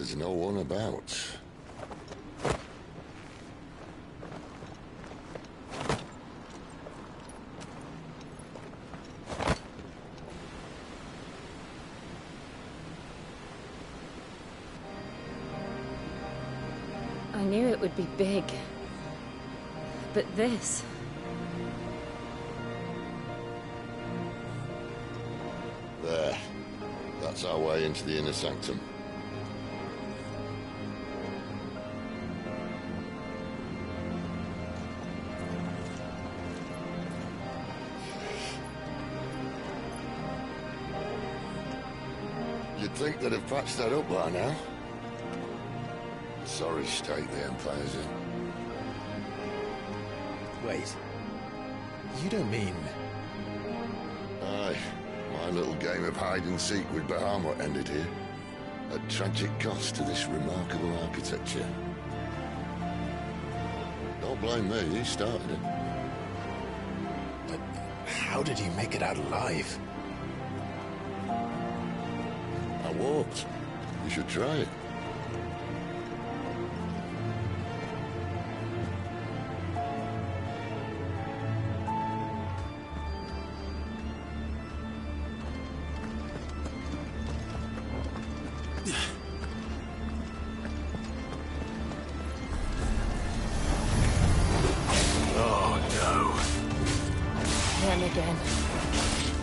there's no one about. I knew it would be big. But this... There. That's our way into the inner sanctum. You'd think they'd have patched that up by now. Sorry state the Empire's in. Wait. You don't mean... Aye. My little game of hide-and-seek with Bahamut ended here. At tragic cost to this remarkable architecture. Don't blame me, he started it. But how did he make it out alive? I walked. You should try it.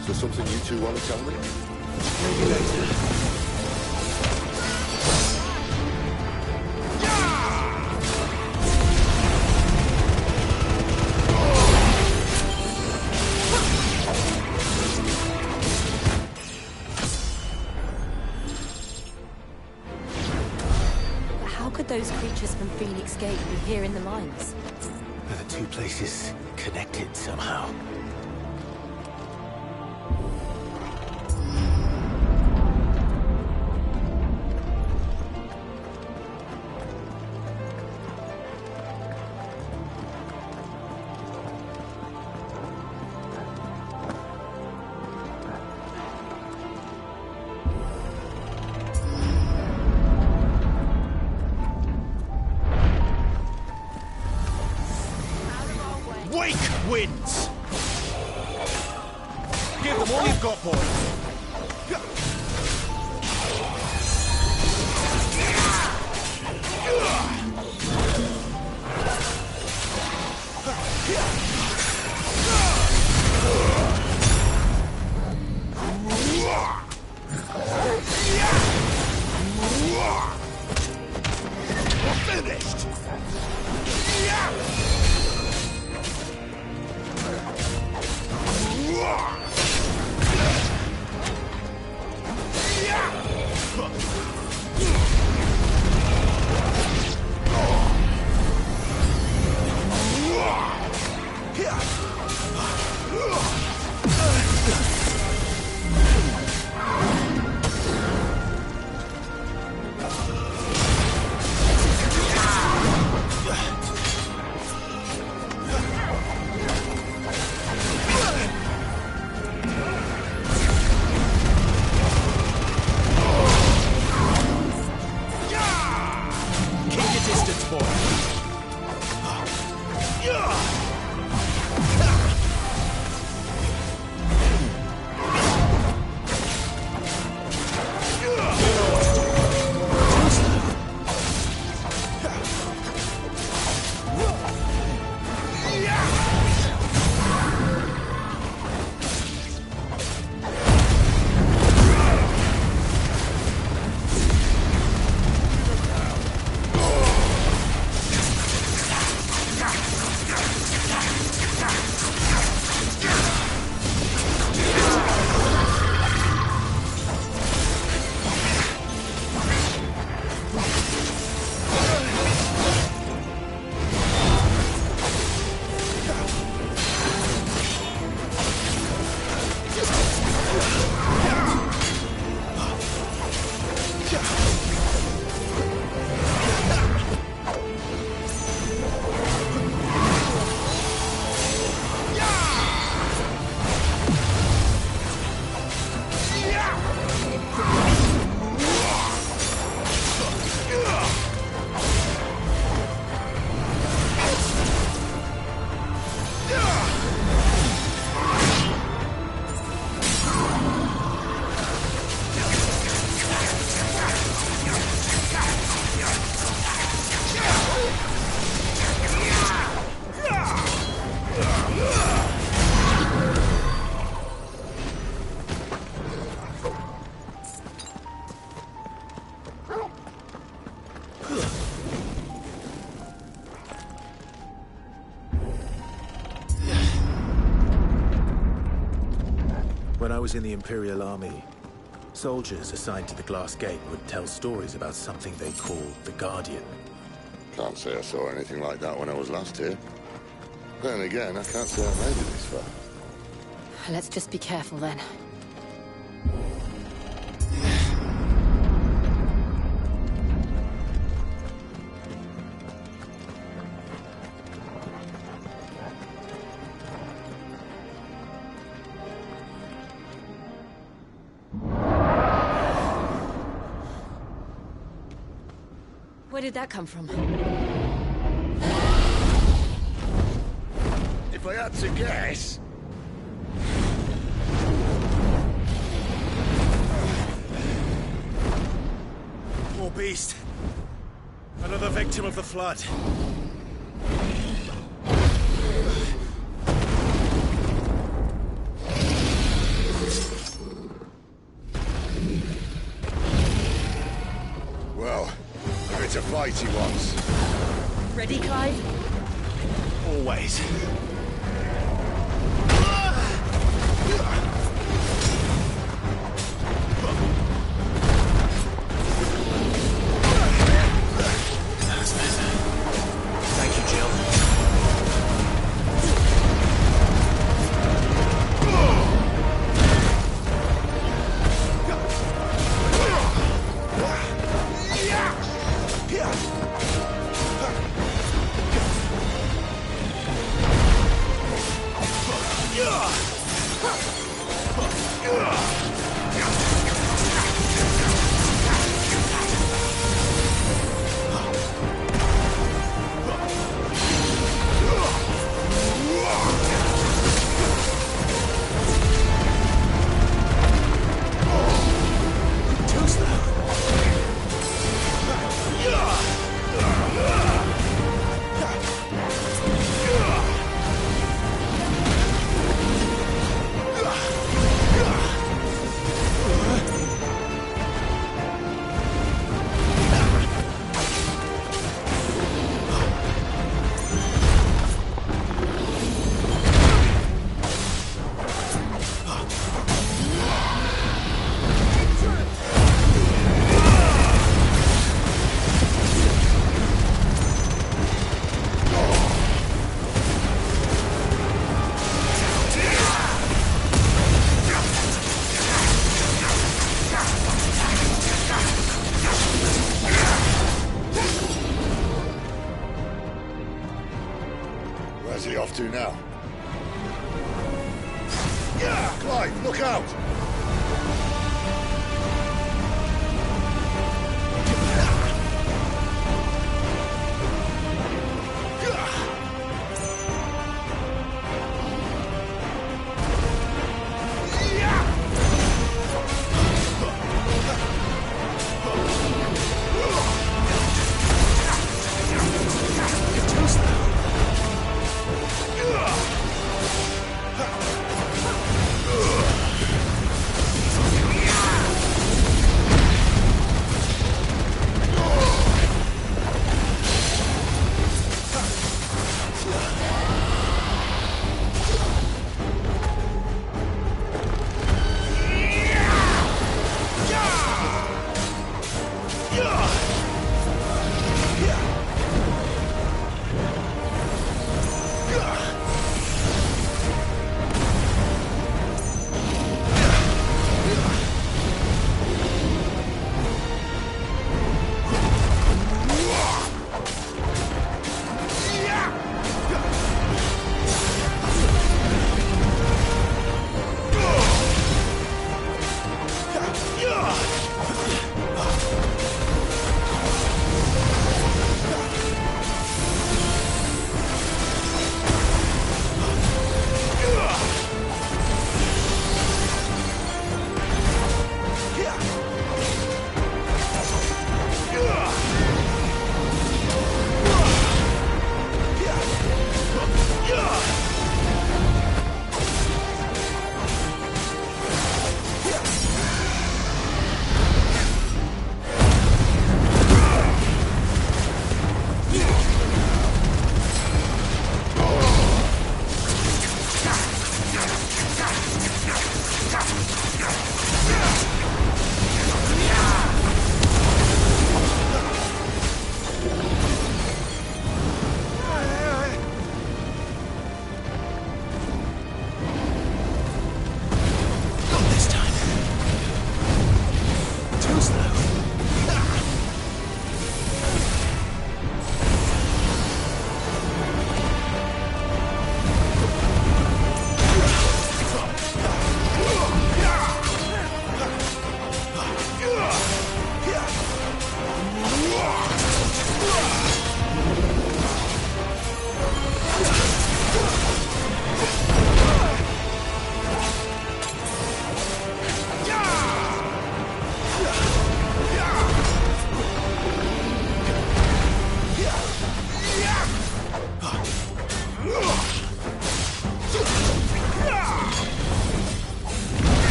Is there something you two want to tell me? Maybe later. How could those creatures from Phoenix Gate be here in the mines? Are the two places connected somehow? Wake winds! Give them all you've got, boy! We're finished! When I was in the Imperial Army, soldiers assigned to the Glass Gate would tell stories about something they called the Guardian. Can't say I saw anything like that when I was last here. Then again, I can't say I made it this far. Let's just be careful then. Where did that come from? If I had to guess... Poor beast. Another victim of the Flood. Well, if it's a fight he wants. Ready, Clive? Always. Thank you, Jill. Where's he off to now? Yeah! Clive, look out!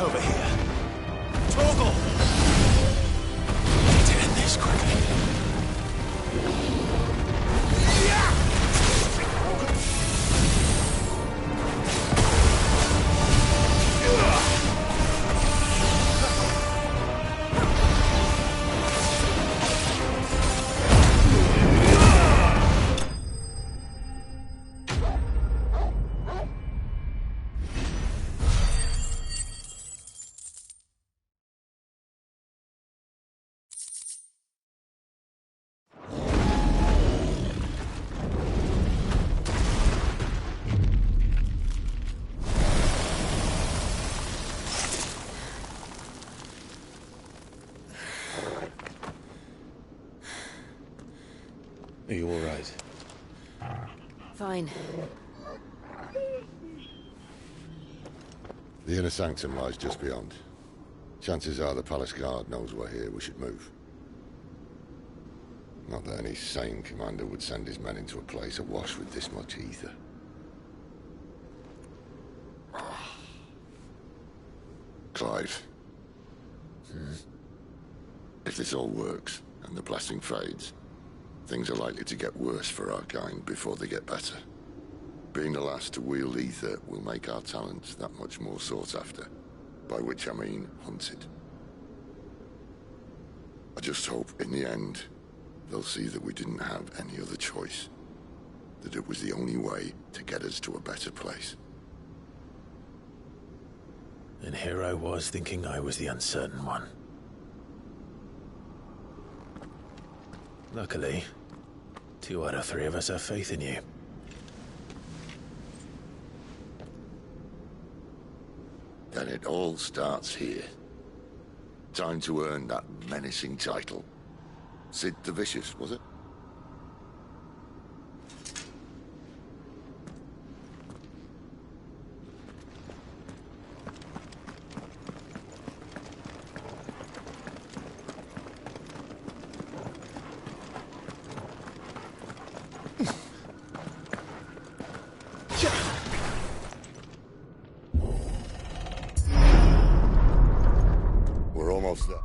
Over here. Torgal! Need to end this quickly. Are you all right? Fine. The inner sanctum lies just beyond. Chances are the palace guard knows we're here. We should move. Not that any sane commander would send his men into a place awash with this much ether. Clive. If this all works, and the blessing fades, things are likely to get worse for our kind before they get better. Being the last to wield ether will make our talents that much more sought after. By which I mean hunted. I just hope, in the end, they'll see that we didn't have any other choice. That it was the only way to get us to a better place. And here I was thinking I was the uncertain one. Luckily, 2 out of 3 of us have faith in you. Then it all starts here. Time to earn that menacing title. Sid the Vicious, was it? We're almost there.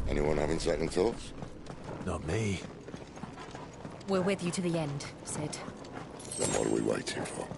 Anyone having second thoughts? Not me. We're with you to the end, Sid. Then what are we waiting for?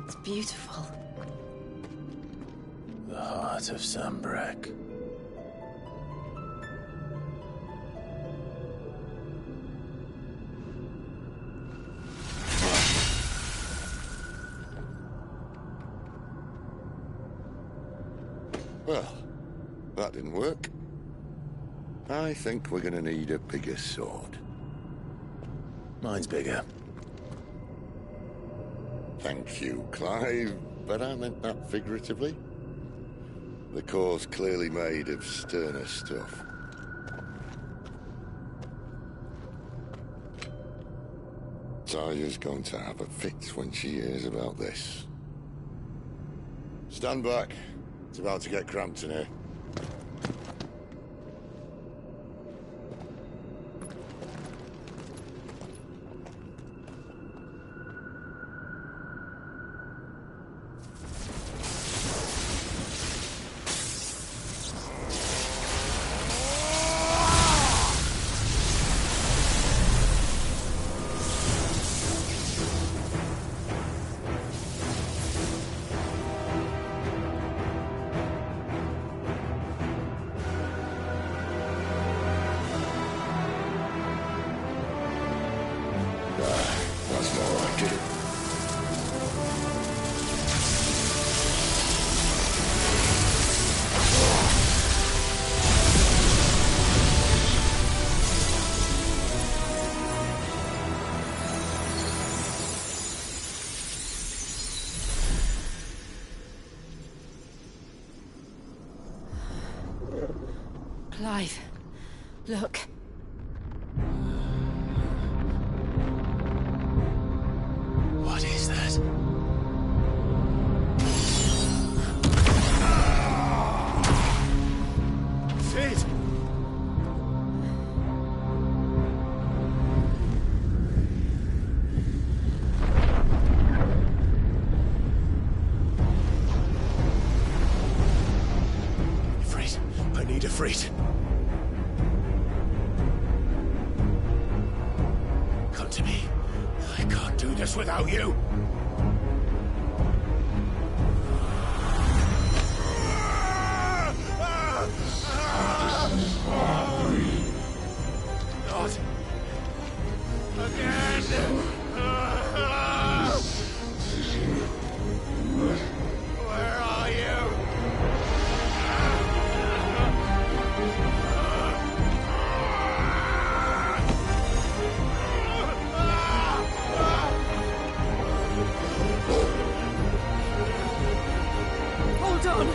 It's beautiful. The heart of Sambrek. Well, that didn't work. I think we're gonna need a bigger sword. Mine's bigger. Thank you, Clive, but I meant that figuratively. The core's clearly made of sterner stuff. Talia's going to have a fit when she hears about this. Stand back. It's about to get cramped in here. That's more like it. Clive, look. What is that? Sid! Ifrit. I need Ifrit. Come to me. I can't do this without you. Not again! Where are you? Hold on!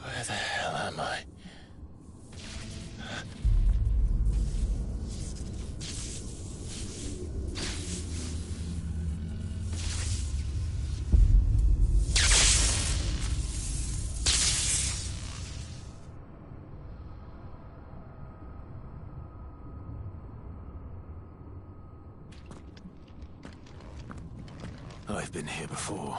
Where the hell am I? I've been here before.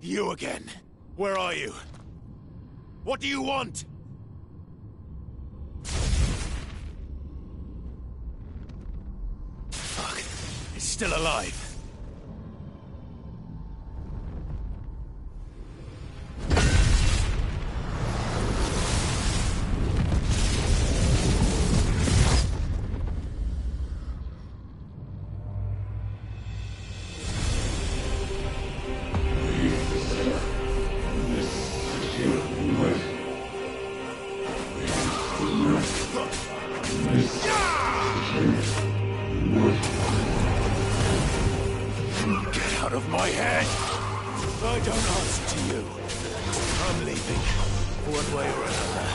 You again. Where are you? What do you want? Fuck. It's still alive. Get out of my head! I don't answer to you. I'm leaving. One way or another.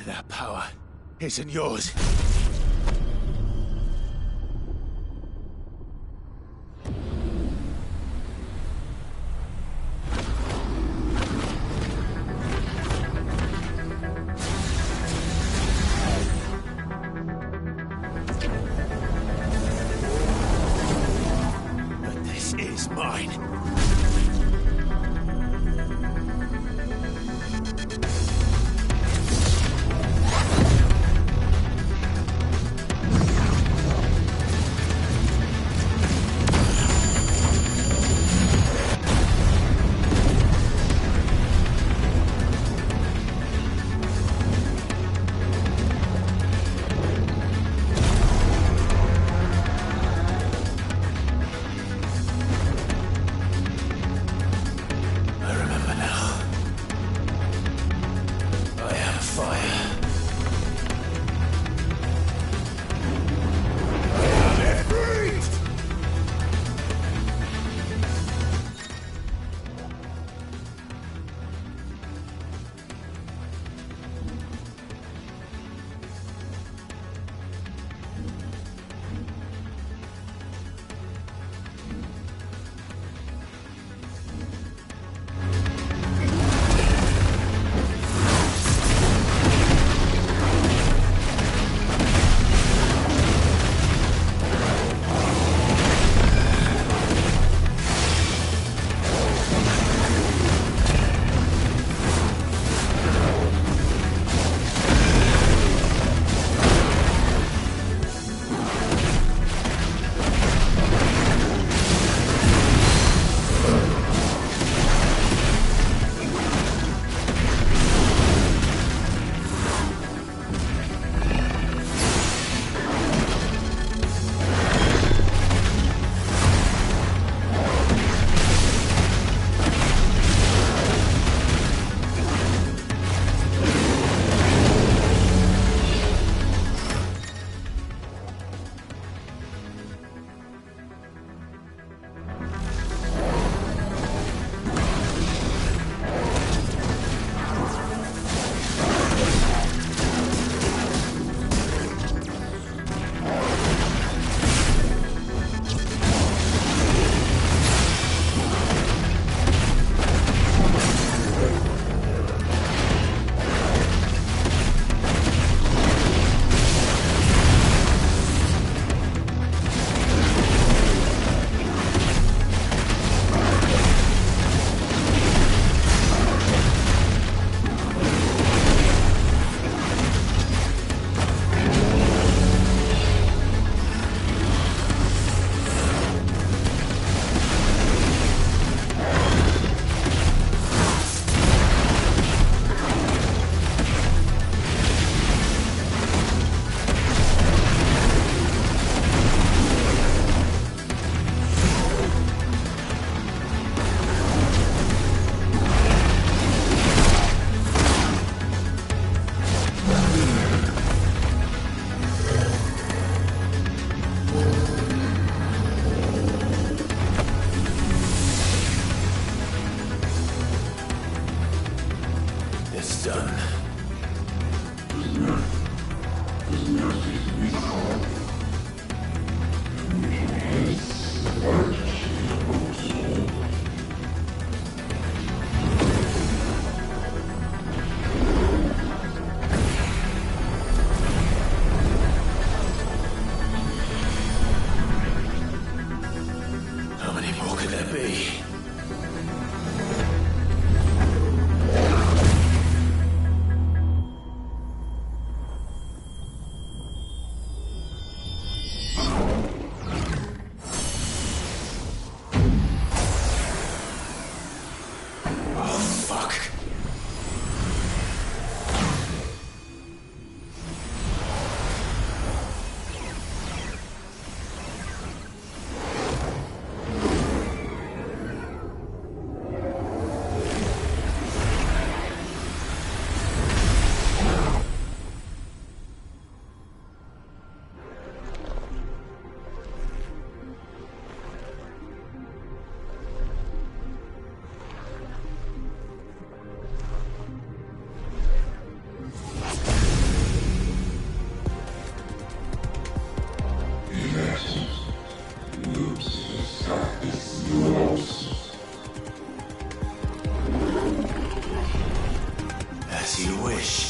That power isn't yours. But this is mine.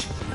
flesh.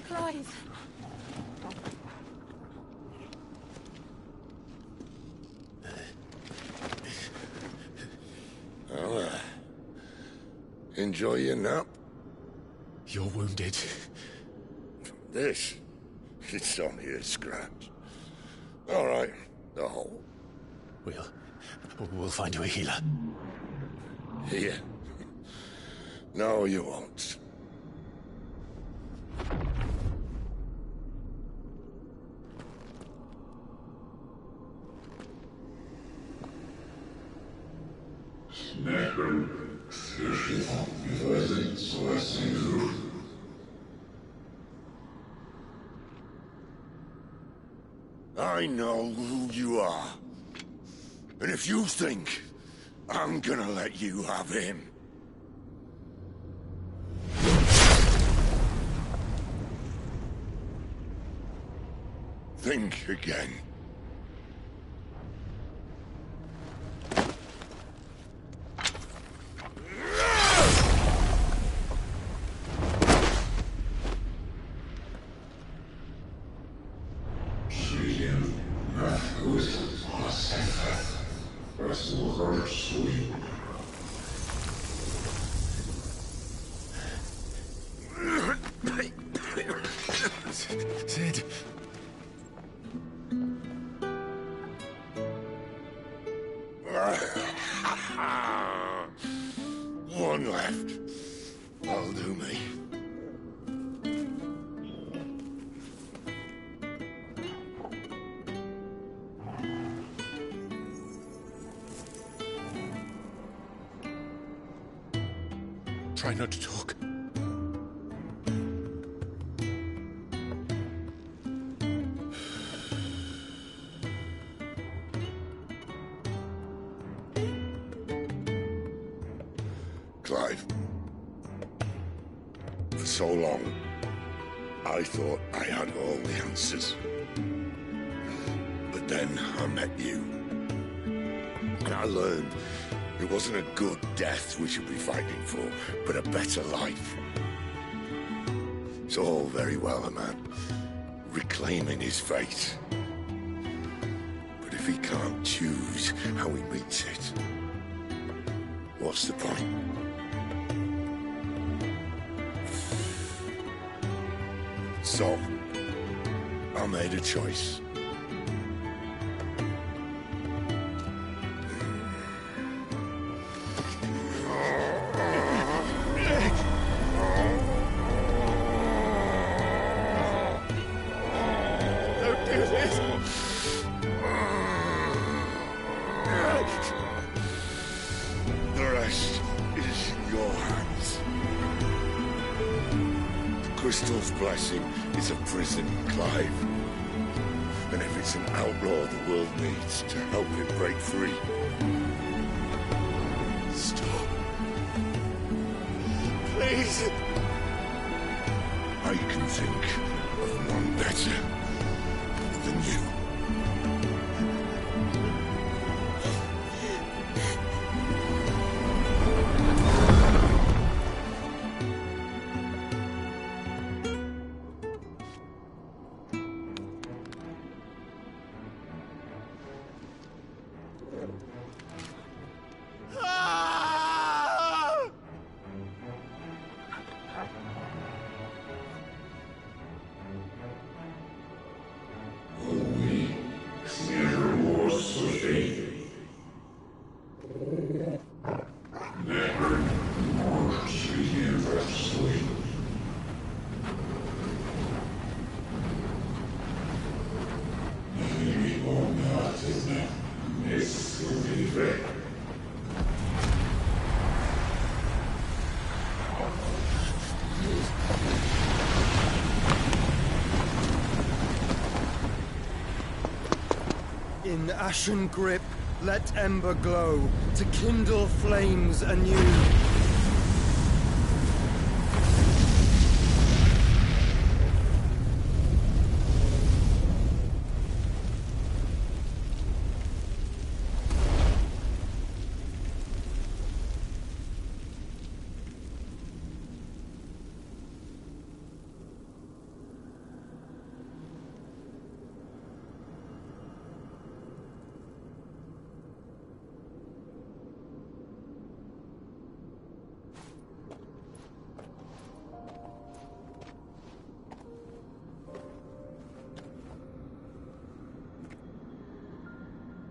Clive. Well, enjoy your nap. You're wounded. This, it's only a scratch. All right, the hole. We'll find you a healer. Here. No, you won't. I know who you are. And if you think I'm gonna let you have him... think again. Sid. One left. That'll do me. Try not to talk. Clive. For so long, I thought I had all the answers. But then I met you. And I learned it wasn't a good death we should be fighting for, but a better life. It's all very well a man reclaiming his fate. But if he can't choose how he meets it, what's the point? So, I made a choice. Don't do this! The rest is in your hands. The Crystal's blessing is a prison, Clive. And if it's an outlaw the world needs to help it break free... Stop. Please! I can think of none better than you. In ashen grip, let ember glow, to kindle flames anew.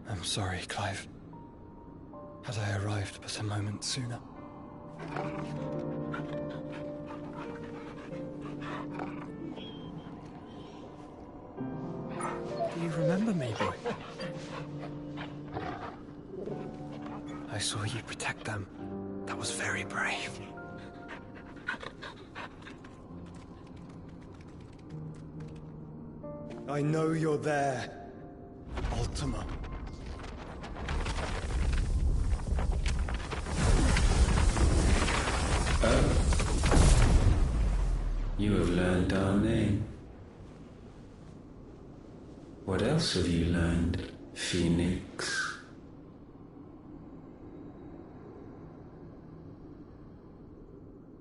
I'm sorry, Clive. Had I arrived but a moment sooner. Do you remember me, boy? I saw you protect them. That was very brave. I know you're there, Ultima. You have learned our name. What else have you learned, Phoenix?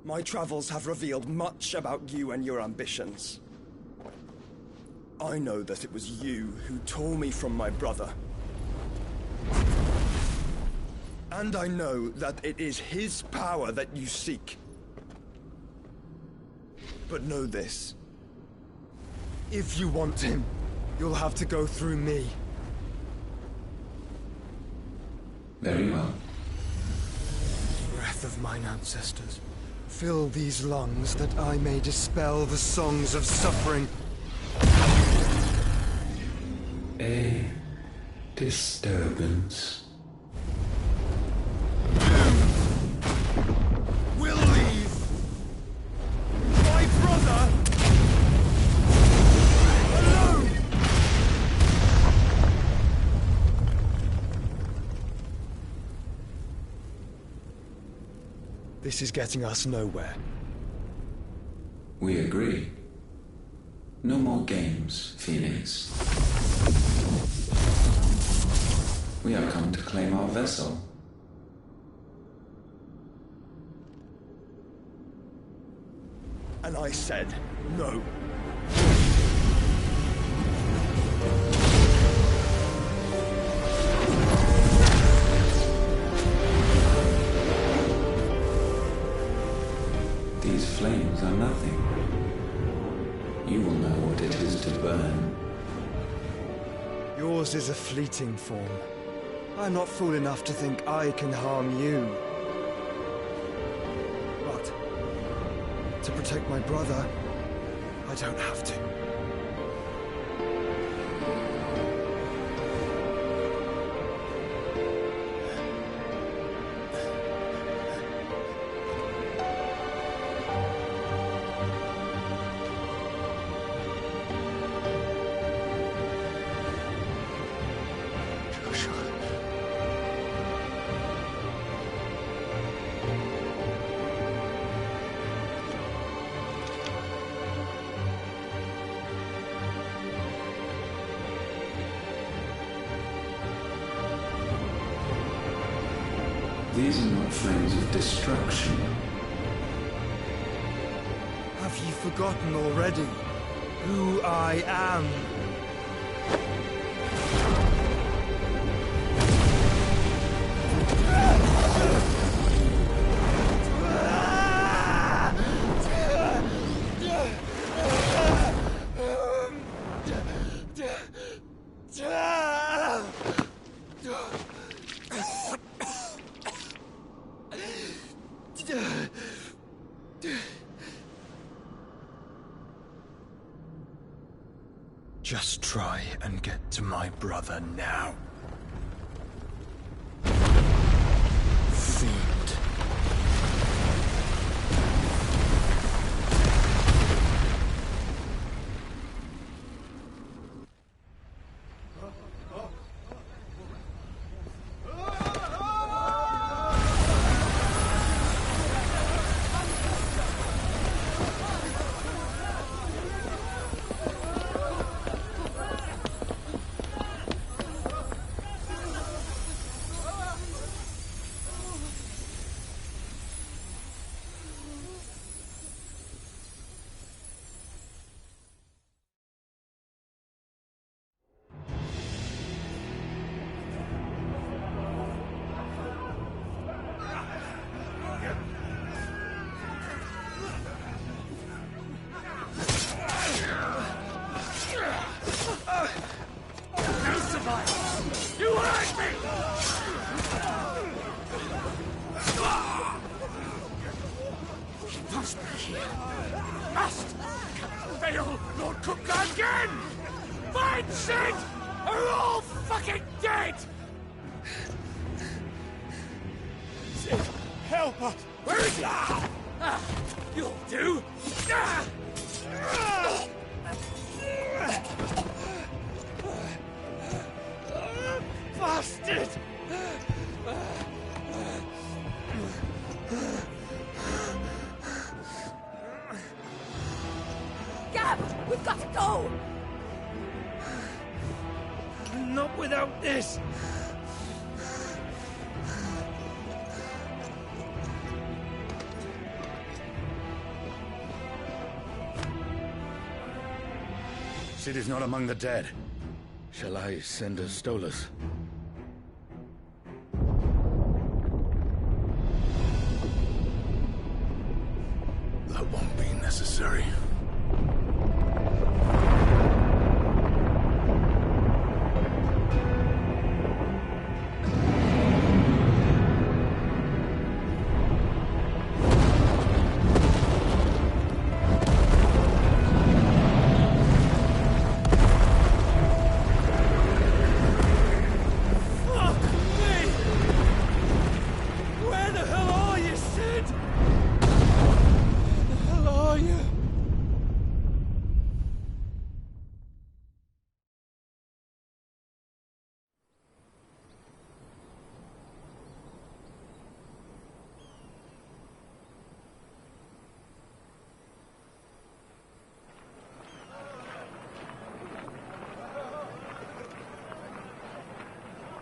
My travels have revealed much about you and your ambitions. I know that it was you who tore me from my brother. And I know that it is his power that you seek. But know this. If you want him, you'll have to go through me. Very well. Breath of mine ancestors, fill these lungs that I may dispel the songs of suffering. A disturbance. We'll leave. My brother alone. This is getting us nowhere. We agree. No more games, Phoenix. We have come to claim our vessel. And I said no. These flames are nothing. You will know what wanted his to burn. Yours is a fleeting form. I'm not fool enough to think I can harm you. But to protect my brother, I don't have to. These are not flames of destruction. Have you forgotten already who I am? Just try and get to my brother now. Fiend. Help us! Where is he? You'll do! Bastard! Gab! We've got to go! Not without this! Cid is not among the dead. Shall I send a Stolas? That won't be necessary.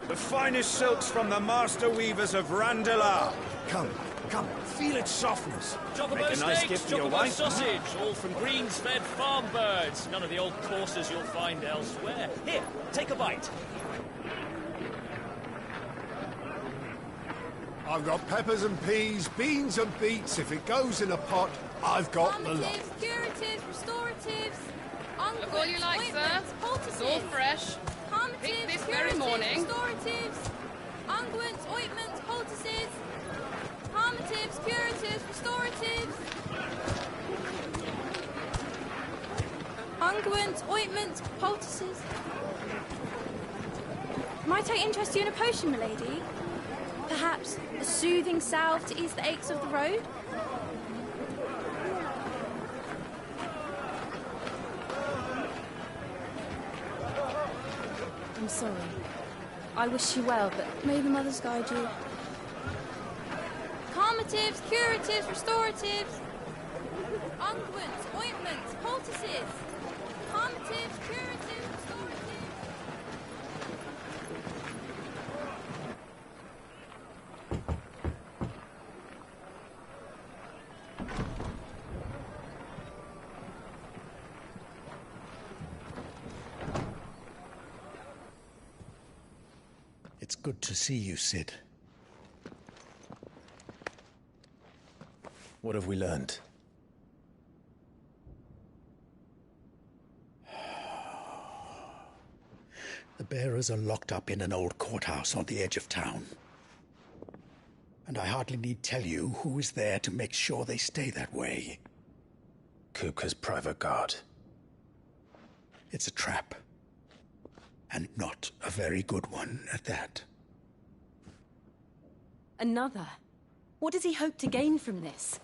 The finest silks from the master weavers of Randalar. Come, feel its softness. Chocobo Make a nice steaks, gift for your chocobo wife. sausage, all from greens-fed farm birds. None of the old courses you'll find elsewhere. Here, take a bite. I've got peppers and peas, beans and beets. If it goes in a pot, I've got the lot. Calmatives, curatives, restoratives. Look all you like, sir. It's all fresh. Picked this very morning. Restoratives, unguents, ointments, poultices, palmatives, curatives, restoratives. Unguents, ointments, poultices. Might I interest you in a potion, milady? Perhaps a soothing salve to ease the aches of the road? I'm sorry. I wish you well, but may the mothers guide you. Calmatives, curatives, restoratives. Unguents, ointments, poultices. Calmatives, curatives, restoratives. It's good to see you, Cid. What have we learned? The bearers are locked up in an old courthouse on the edge of town. And I hardly need tell you who is there to make sure they stay that way. Kupka's private guard. It's a trap. And not a very good one at that. Another? What does he hope to gain from this?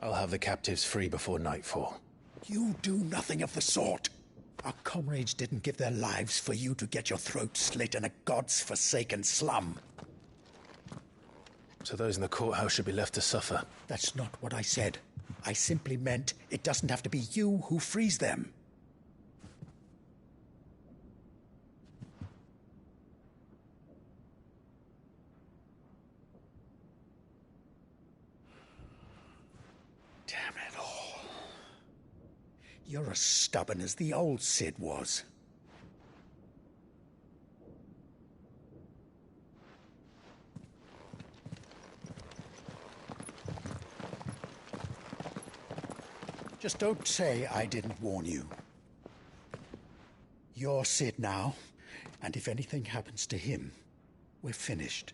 I'll have the captives free before nightfall. You do nothing of the sort. Our comrades didn't give their lives for you to get your throat slit in a god's-forsaken slum. So those in the courthouse should be left to suffer? That's not what I said. I simply meant it doesn't have to be you who frees them. Damn it all. You're as stubborn as the old Cid was. Just don't say I didn't warn you. You're Cid now, and if anything happens to him, we're finished.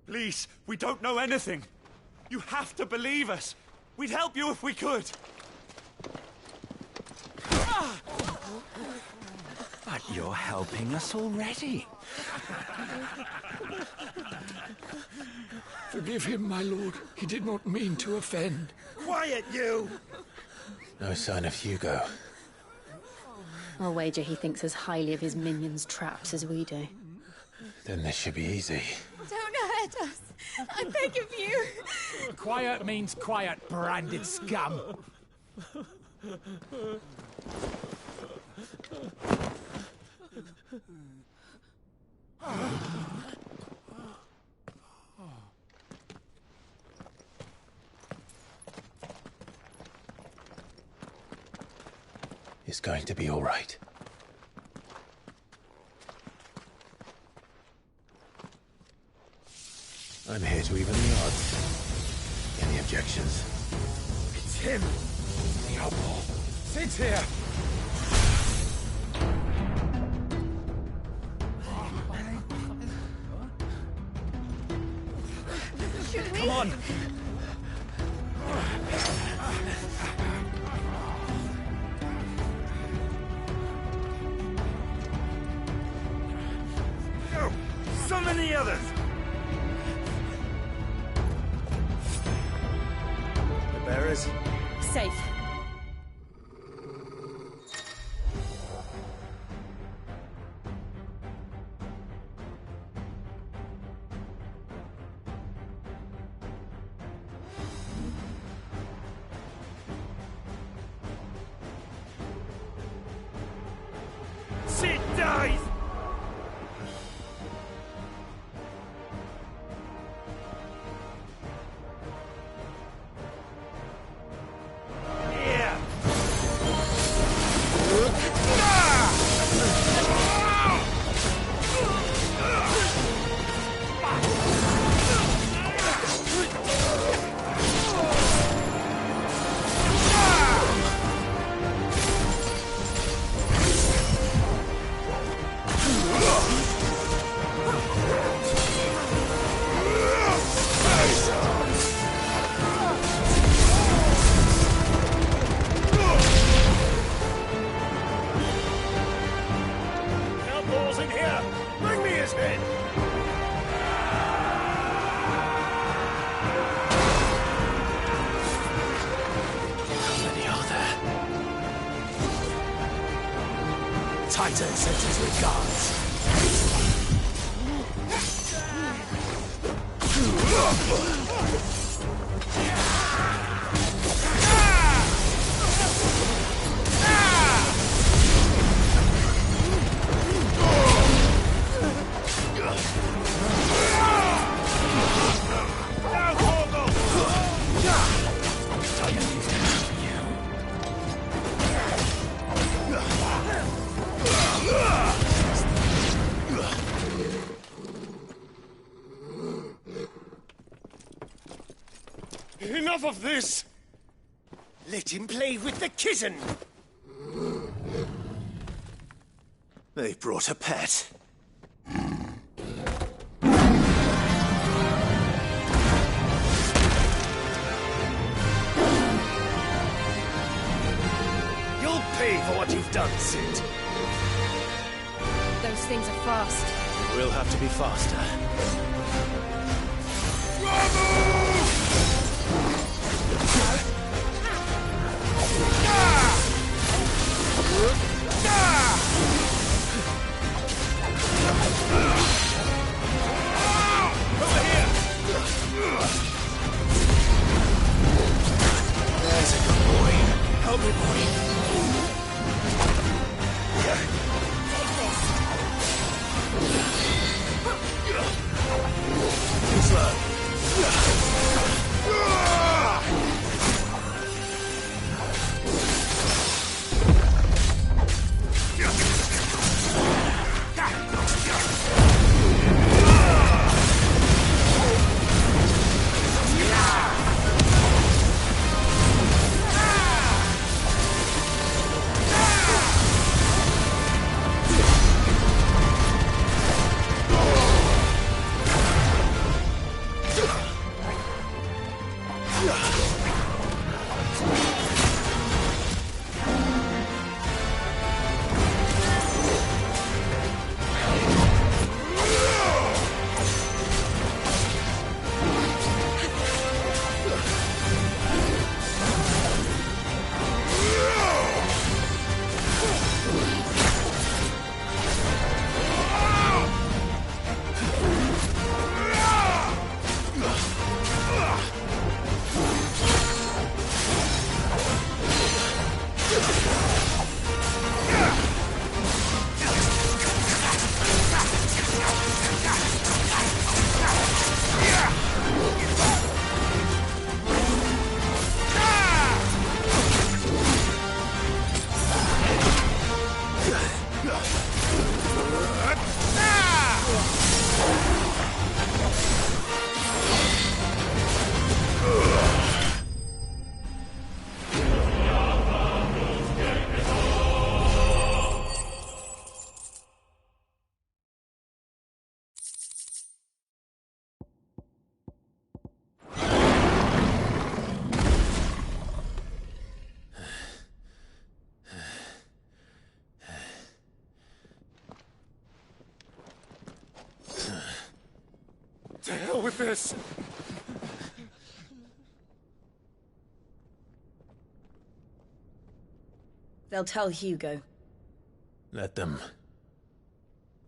Please, we don't know anything. You have to believe us. We'd help you if we could. But you're helping us already. Forgive him, my lord. He did not mean to offend. Quiet, you! No sign of Hugo. I'll wager he thinks as highly of his minions' traps as we do. Then this should be easy. Don't hurt us. I beg of you. Quiet means quiet, branded scum. It's going to be all right. I'm here to even the odds. Any objections? It's him! The outlaw! Sid's here! Should we? Come on! Go! Summon the others! Bearers? Safe. here! Bring me his head! How many are there? Titan sends his regards. Enough of this! Let him play with the kitten! They've brought a pet. You'll pay for what you've done, Sid. Those things are fast. We'll have to be faster. Over here! There's a good boy. Help me, boy. To hell with this! They'll tell Hugo. Let them.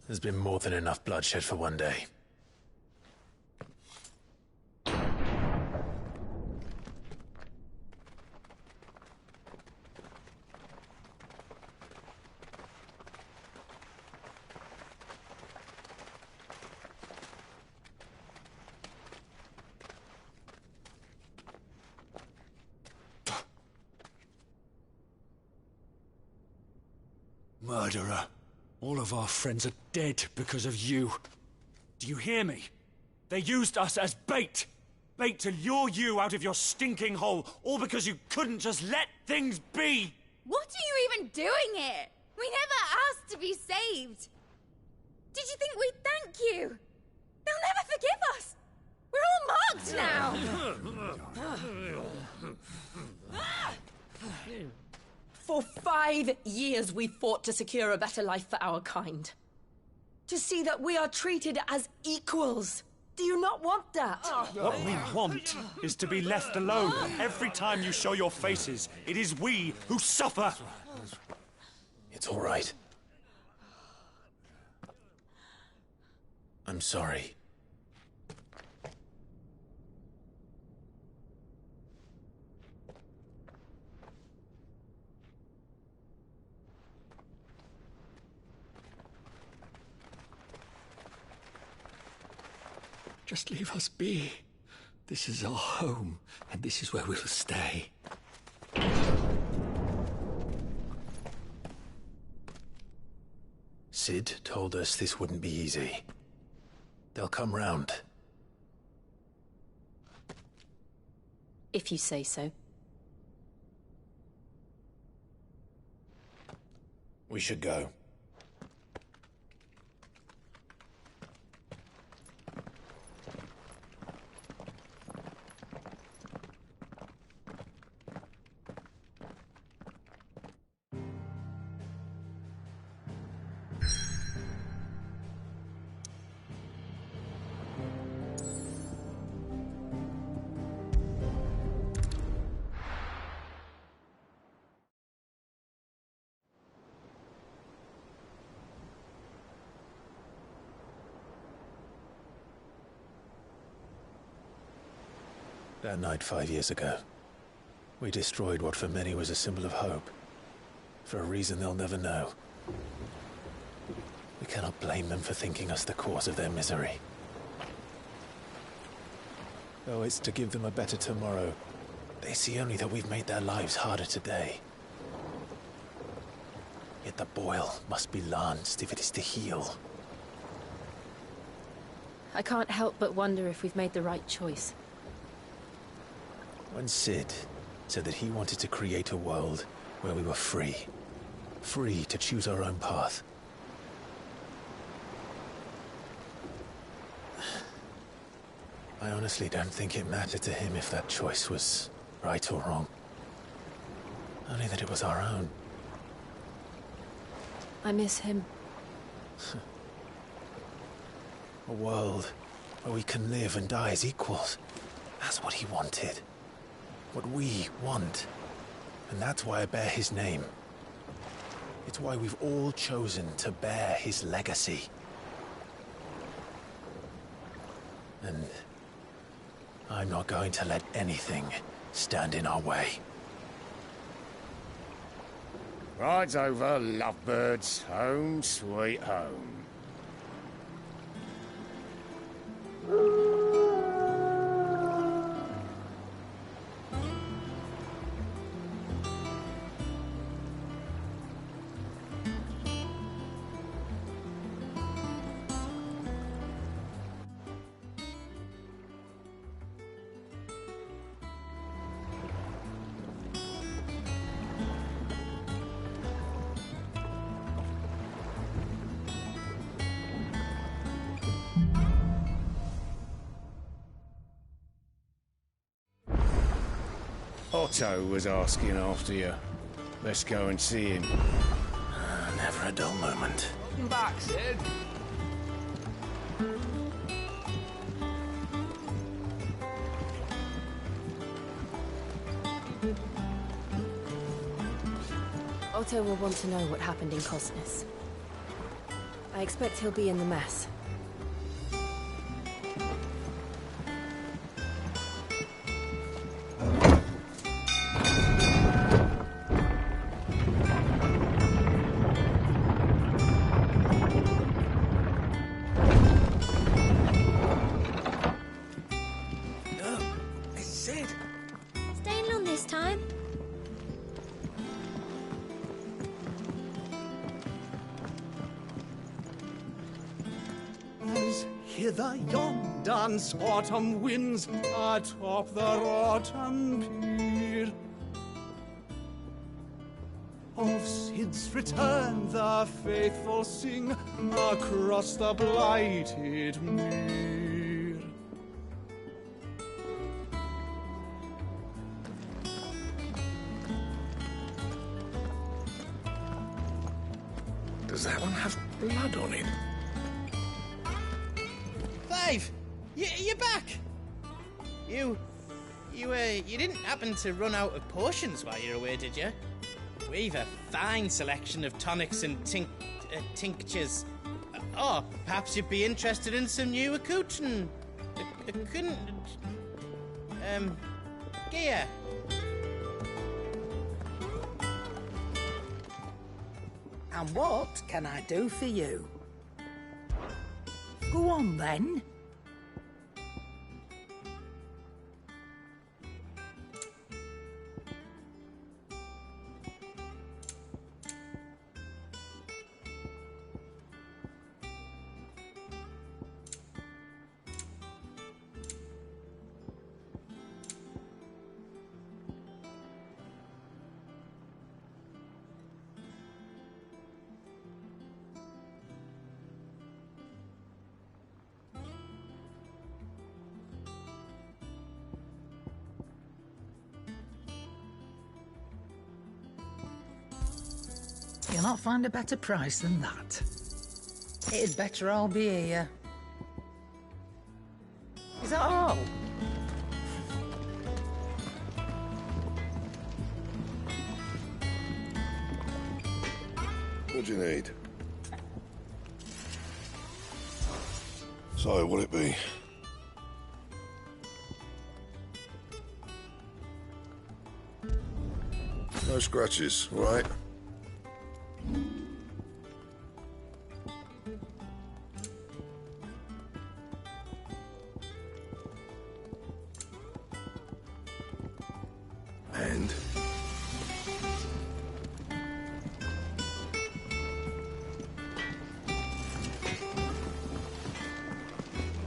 There's been more than enough bloodshed for one day. Murderer. All of our friends are dead because of you. Do you hear me? They used us as bait. Bait to lure you out of your stinking hole, all because you couldn't just let things be. What are you even doing here? We never asked to be saved. Did you think we'd thank you? They'll never forgive us. We're all marked now. For 5 years we fought to secure a better life for our kind. To see that we are treated as equals. Do you not want that? What we want is to be left alone. Every time you show your faces, it is we who suffer. It's all right. I'm sorry. Just leave us be. This is our home, and this is where we'll stay. Cid told us this wouldn't be easy. They'll come round. If you say so. We should go. That night 5 years ago, we destroyed what for many was a symbol of hope. For a reason they'll never know. We cannot blame them for thinking us the cause of their misery. Though it's to give them a better tomorrow, they see only that we've made their lives harder today. Yet the boil must be lanced if it is to heal. I can't help but wonder if we've made the right choice. When Cid said that he wanted to create a world where we were free. Free to choose our own path. I honestly don't think it mattered to him if that choice was right or wrong. Only that it was our own. I miss him. A world where we can live and die as equals. That's what he wanted. What we want. And that's why I bear his name. It's why we've all chosen to bear his legacy. And I'm not going to let anything stand in our way. Rides over, lovebirds. Home, sweet home. Otto was asking after you. Let's go and see him. Never a dull moment. Welcome back, Cid. Otto will want to know what happened in Cosnes. I expect he'll be in the mess. Hither yon dance autumn winds atop the Rotten Pier. Of Cid's return the faithful sing across the blighted mere. Does that one have blood on it? Clive! You're back! You didn't happen to run out of potions while you're away, did you? We've a fine selection of tonics and tinctures. Or perhaps you'd be interested in some new accoutrement. Gear. And what can I do for you? Go on, then. You'll not find a better price than that. It'd better all be here. Is that all? What do you need? So, what'll it be? No scratches, all right? And?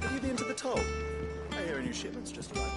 Have you been to the toll? I hear a new shipment's just arrived.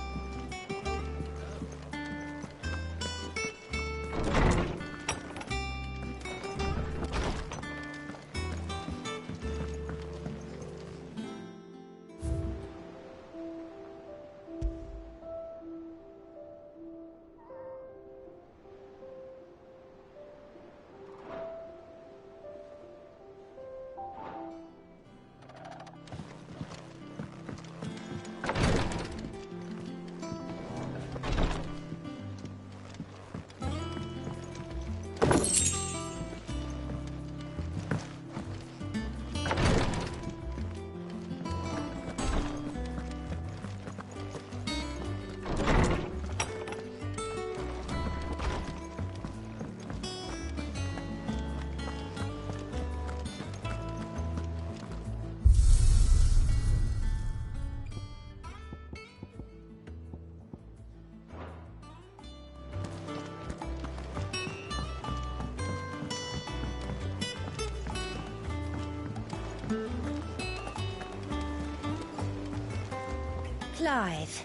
Clive,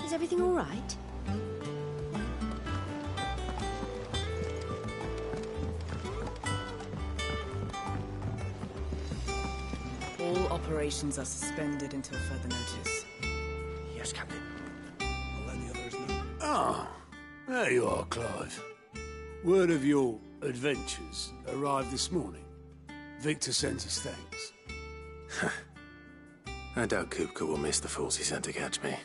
is everything all right? All operations are suspended until further notice. Yes, Captain. I'll let the others know. Ah, there you are, Clive. Word of your adventures arrived this morning. Victor sends his thanks. I doubt Kupka will miss the fools he sent to catch me.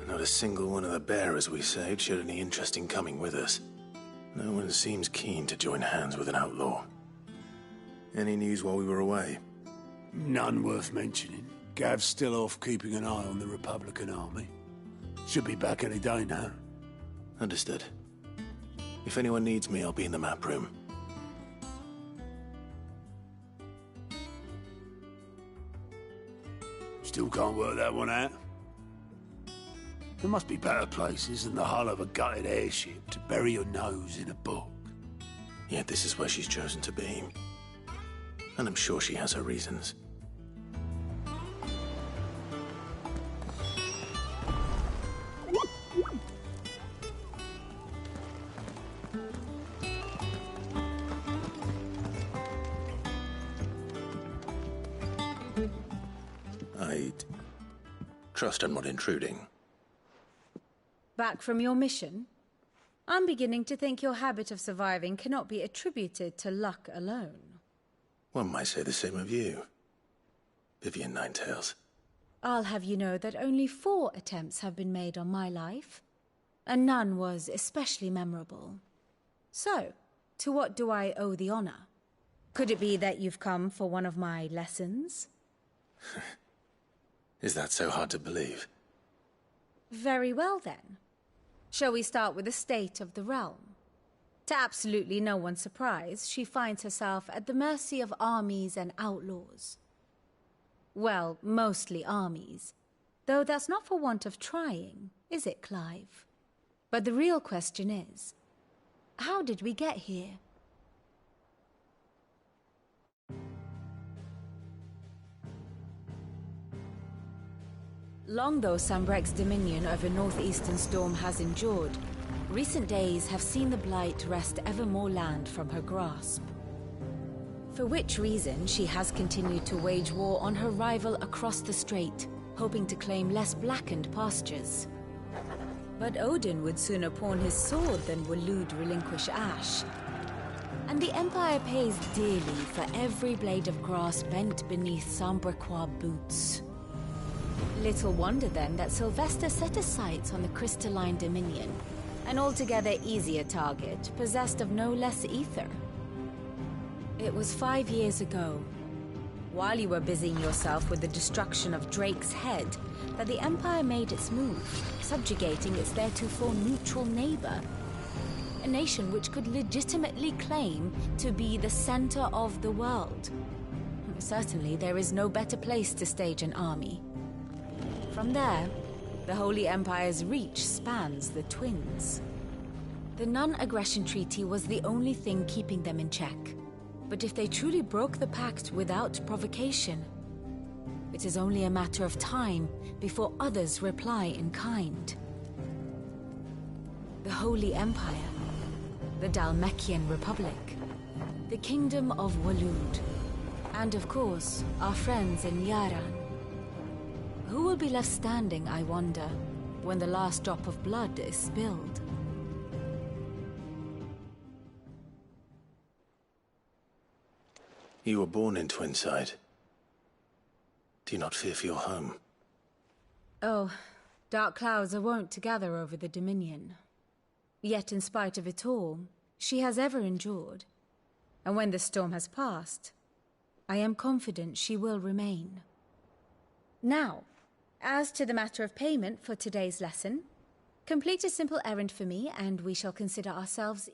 Not a single one of the bearers we saved showed any interest in coming with us. No one seems keen to join hands with an outlaw. Any news while we were away? None worth mentioning. Gav's still off keeping an eye on the Republican army. Should be back any day now. Understood. If anyone needs me, I'll be in the map room. Still can't work that one out. There must be better places than the hull of a gutted airship to bury your nose in a book. Yet this is where she's chosen to be. And I'm sure she has her reasons. I'd trust I'm not intruding. Back from your mission? I'm beginning to think your habit of surviving cannot be attributed to luck alone. One might say the same of you. Vivian Ninetails. I'll have you know that only 4 attempts have been made on my life, and none was especially memorable. So, to what do I owe the honor? Could it be that you've come for one of my lessons? Is that so hard to believe? Very well then. Shall we start with the state of the realm? To absolutely no one's surprise, she finds herself at the mercy of armies and outlaws. Well, mostly armies. Though that's not for want of trying, is it, Clive? But the real question is, how did we get here? Long though Sambrecht's dominion over northeastern Storm has endured, recent days have seen the Blight wrest ever more land from her grasp. For which reason she has continued to wage war on her rival across the strait, hoping to claim less blackened pastures. But Odin would sooner pawn his sword than Waloed relinquish Ash. And the Empire pays dearly for every blade of grass bent beneath Sambrequois boots. Little wonder then that Sylvester set his sights on the Crystalline Dominion, an altogether easier target, possessed of no less ether. It was 5 years ago, while you were busying yourself with the destruction of Drake's Head, that the Empire made its move, subjugating its theretofore neutral neighbor. A nation which could legitimately claim to be the center of the world. Certainly, there is no better place to stage an army. From there, the Holy Empire's reach spans the Twins. The non-aggression treaty was the only thing keeping them in check. But if they truly broke the pact without provocation, it is only a matter of time before others reply in kind. The Holy Empire, the Dhalmekian Republic, the Kingdom of Waloed, and of course, our friends in Yaran. Who will be left standing, I wonder, when the last drop of blood is spilled? You were born in Twinside. Do you not fear for your home? Oh, dark clouds are wont to gather over the Dominion. Yet in spite of it all, she has ever endured. And when the storm has passed, I am confident she will remain. Now, as to the matter of payment for today's lesson, complete a simple errand for me and we shall consider ourselves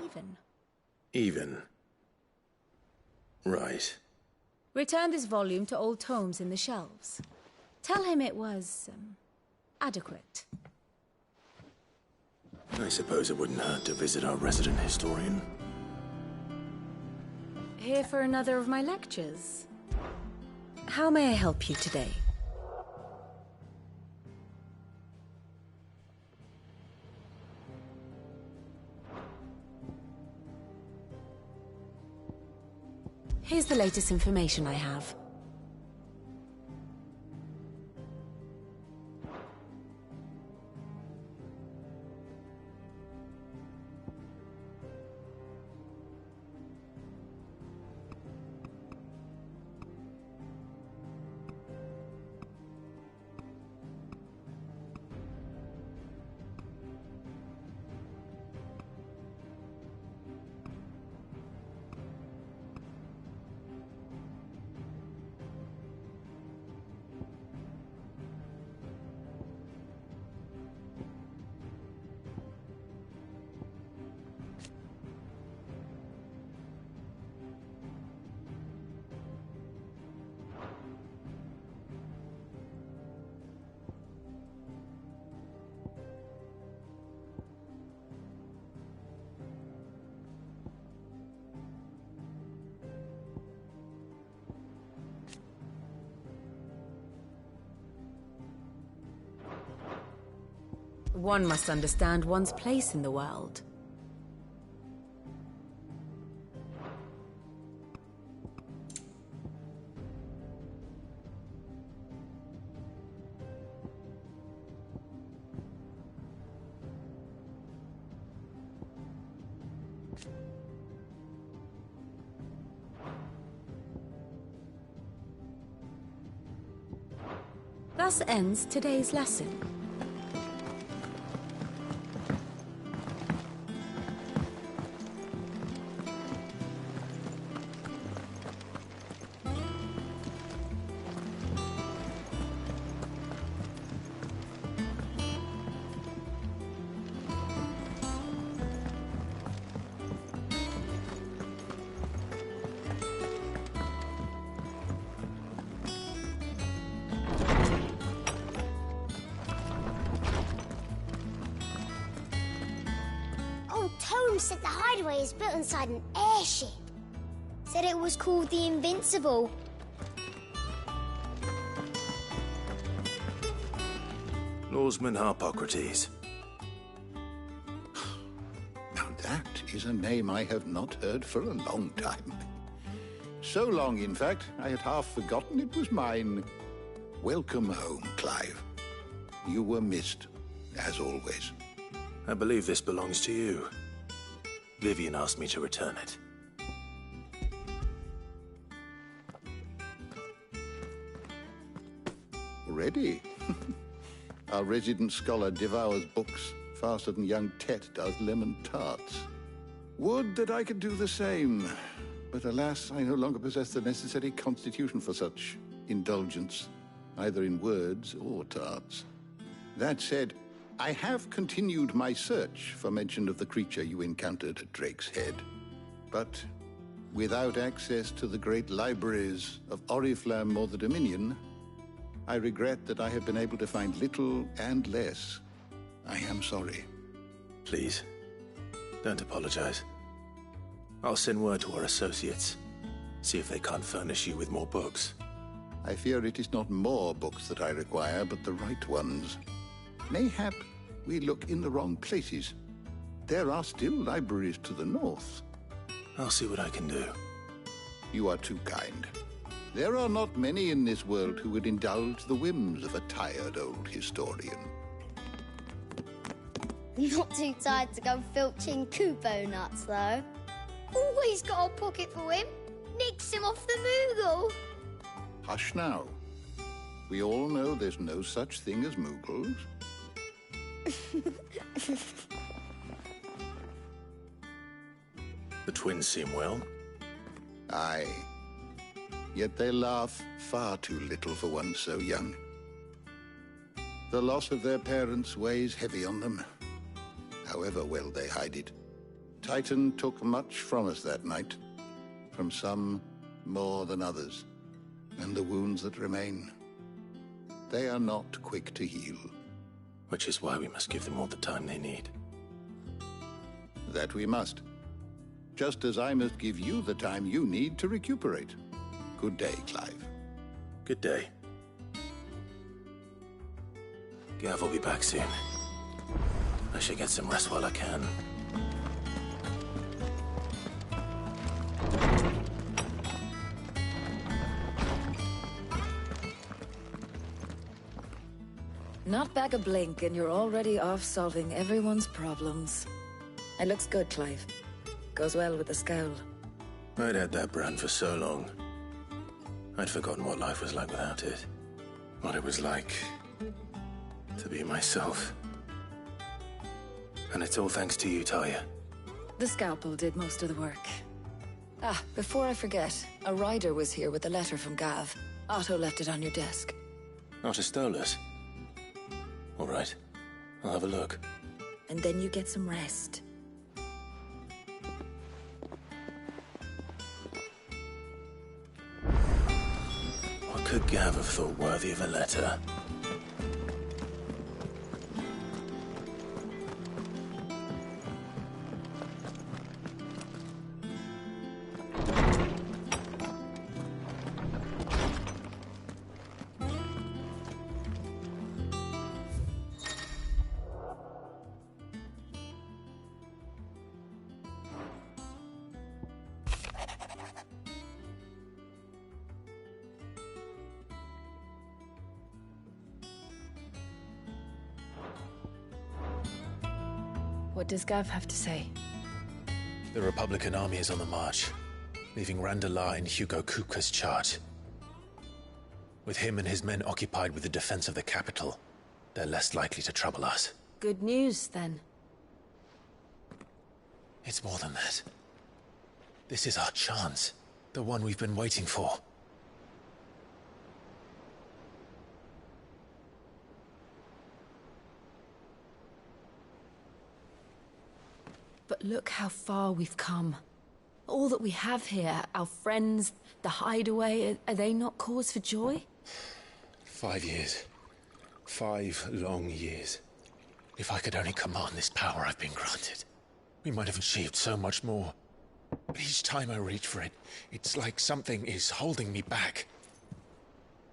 even. Even. Right. Return this volume to old tomes in the shelves. Tell him it was, adequate. I suppose it wouldn't hurt to visit our resident historian. Here for another of my lectures. How may I help you today? Here's the latest information I have. One must understand one's place in the world. Thus ends today's lesson. Tome said the hideaway is built inside an airship. Said it was called the Invincible. Norseman Harpocrates. Now that is a name I have not heard for a long time. So long, in fact, I had half forgotten it was mine. Welcome home, Clive. You were missed, as always. I believe this belongs to you. Vivian asked me to return it. Ready? Our resident scholar devours books faster than young Tet does lemon tarts. Would that I could do the same. But alas, I no longer possess the necessary constitution for such indulgence, either in words or tarts. That said, I have continued my search for mention of the creature you encountered at Drake's Head. But without access to the great libraries of Oriflamme or the Dominion, I regret that I have been able to find little and less. I am sorry. Please, don't apologize. I'll send word to our associates. See if they can't furnish you with more books. I fear it is not more books that I require, but the right ones. Mayhap we look in the wrong places. There are still libraries to the north. I'll see what I can do. You are too kind. There are not many in this world who would indulge the whims of a tired old historian. Not too tired to go filching Kupo nuts, though. Always got a pocket for him. Nicks him off the Moogle. Hush now. We all know there's no such thing as Moogles. The twins seem well. Aye. Yet they laugh far too little for one so young. The loss of their parents weighs heavy on them, however well they hide it. Titan took much from us that night, from some more than others, and the wounds that remain, they are not quick to heal. Which is why we must give them all the time they need. That we must. Just as I must give you the time you need to recuperate. Good day, Clive. Good day. Gav will be back soon. I should get some rest while I can. Not back a blink and you're already off solving everyone's problems. It looks good, Clive. Goes well with the scowl. I'd had that brand for so long. I'd forgotten what life was like without it. What it was like to be myself. And it's all thanks to you, Talia. The scalpel did most of the work. Ah, before I forget, a rider was here with a letter from Gav. Otto left it on your desk. Otto stole it. All right, I'll have a look. And then you get some rest. What could Gav have thought worthy of a letter? What does Gav have to say? The Republican army is on the march, leaving Randalar in Hugo Kupka's charge. With him and his men occupied with the defense of the capital, they're less likely to trouble us. Good news, then. It's more than that. This is our chance. The one we've been waiting for. But look how far we've come. All that we have here, our friends, the hideaway, are they not cause for joy? 5 years. 5 long years. If I could only command this power I've been granted, we might have achieved so much more. But each time I reach for it, it's like something is holding me back.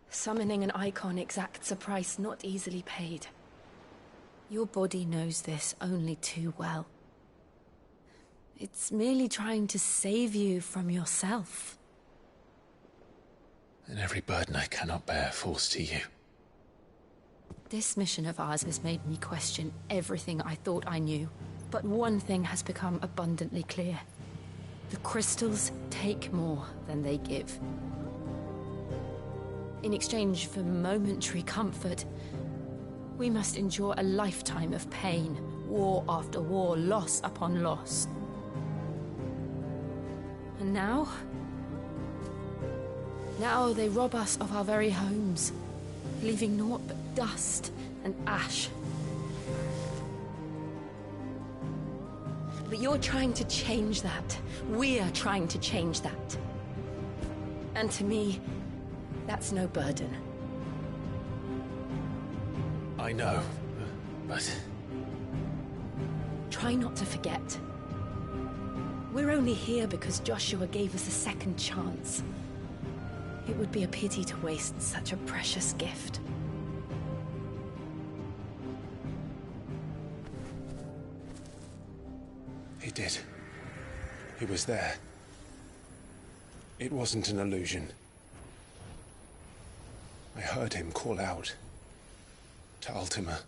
Summoning an icon exacts a price not easily paid. Your body knows this only too well. It's merely trying to save you from yourself. And every burden I cannot bear falls to you. This mission of ours has made me question everything I thought I knew. But one thing has become abundantly clear. The crystals take more than they give. In exchange for momentary comfort, we must endure a lifetime of pain, war after war, loss upon loss. And now they rob us of our very homes, leaving naught but dust and ash. But you're trying to change that. We're trying to change that. And to me, that's no burden. I know, but... Try not to forget. We're only here because Joshua gave us a second chance. It would be a pity to waste such a precious gift. He did. He was there. It wasn't an illusion. I heard him call out to Ultima.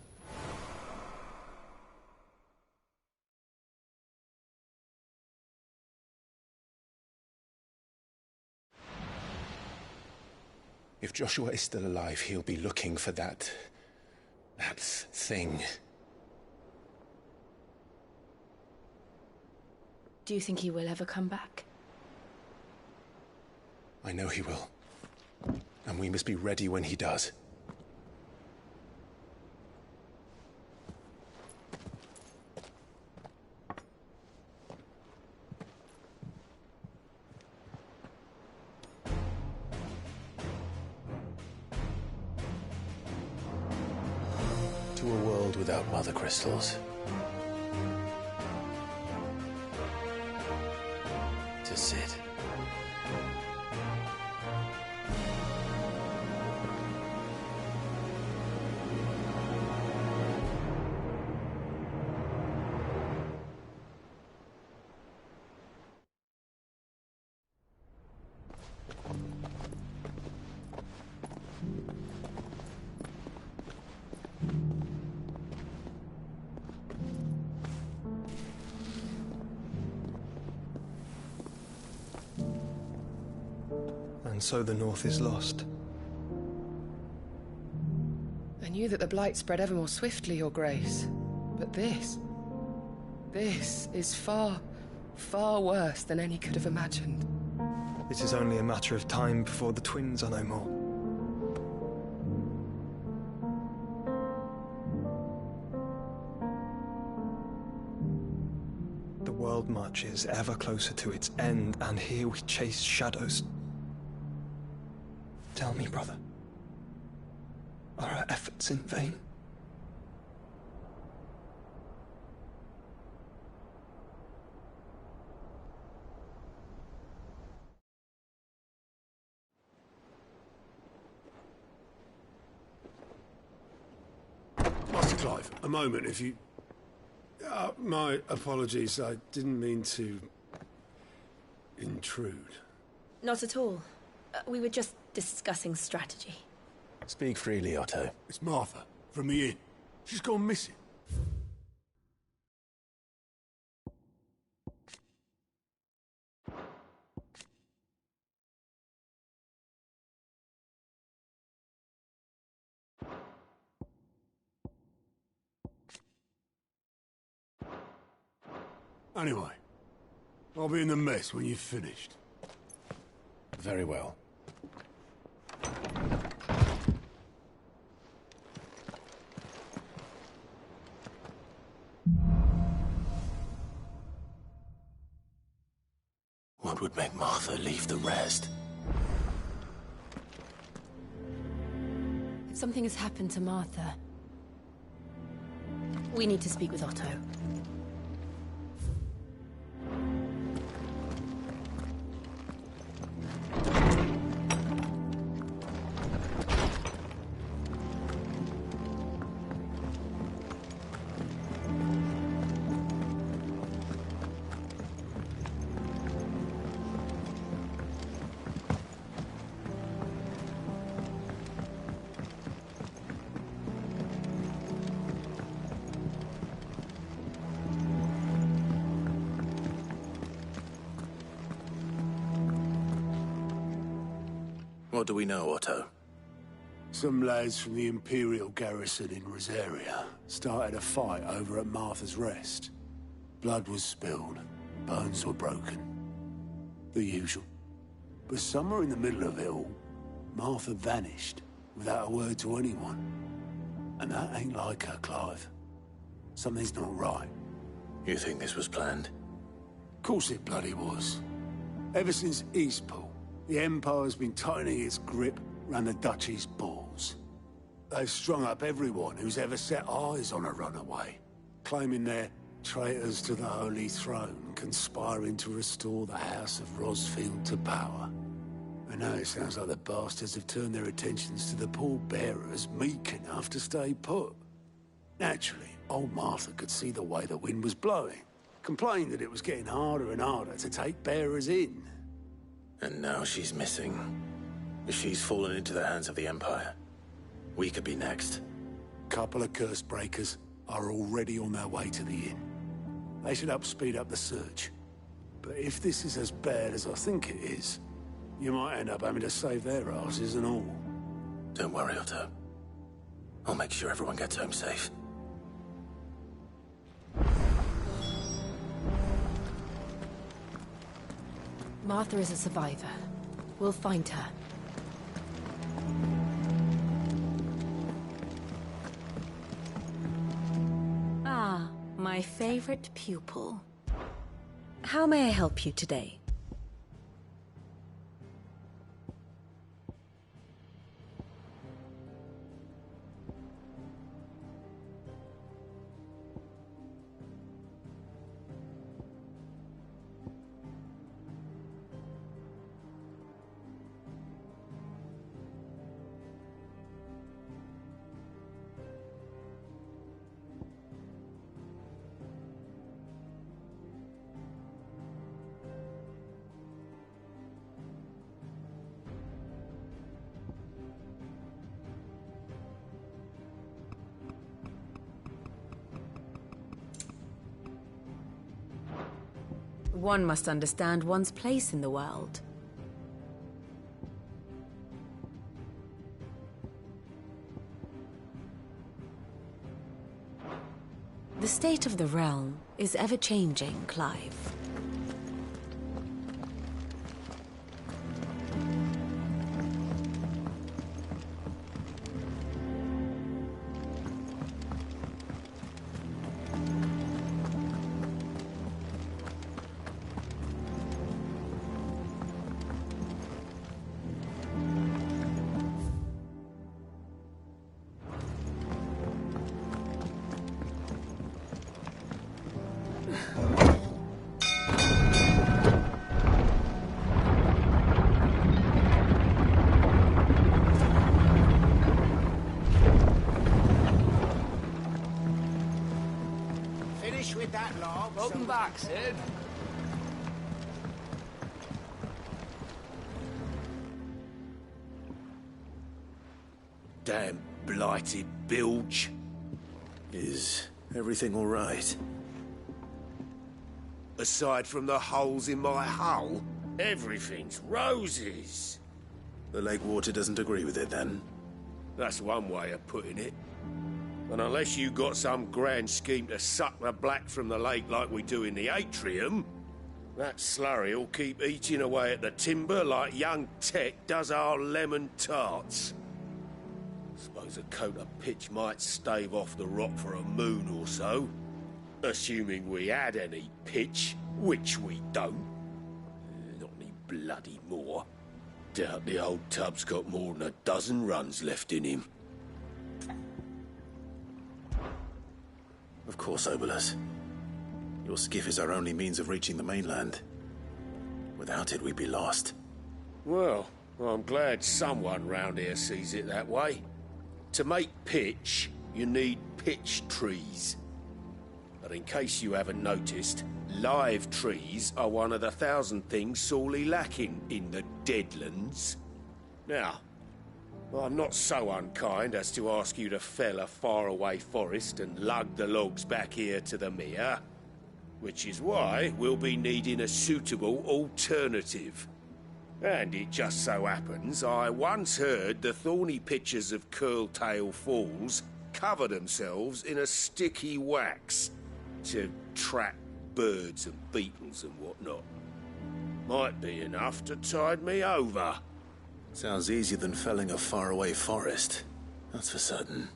If Joshua is still alive, he'll be looking for that thing. Do you think he will ever come back? I know he will. And we must be ready when he does. To a world without mother crystals. To Cid. And so the North is lost. I knew that the Blight spread ever more swiftly, Your Grace. But this is far, far worse than any could have imagined. It is only a matter of time before the twins are no more. The world marches ever closer to its end, and here we chase shadows. Tell me, brother, are our efforts in vain? Master Clive, a moment, if you... my apologies, I didn't mean to... intrude. Not at all. We were just discussing strategy. Speak freely, Otto. It's Martha, from the inn. She's gone missing. Anyway, I'll be in the mess when you've finished. Very well. What would make Martha leave the rest? If something has happened to Martha, we need to speak with Otto. What do we know, Otto? Some lads from the Imperial garrison in Rosaria started a fight over at Martha's Rest. Blood was spilled, bones were broken. The usual. But somewhere in the middle of it all, Martha vanished without a word to anyone. And that ain't like her, Clive. Something's not right. You think this was planned? Of course it bloody was. Ever since Eastpool, the Empire's been tightening its grip around the Duchy's balls. They've strung up everyone who's ever set eyes on a runaway, claiming they're traitors to the Holy Throne, conspiring to restore the House of Rosfield to power. And now it sounds like the bastards have turned their attentions to the pallbearers meek enough to stay put. Naturally, old Martha could see the way the wind was blowing, complained that it was getting harder and harder to take bearers in. And now she's missing. If she's fallen into the hands of the Empire, we could be next. Couple of curse breakers are already on their way to the inn. They should help speed up the search. But if this is as bad as I think it is, you might end up having to save their asses and all. Don't worry, Otto. I'll make sure everyone gets home safe. Martha is a survivor. We'll find her. Ah, my favorite pupil. How may I help you today? One must understand one's place in the world. The state of the realm is ever-changing, Clive. With that log. Welcome back, Sid. Damn blighted bilge. Is everything all right? Aside from the holes in my hull, everything's roses. The lake water doesn't agree with it, then? That's one way of putting it. And unless you got some grand scheme to suck the black from the lake like we do in the atrium, that slurry'll keep eating away at the timber like young Tech does our lemon tarts. Suppose a coat of pitch might stave off the rot for a moon or so. Assuming we had any pitch, which we don't. Not any bloody more. Doubt the old tub's got more than a dozen runs left in him. Of course, Obolus. Your skiff is our only means of reaching the mainland. Without it, we'd be lost. Well, I'm glad someone round here sees it that way. To make pitch, you need pitch trees. But in case you haven't noticed, live trees are one of the 1,000 things sorely lacking in the Deadlands. Now, I'm not so unkind as to ask you to fell a faraway forest and lug the logs back here to the mere, which is why we'll be needing a suitable alternative. And it just so happens I once heard the thorny pitchers of Curltail Falls cover themselves in a sticky wax to trap birds and beetles and whatnot. Might be enough to tide me over. Sounds easier than felling a faraway forest. That's for certain.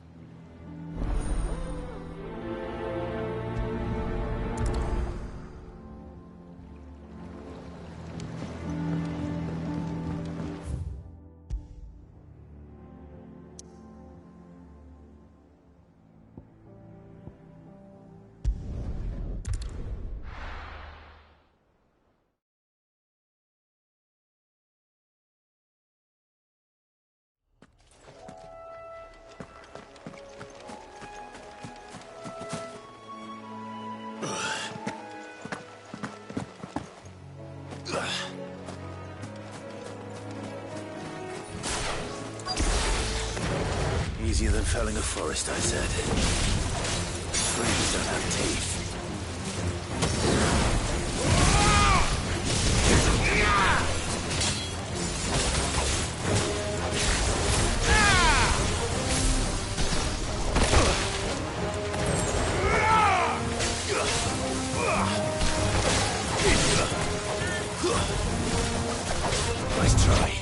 Easier than felling a forest, I said. Trees don't have teeth. Nice try.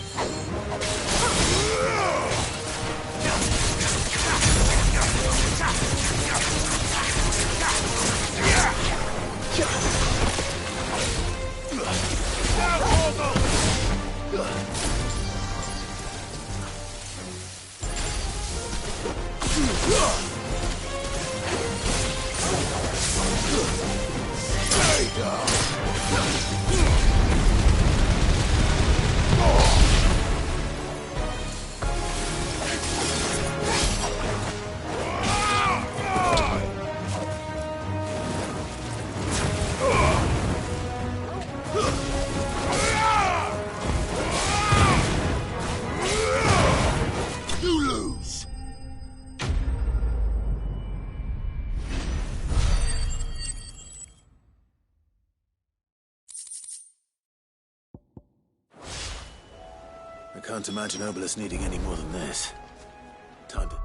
I can't imagine Obolus needing any more than this. Time to...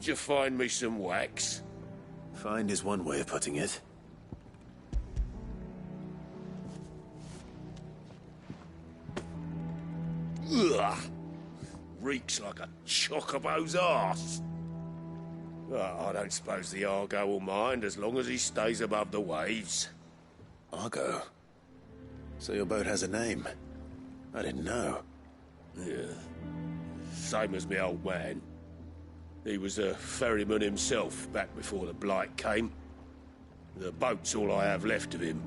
Could you find me some wax? Find is one way of putting it. Ugh! Reeks like a chocobo's arse. Well, I don't suppose the Argo will mind as long as he stays above the waves. Argo? So your boat has a name? I didn't know. Yeah. Same as me old man. He was a ferryman himself back before the Blight came. The boat's all I have left of him.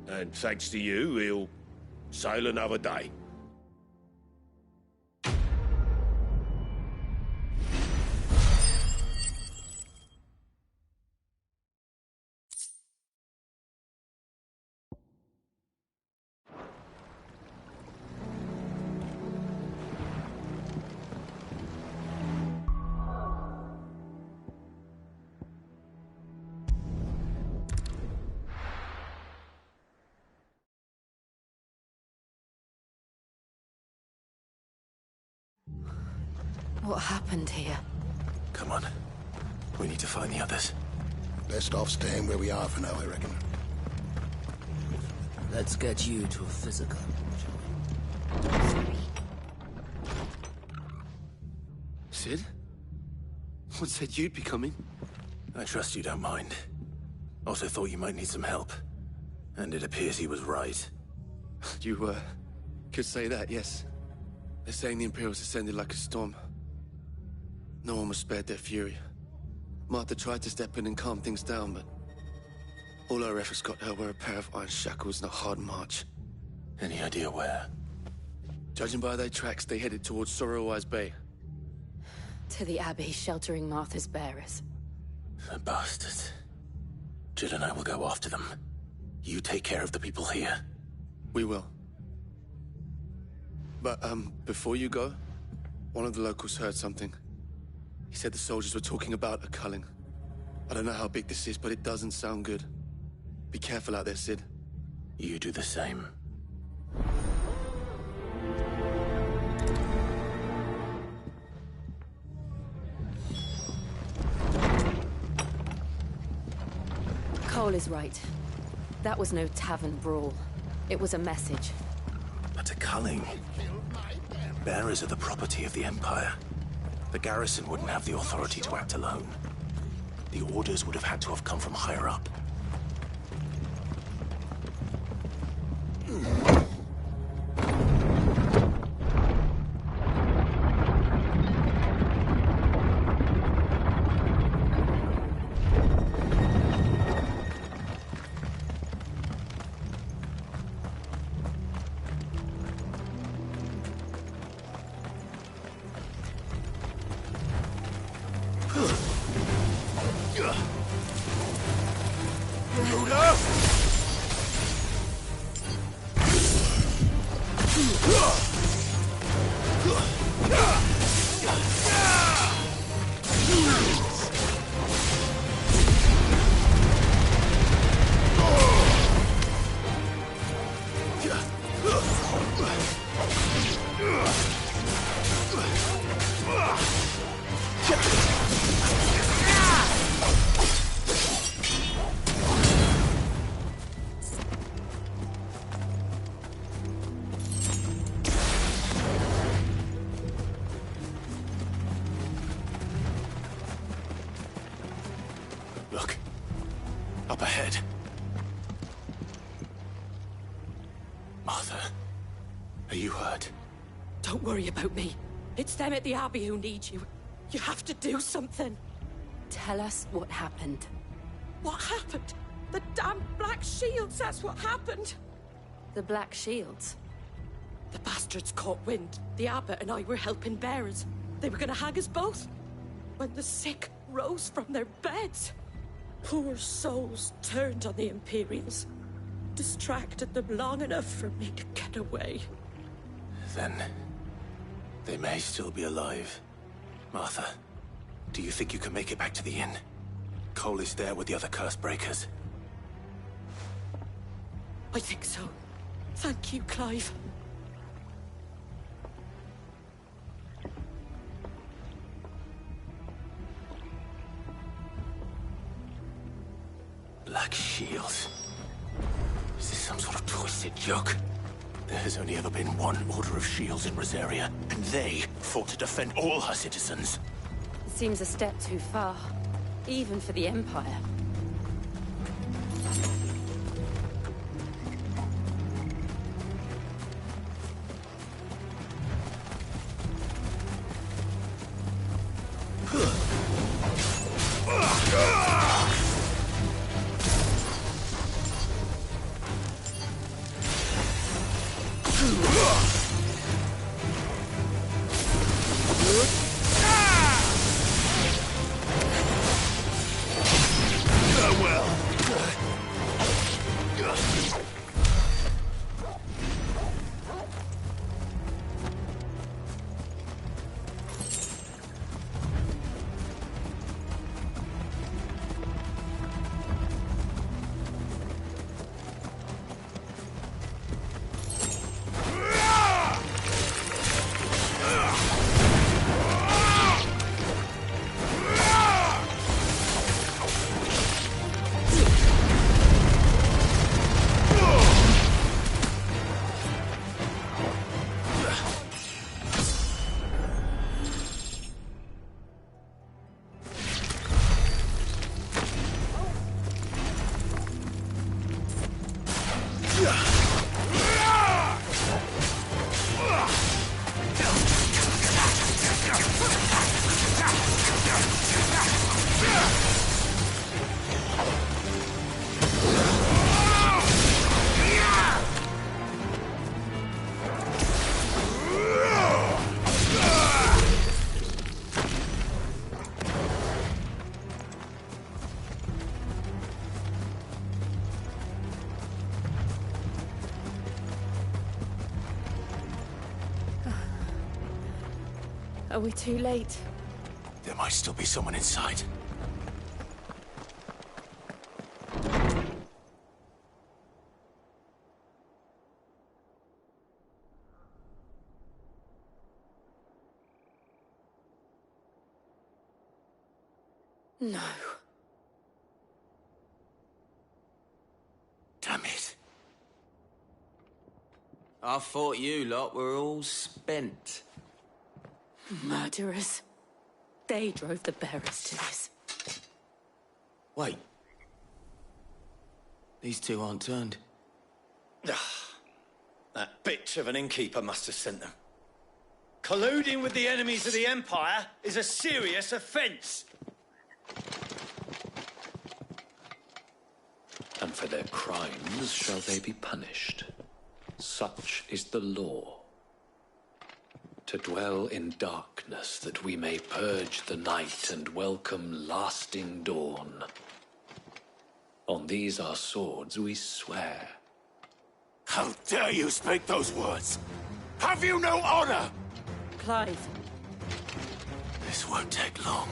And thanks to you, he'll sail another day. What happened here? Come on. We need to find the others. Best off staying where we are for now, I reckon. Let's get you to a physical. Sid? What said you'd be coming? I trust you don't mind. Also thought you might need some help. And it appears he was right. You, could say that, yes. They're saying the Imperials descended like a storm. No one was spared their fury. Martha tried to step in and calm things down, but all our efforts got her were a pair of iron shackles and a hard march. Any idea where? Judging by their tracks, they headed towards Sorrowwise Bay. To the Abbey sheltering Martha's bearers. The bastards. Jill and I will go after them. You take care of the people here. We will. But, before you go, one of the locals heard something. He said the soldiers were talking about a culling. I don't know how big this is, but it doesn't sound good. Be careful out there, Sid. You do the same. Cole is right. That was no tavern brawl. It was a message. But a culling? Bearers are the property of the Empire. The garrison wouldn't have the authority to act alone. The orders would have had to have come from higher up. Look. Up ahead. Martha, are you hurt? Don't worry about me. It's them at the Abbey who need you. You have to do something. Tell us what happened. What happened? The damn Black Shields, that's what happened. The Black Shields? The bastards caught wind. The Abbot and I were helping bearers. They were gonna hang us both. When the sick rose from their beds, poor souls turned on the Imperials. Distracted them long enough for me to get away. Then they may still be alive. Martha, do you think you can make it back to the inn? Cole is there with the other curse breakers. I think so. Thank you, Clive. Black Shields. Is this some sort of twisted joke? There has only ever been one Order of Shields in Rosaria, and they fought to defend all her citizens. Seems a step too far, even for the Empire. Are we too late? There might still be someone inside. No. Damn it. I thought you lot were all spent. Murderers. They drove the bearers to this. Wait. These two aren't turned. That bitch of an innkeeper must have sent them. Colluding with the enemies of the Empire is a serious offence. And for their crimes shall they be punished. Such is the law. To dwell in darkness that we may purge the night and welcome lasting dawn. On these our swords we swear. How dare you speak those words? Have you no honor? Clive. This won't take long.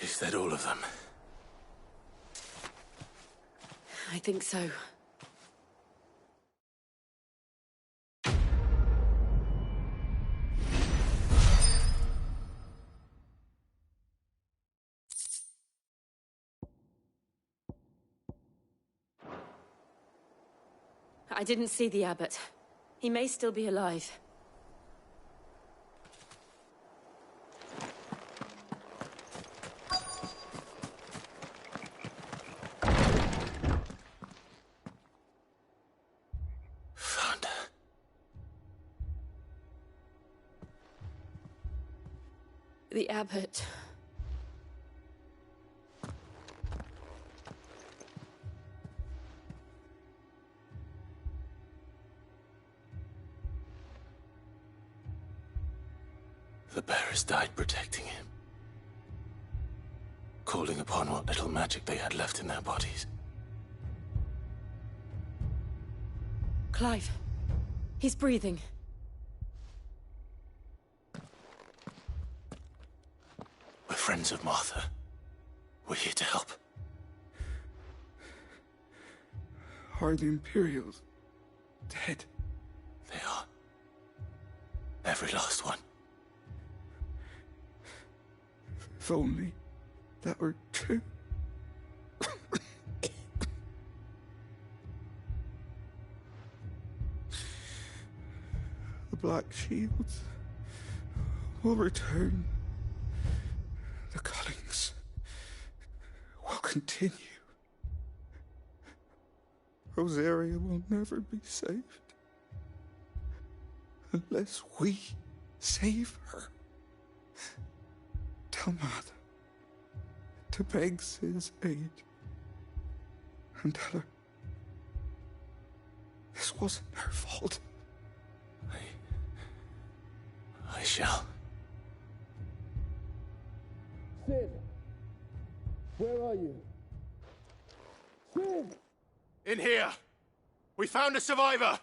Is that all of them? I think so. I didn't see the abbot. He may still be alive. Found her. The abbot. The bearers died protecting him, calling upon what little magic they had left in their bodies. Clive. He's breathing. We're friends of Martha. We're here to help. Are the Imperials dead? They are. Every last one. If only that were true. The Black Shields will return. The cuttings will continue. Rosaria will never be saved unless we save her. Tell Martha to beg Cid's aid and tell her this wasn't her fault. I shall. Cid! Where are you? Cid! In here! We found a survivor!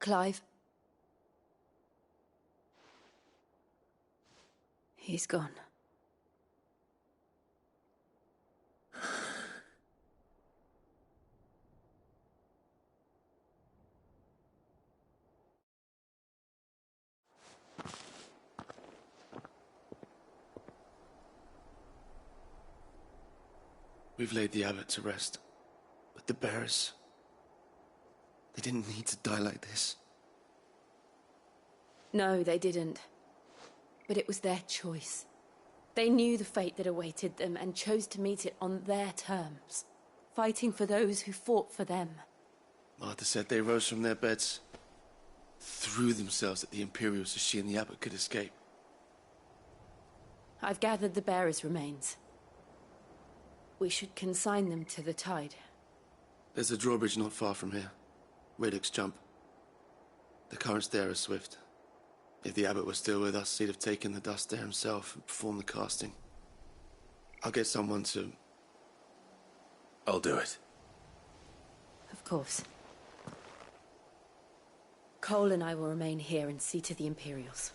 Clive. He's gone. We've laid the abbot to rest. But the bearers... they didn't need to die like this. No, they didn't. But it was their choice. They knew the fate that awaited them and chose to meet it on their terms, fighting for those who fought for them. Martha said they rose from their beds, threw themselves at the Imperials so she and the abbot could escape. I've gathered the bearers' remains. We should consign them to the tide. There's a drawbridge not far from here. Radix Jump. The currents there are swift. If the abbot was still with us, he'd have taken the dust there himself and performed the casting. I'll get someone to... I'll do it. Of course. Cole and I will remain here and see to the Imperials.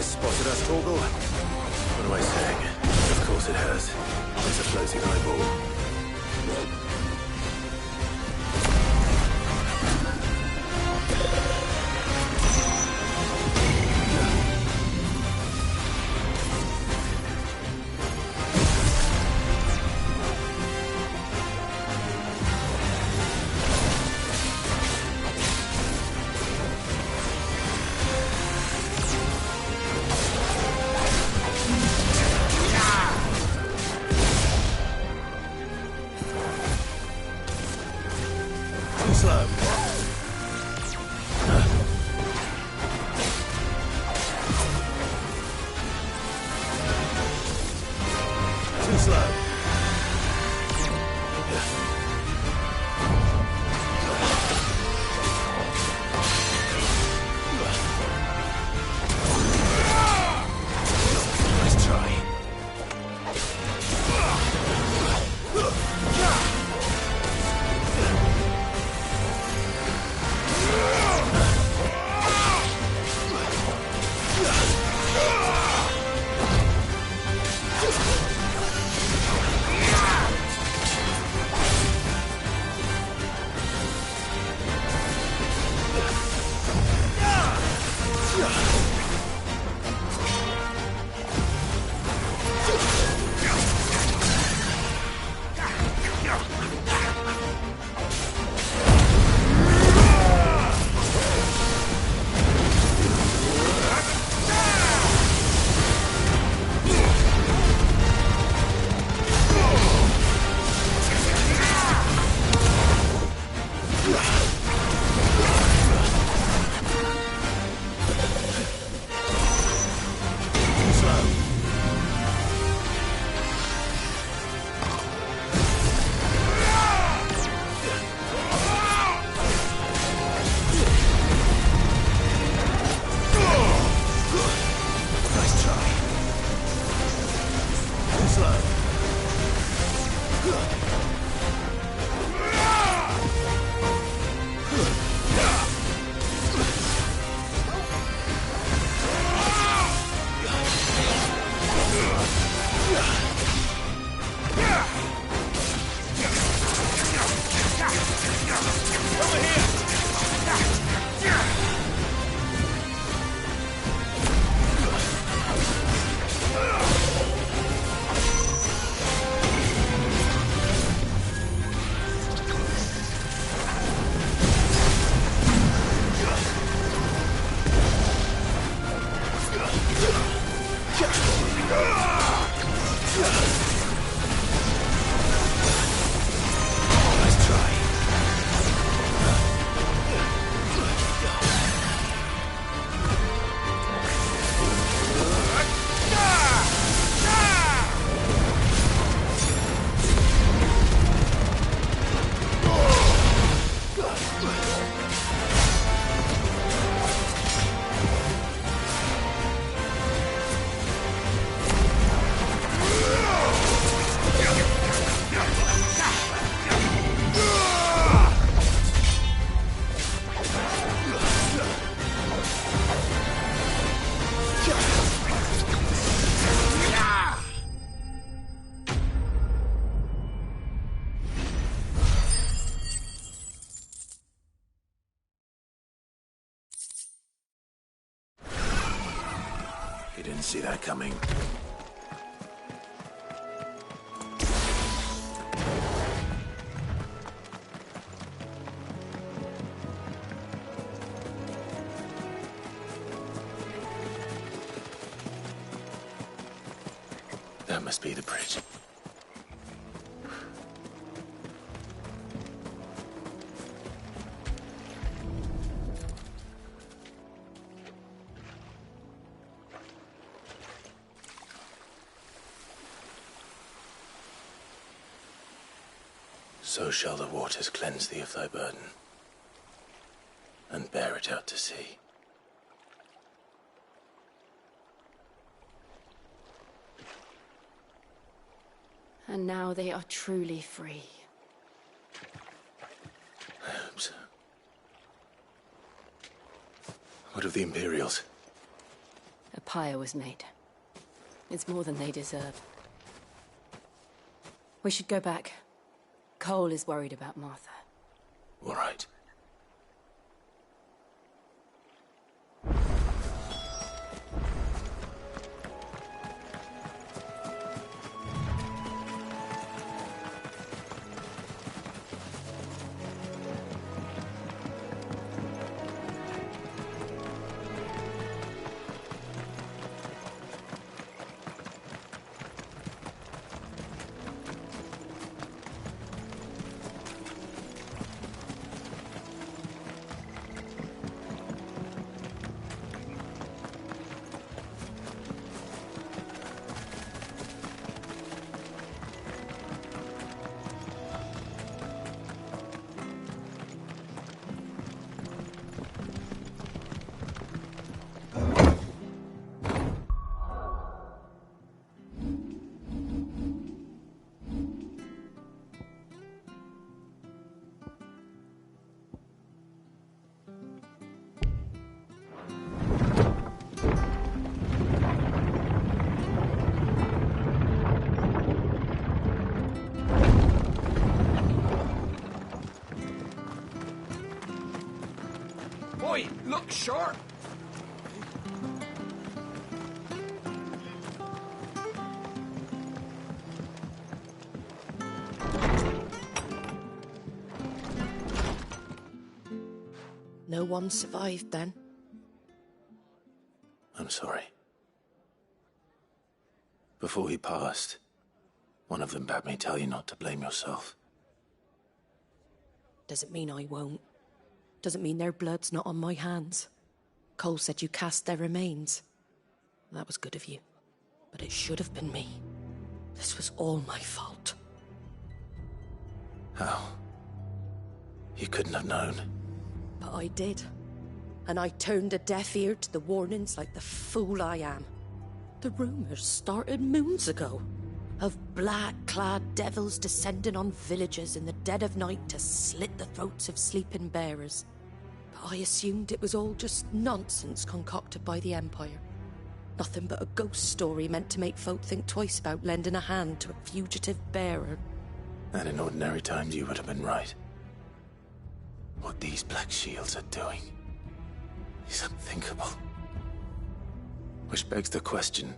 Spotted us, Torgal? What am I saying? Of course it has. It's a floating eyeball. You didn't see that coming. That must be the bridge. So shall the waters cleanse thee of thy burden, and bear it out to sea. And now they are truly free. I hope so. What of the Imperials? A pyre was made. It's more than they deserve. We should go back. Cole is worried about Martha. All right. Boy, look sharp! No one survived then? I'm sorry. Before he passed, one of them bade me tell you not to blame yourself. Doesn't mean I won't. Doesn't mean their blood's not on my hands. Cole said you cast their remains. That was good of you. But it should have been me. This was all my fault. How? You couldn't have known. But I did. And I turned a deaf ear to the warnings like the fool I am. The rumours started moons ago. Of black-clad devils descending on villages in the dead of night to slit the throats of sleeping bearers. But I assumed it was all just nonsense concocted by the Empire. Nothing but a ghost story meant to make folk think twice about lending a hand to a fugitive bearer. And in ordinary times you would have been right. What these Black Shields are doing is unthinkable. Which begs the question,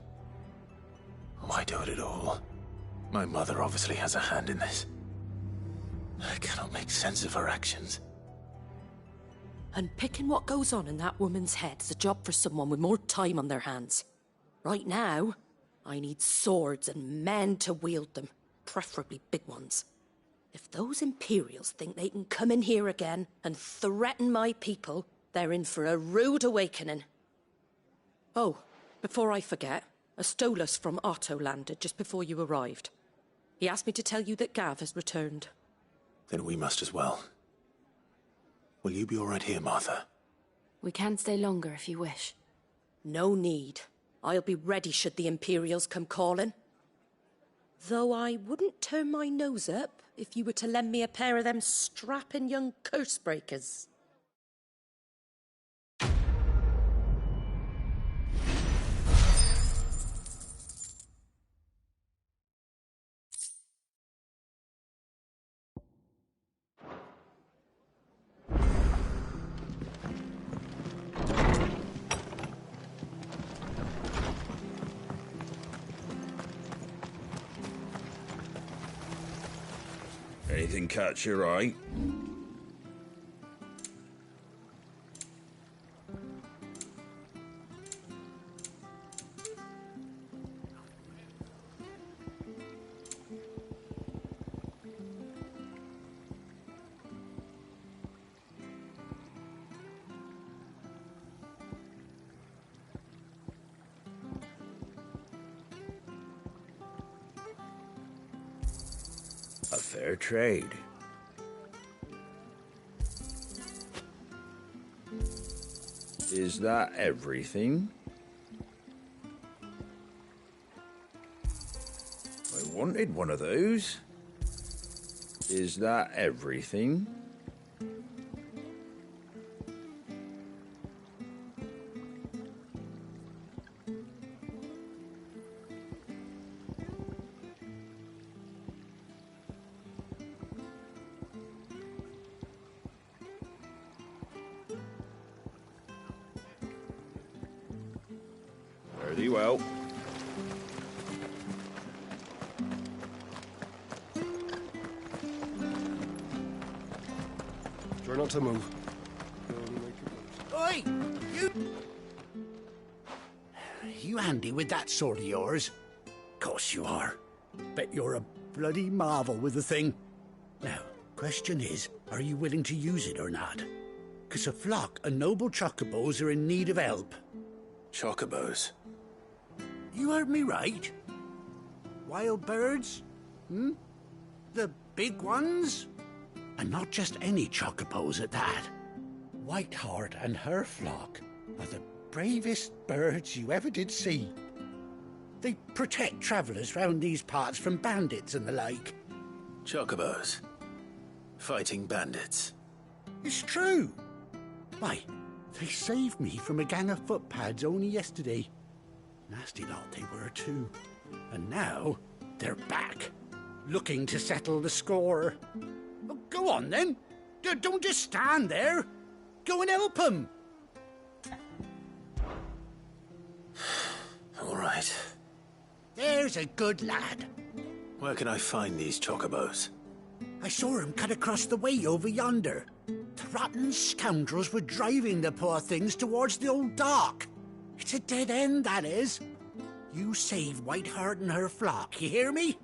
why do it at all? My mother obviously has a hand in this. I cannot make sense of her actions. And picking what goes on in that woman's head is a job for someone with more time on their hands. Right now, I need swords and men to wield them, preferably big ones. If those Imperials think they can come in here again and threaten my people, they're in for a rude awakening. Oh, before I forget, Astolas from Otto landed just before you arrived. He asked me to tell you that Gav has returned. Then we must as well. Will you be all right here, Martha? We can stay longer if you wish. No need. I'll be ready should the Imperials come calling. Though I wouldn't turn my nose up if you were to lend me a pair of them strapping young curse breakers. Anything catch your eye? A fair trade. Is that everything? I wanted one of those. Is that everything? Very well. Try not to move. Oi! You handy with that sword of yours? Course you are. Bet you're a bloody marvel with the thing. Now, question is, are you willing to use it or not? 'Cause a flock of noble chocobos are in need of help. Chocobos? You heard me right. Wild birds? Hmm? The big ones? And not just any chocobos at that. Whiteheart and her flock are the bravest birds you ever did see. They protect travellers round these parts from bandits and the like. Chocobos? Fighting bandits? It's true. Why, they saved me from a gang of footpads only yesterday. Nasty lot they were too. And now they're back, looking to settle the score. Oh, go on then. Don't just stand there. Go and help them. All right. There's a good lad. Where can I find these chocobos? I saw him cut across the way over yonder. The rotten scoundrels were driving the poor things towards the old dock. It's a dead end, that is. You save Whiteheart and her flock, you hear me?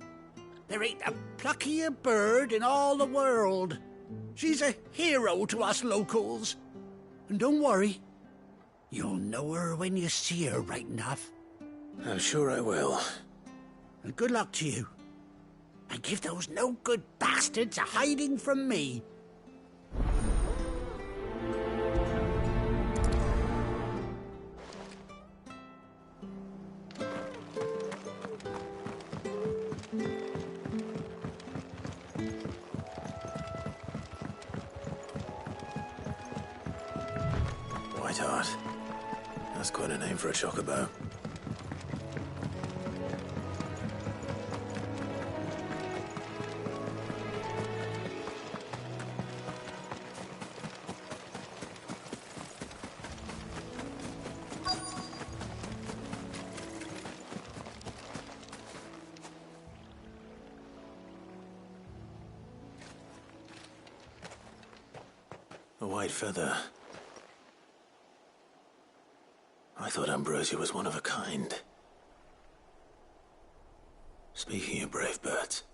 There ain't a pluckier bird in all the world. She's a hero to us locals. And don't worry, you'll know her when you see her right enough. I'm sure I will. And good luck to you. And give those no-good bastards a hiding from me. Whiteheart. That's quite a name for a chocobo. A white feather. I thought Ambrosia was one of a kind. Speaking of brave birds.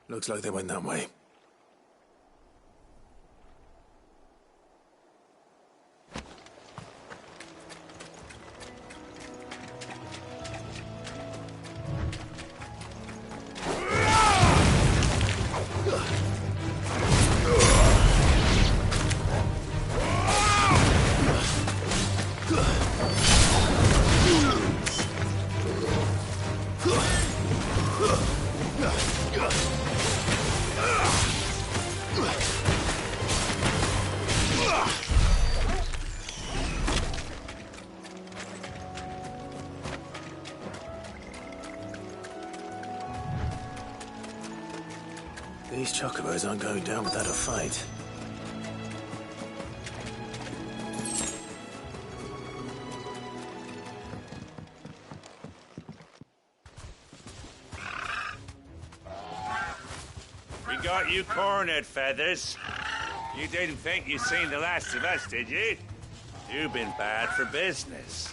Looks like they went that way. These chocobos aren't going down without a fight. We got you cornered, Feathers. You didn't think you'd seen the last of us, did you? You've been bad for business.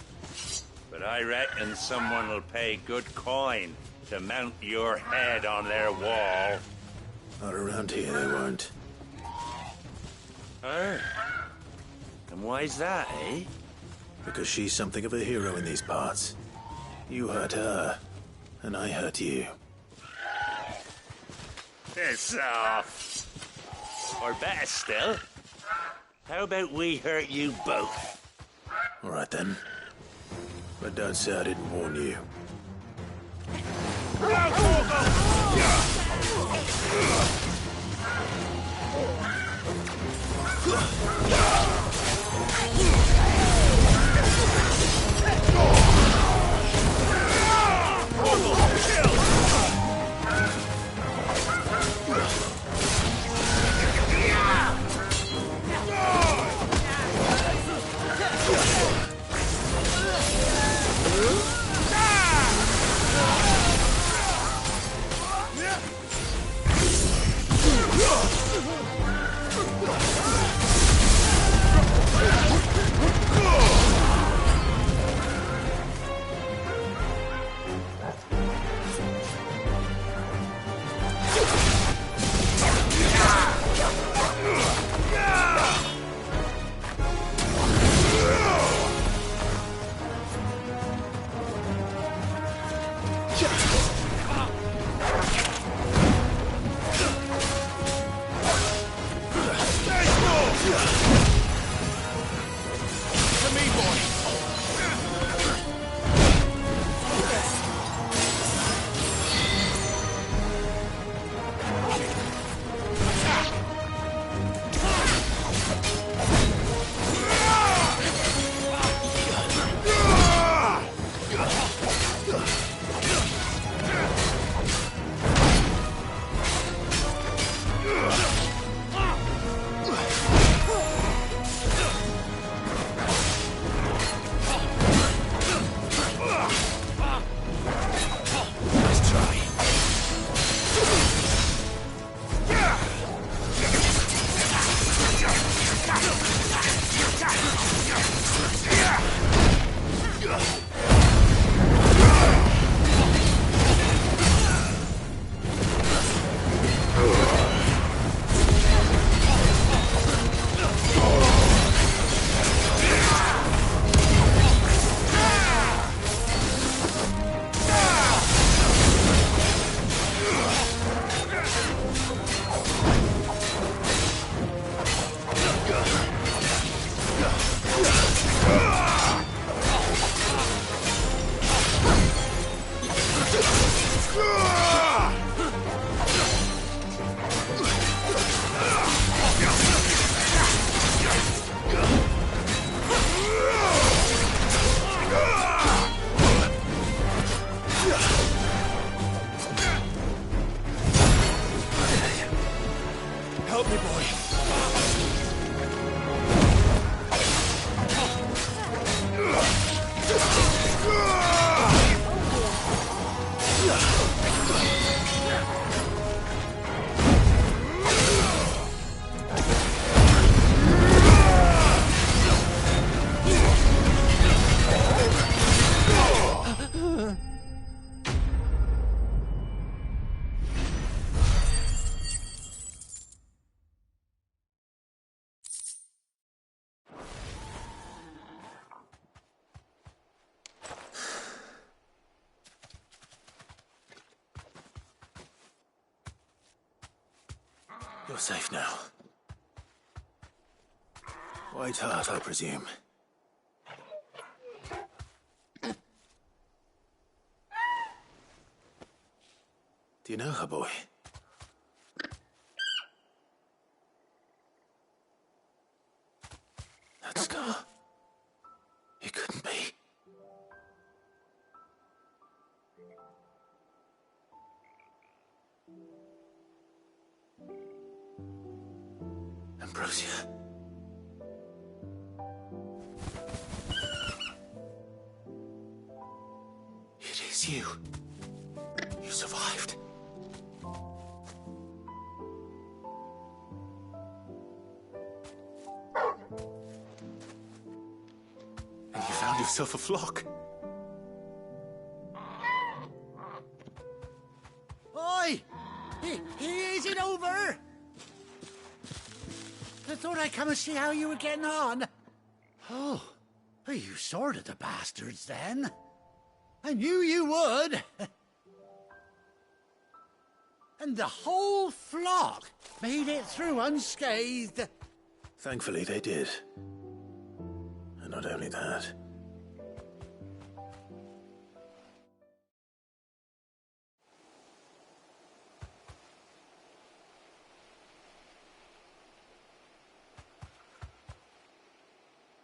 But I reckon someone will pay good coin to mount your head on their wall. Not around here, they won't. Huh? And why's that, eh? Because she's something of a hero in these parts. You hurt her, and I hurt you. Piss off. Or better still, how about we hurt you both? All right then. But don't say I didn't warn you. You're safe now. White Hart, I presume. Do you know her, boy? That scar. It couldn't be. Ambrosia. It is you. You survived. And you found yourself a flock. Oi! Is it over? I thought I'd come and see how you were getting on. Oh, well, you sorted the bastards then. I knew you would. And the whole flock made it through unscathed. Thankfully, they did. And not only that.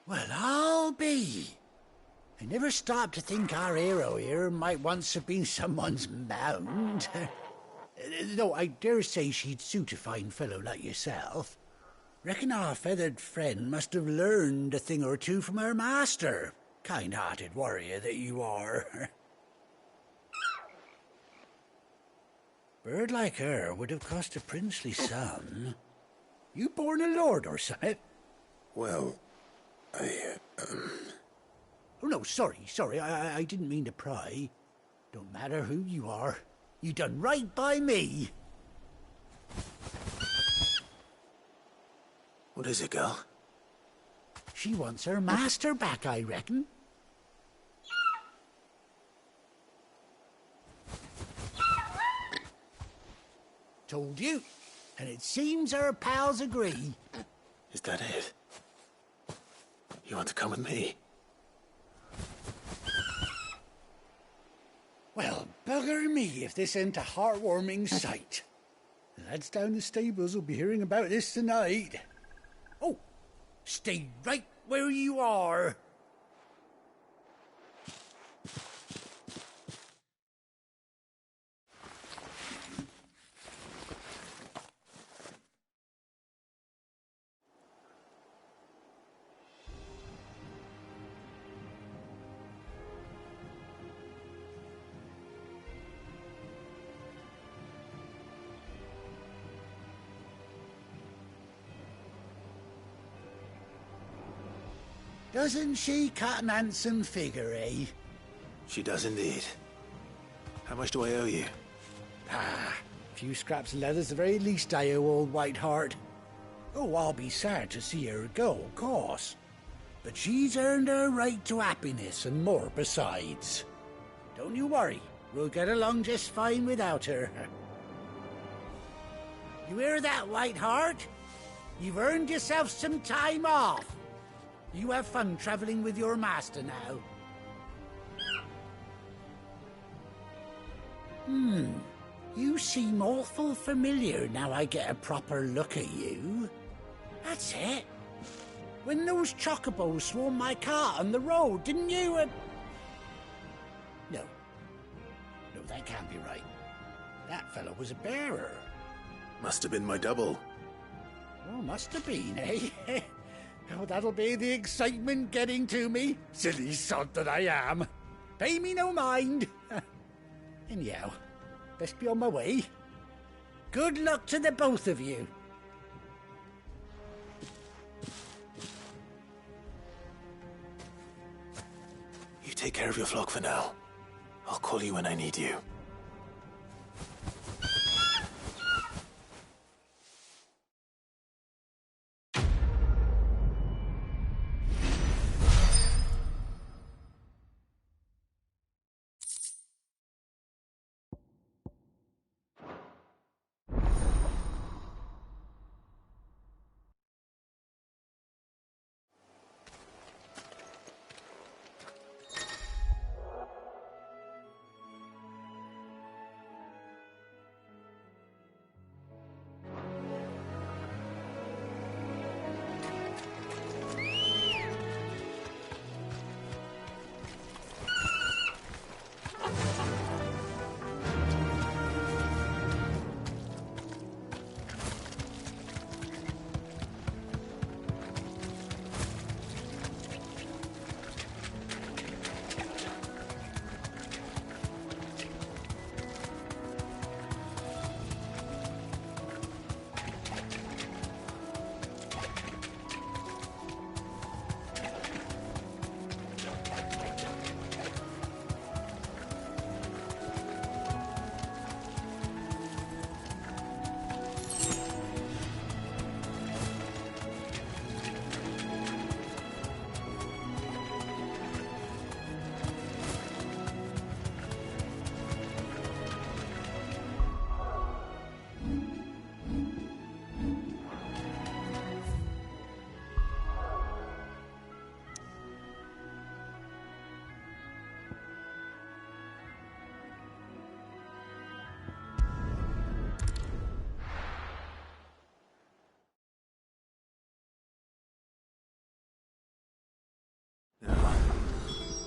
Well, I'll be. I never stopped to think our hero here might once have been someone's mount. Though I dare say she'd suit a fine fellow like yourself. Reckon our feathered friend must have learned a thing or two from her master. Kind-hearted warrior that you are. Bird like her would have cost a princely sum. You born a lord or something? Well, Oh, no, sorry. I didn't mean to pry. Don't matter who you are. You done right by me. What is it, girl? She wants her master back, I reckon. Told you. And it seems her pals agree. Is that it? You want to come with me? Well, bugger me if this ain't a heartwarming sight. The lads down the stables will be hearing about this tonight. Oh, stay right where you are. Doesn't she cut an handsome figure, eh? She does indeed. How much do I owe you? A few scraps of leather's the very least I owe old White Hart. Oh, I'll be sad to see her go, of course. But she's earned her right to happiness and more besides. Don't you worry, we'll get along just fine without her. You hear that, White Hart? You've earned yourself some time off. You have fun traveling with your master now. You seem awful familiar now I get a proper look at you. That's it. When those chocobos swarmed my cart on the road, didn't you? No, that can't be right. That fellow was a bearer. Must have been my double. Oh, must have been, eh? Oh, that'll be the excitement getting to me. Silly sod that I am. Pay me no mind. Anyhow, best be on my way. Good luck to the both of you. You take care of your flock for now. I'll call you when I need you.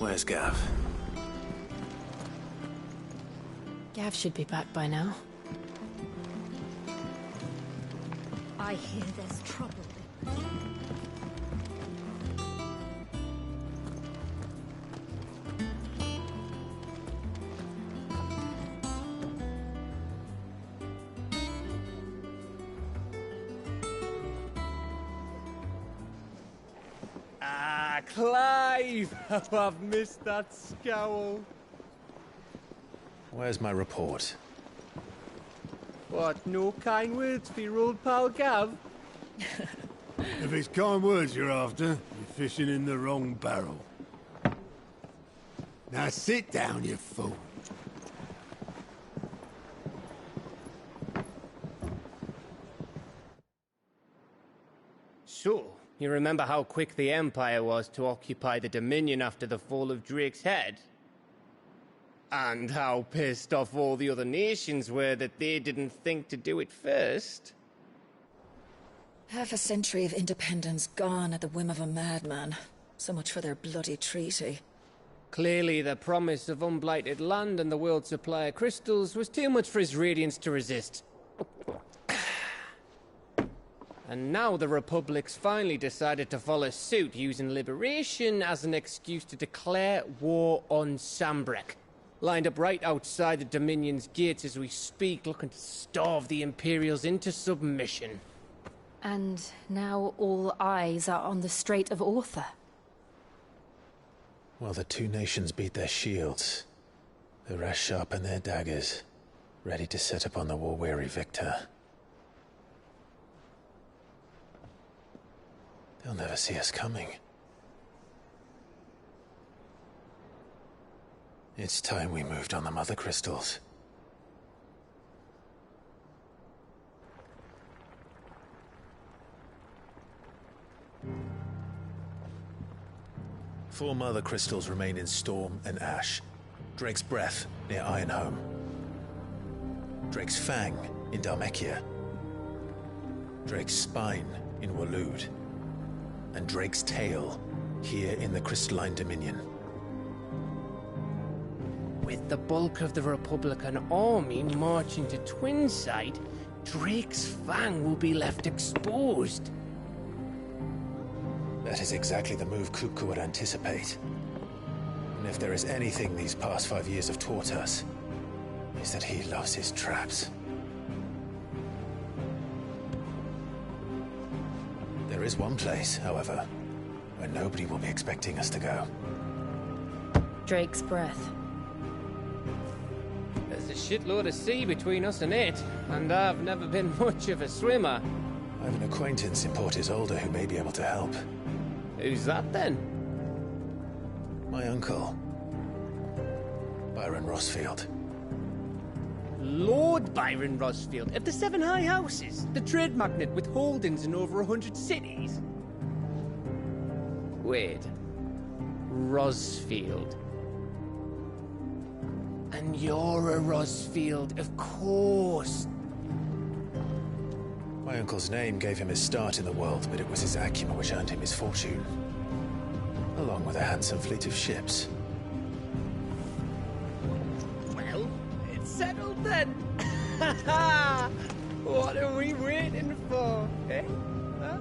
Where's Gav? Gav should be back by now. I hear there's trouble. Ah, Clive! Oh, I've missed that scowl. Where's my report? What, no kind words for your old pal Gav? If it's kind words you're after, you're fishing in the wrong barrel. Now sit down, you fool. So, you remember how quick the Empire was to occupy the Dominion after the fall of Drake's Head? And how pissed off all the other nations were that they didn't think to do it first? Half a century of independence gone at the whim of a madman. So much for their bloody treaty. Clearly, the promise of unblighted land and the world's supply of crystals was too much for his radiance to resist. And now the Republic's finally decided to follow suit, using liberation as an excuse to declare war on Sambrek. Lined up right outside the Dominion's gates as we speak, looking to starve the Imperials into submission. And now all eyes are on the Strait of Author. Well, the two nations beat their shields. The rest sharpen their daggers, ready to set upon the war-weary victor. They'll never see us coming. It's time we moved on the Mother Crystals. Four Mother Crystals remain in Storm and Ash. Drake's Breath near Ironhome. Drake's Fang in Dhalmekia. Drake's Spine in Waloed. And Drake's Tail here in the Crystalline Dominion. With the bulk of the Republican army marching to Twinside, Drake's Fang will be left exposed. That is exactly the move Kupka would anticipate. And if there is anything these past 5 years have taught us, is that he loves his traps. There is one place, however, where nobody will be expecting us to go. Drake's Breath. There's a shitload of sea between us and it, and I've never been much of a swimmer. I have an acquaintance in Port Isolde who may be able to help. Who's that then? My uncle, Byron Rosfield. Lord Byron Rosfield of the Seven High Houses, the trade magnate with holdings in over 100 cities. Wait, Rosfield. And you're a Rosfield, of course. My uncle's name gave him his start in the world, but it was his acumen which earned him his fortune. Along with a handsome fleet of ships. Well, it's settled then. What are we waiting for, eh? Huh?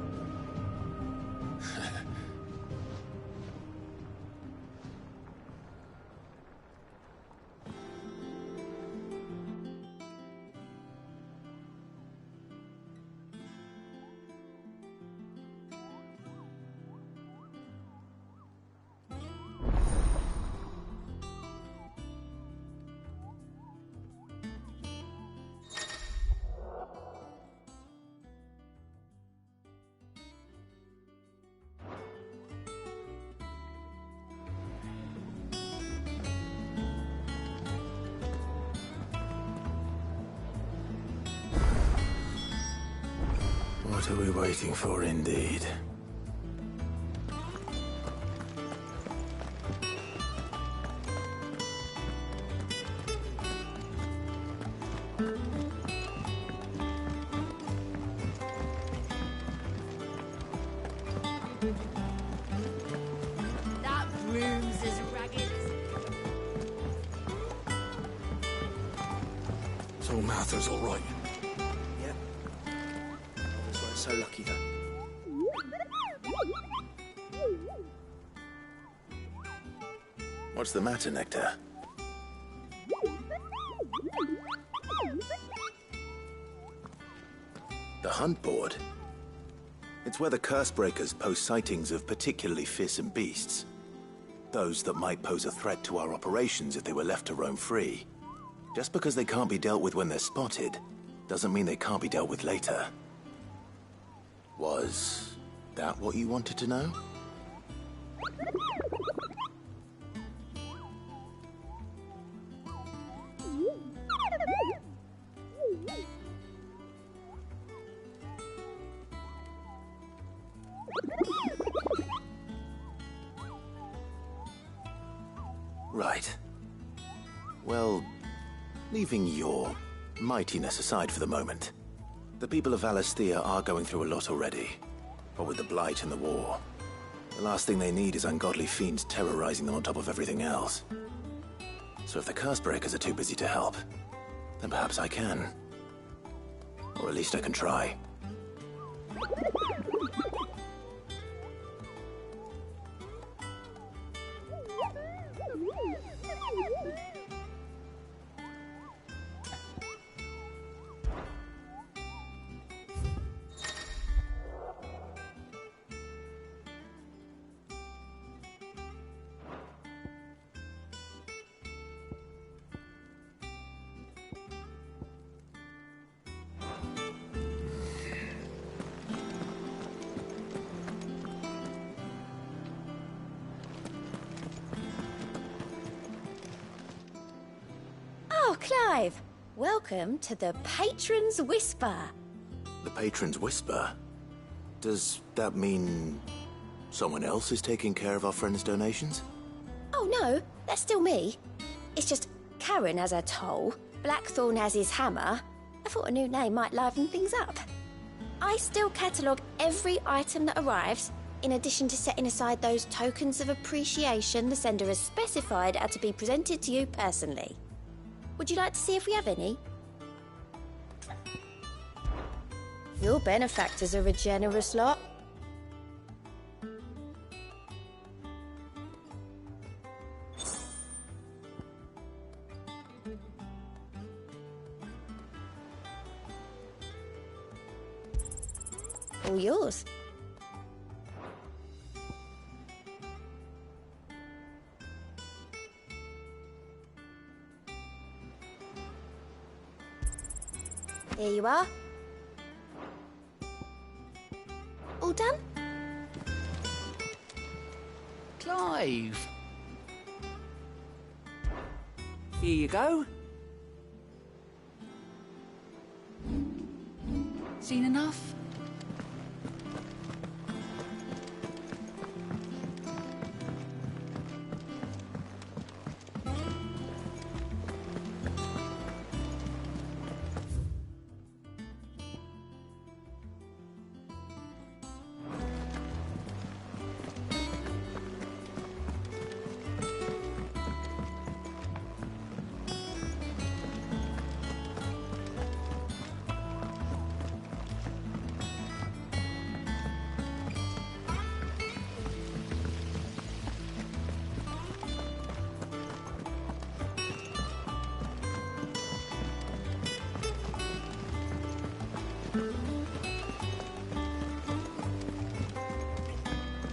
What are we waiting for, indeed? That room's as ragged So Mather's all right. Yep. Others weren't so lucky, though. What's the matter, Nectar? The hunt board? It's where the Cursebreakers post sightings of particularly fearsome beasts. Those that might pose a threat to our operations if they were left to roam free. Just because they can't be dealt with when they're spotted, doesn't mean they can't be dealt with later. Was that what you wanted to know? Right. Well, leaving your mightiness aside for the moment, the people of Valisthea are going through a lot already. But with the Blight and the war, the last thing they need is ungodly fiends terrorizing them on top of everything else. So if the Cursebreakers are too busy to help, then perhaps I can. Or at least I can try. Oh, Clive! Welcome to the Patron's Whisper. The Patron's Whisper? Does that mean someone else is taking care of our friend's donations? Oh no, that's still me. It's just Karen has her toll, Blackthorn has his hammer. I thought a new name might liven things up. I still catalogue every item that arrives, in addition to setting aside those tokens of appreciation the sender has specified are to be presented to you personally. Would you like to see if we have any? Your benefactors are a generous lot. All yours. Here you are. All done? Clive. Here you go. Seen enough?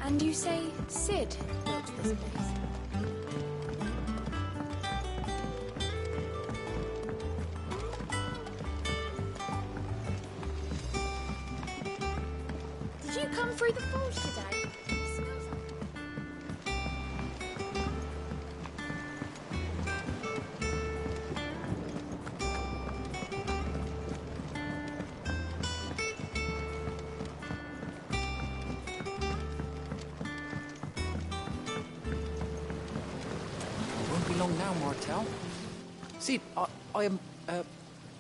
And you say Sid built this place? Did you come through the forge today? It smells like... Won't be long now, Martel. Sid, I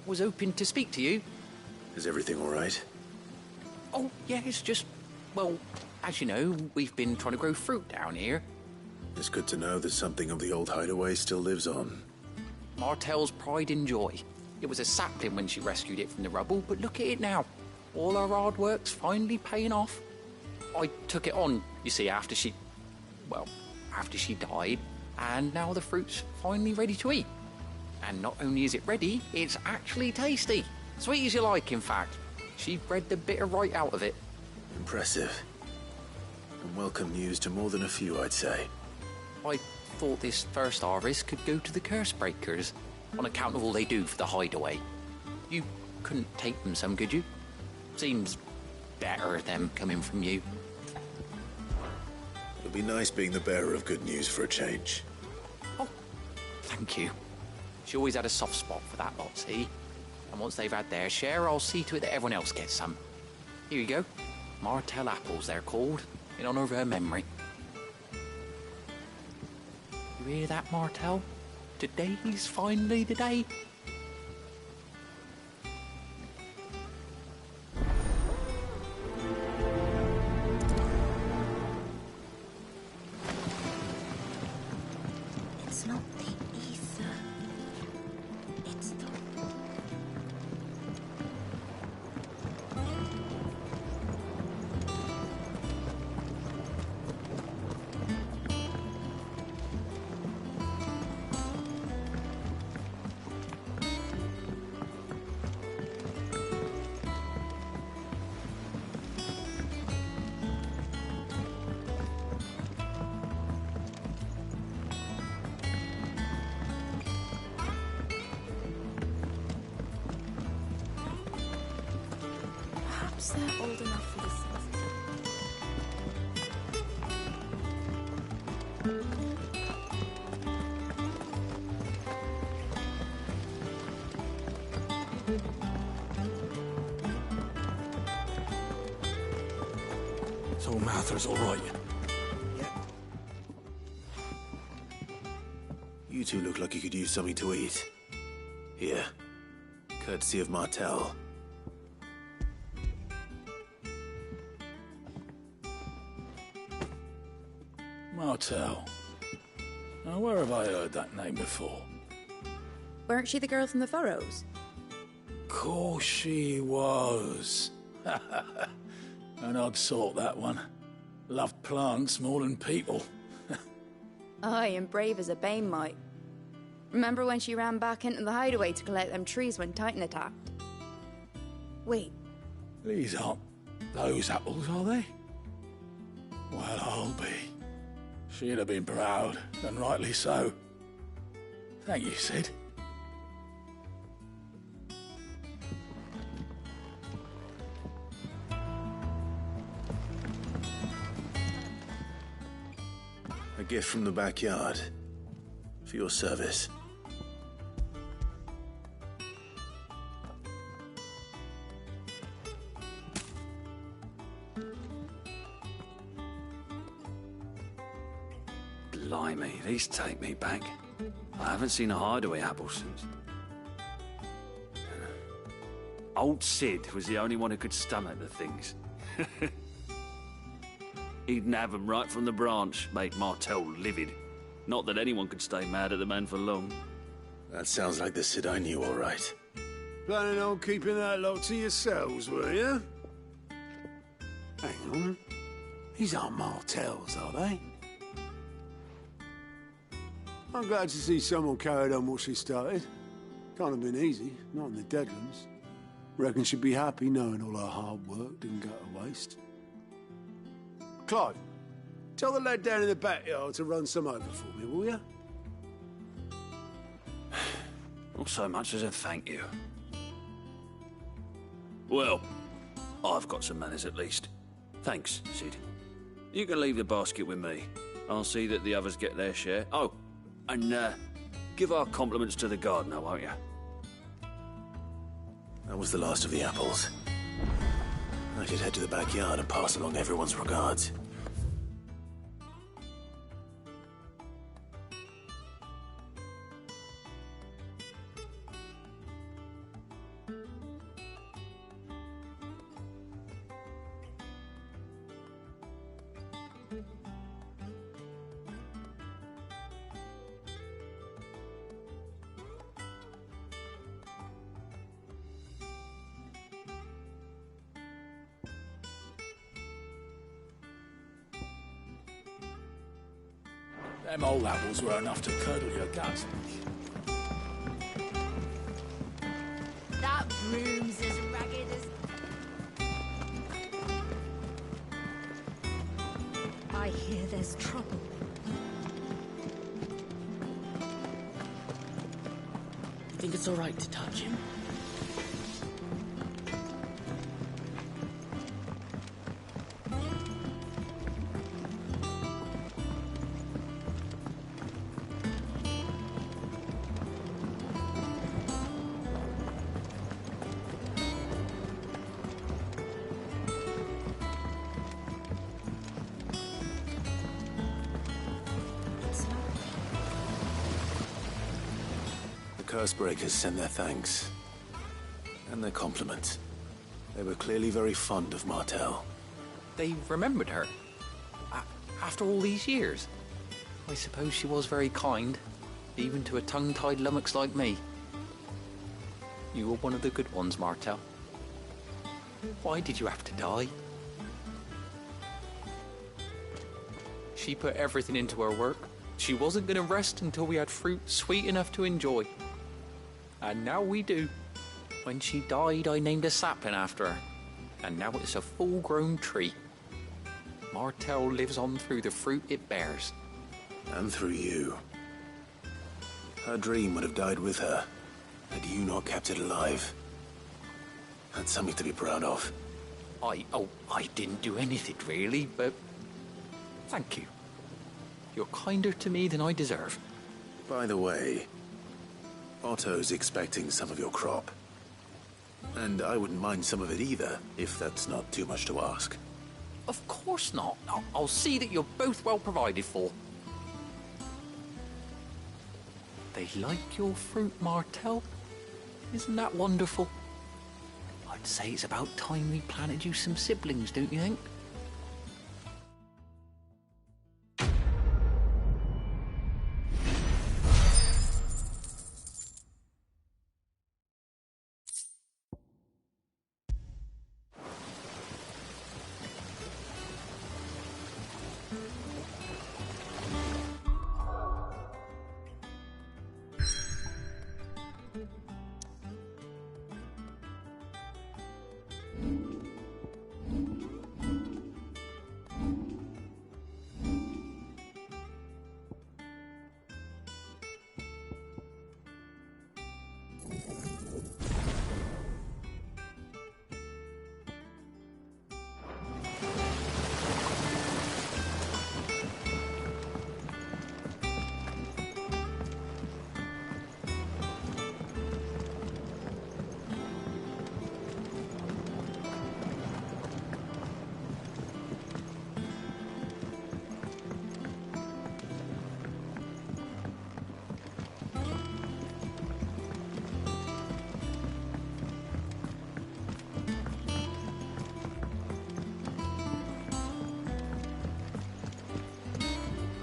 was hoping to speak to you. Is everything all right? Oh, yeah, it's just, well, as you know, we've been trying to grow fruit down here. It's good to know that something of the old hideaway still lives on. Martel's pride and joy. It was a sapling when she rescued it from the rubble, but look at it now. All her hard work's finally paying off. I took it on, you see, after she died, and now the fruit's finally ready to eat. And not only is it ready, it's actually tasty. Sweet as you like, in fact. She bred the bitter right out of it. Impressive. And welcome news to more than a few, I'd say. I thought this first harvest could go to the curse breakers, on account of all they do for the hideaway. You couldn't take them some, could you? Seems better them coming from you. It'll be nice being the bearer of good news for a change. Oh, thank you. She always had a soft spot for that lot, see? And once they've had their share, I'll see to it that everyone else gets some. Here you go. Martell apples, they're called, in honor of her memory. You hear that, Martell? Today's finally the day. It's not the ether. It's the... Perhaps they're old enough for this. So Martha's all right. You two look like you could use something to eat. Here. Courtesy of Martell. Martell. Now, where have I heard that name before? Weren't she the girl from the Furrows? Course she was. An odd sort, that one. Loved plants more than people. Aye, and brave as a bane might. Remember when she ran back into the hideaway to collect them trees when Titan attacked? Wait, These aren't those apples, are they? Well, I'll be. She'd have been proud, and rightly so. Thank you, Sid. A gift from the backyard. For your service. Blimey, these take me back. I haven't seen a hideaway apple since. Old Sid was the only one who could stomach the things. He'd nab 'em right from the branch, make Martell livid. Not that anyone could stay mad at the man for long. That sounds like the Sid I knew, all right. Planning on keeping that lot to yourselves, were you? Hang on. These aren't Martells, are they? I'm glad to see someone carried on what she started. Can't have been easy, not in the Deadlands. Reckon she'd be happy knowing all her hard work didn't go to waste. Clive, tell the lad down in the backyard to run some over for me, will you? Not so much as a thank you. Well, I've got some manners at least. Thanks, Sid. You can leave the basket with me. I'll see that the others get their share. Oh, and give our compliments to the gardener, won't you? That was the last of the apples. I should head to the backyard and pass along everyone's regards. Them old apples were enough to curdle your guts. That broom's as ragged as... I hear there's trouble. You think it's all right to touch him? Cursebreakers sent their thanks. And their compliments. They were clearly very fond of Martel. They remembered her? After all these years? I suppose she was very kind, even to a tongue-tied lummox like me. You were one of the good ones, Martel. Why did you have to die? She put everything into her work. She wasn't going to rest until we had fruit sweet enough to enjoy. And now we do. When she died, I named a sapling after her. And now it's a full-grown tree. Martel lives on through the fruit it bears. And through you. Her dream would have died with her, had you not kept it alive. That's something to be proud of. I didn't do anything really, but thank you. You're kinder to me than I deserve. By the way, Otto's expecting some of your crop. And I wouldn't mind some of it either, if that's not too much to ask. Of course not. I'll see that you're both well provided for. They like your fruit, Martel. Isn't that wonderful? I'd say it's about time we planted you some siblings, don't you think?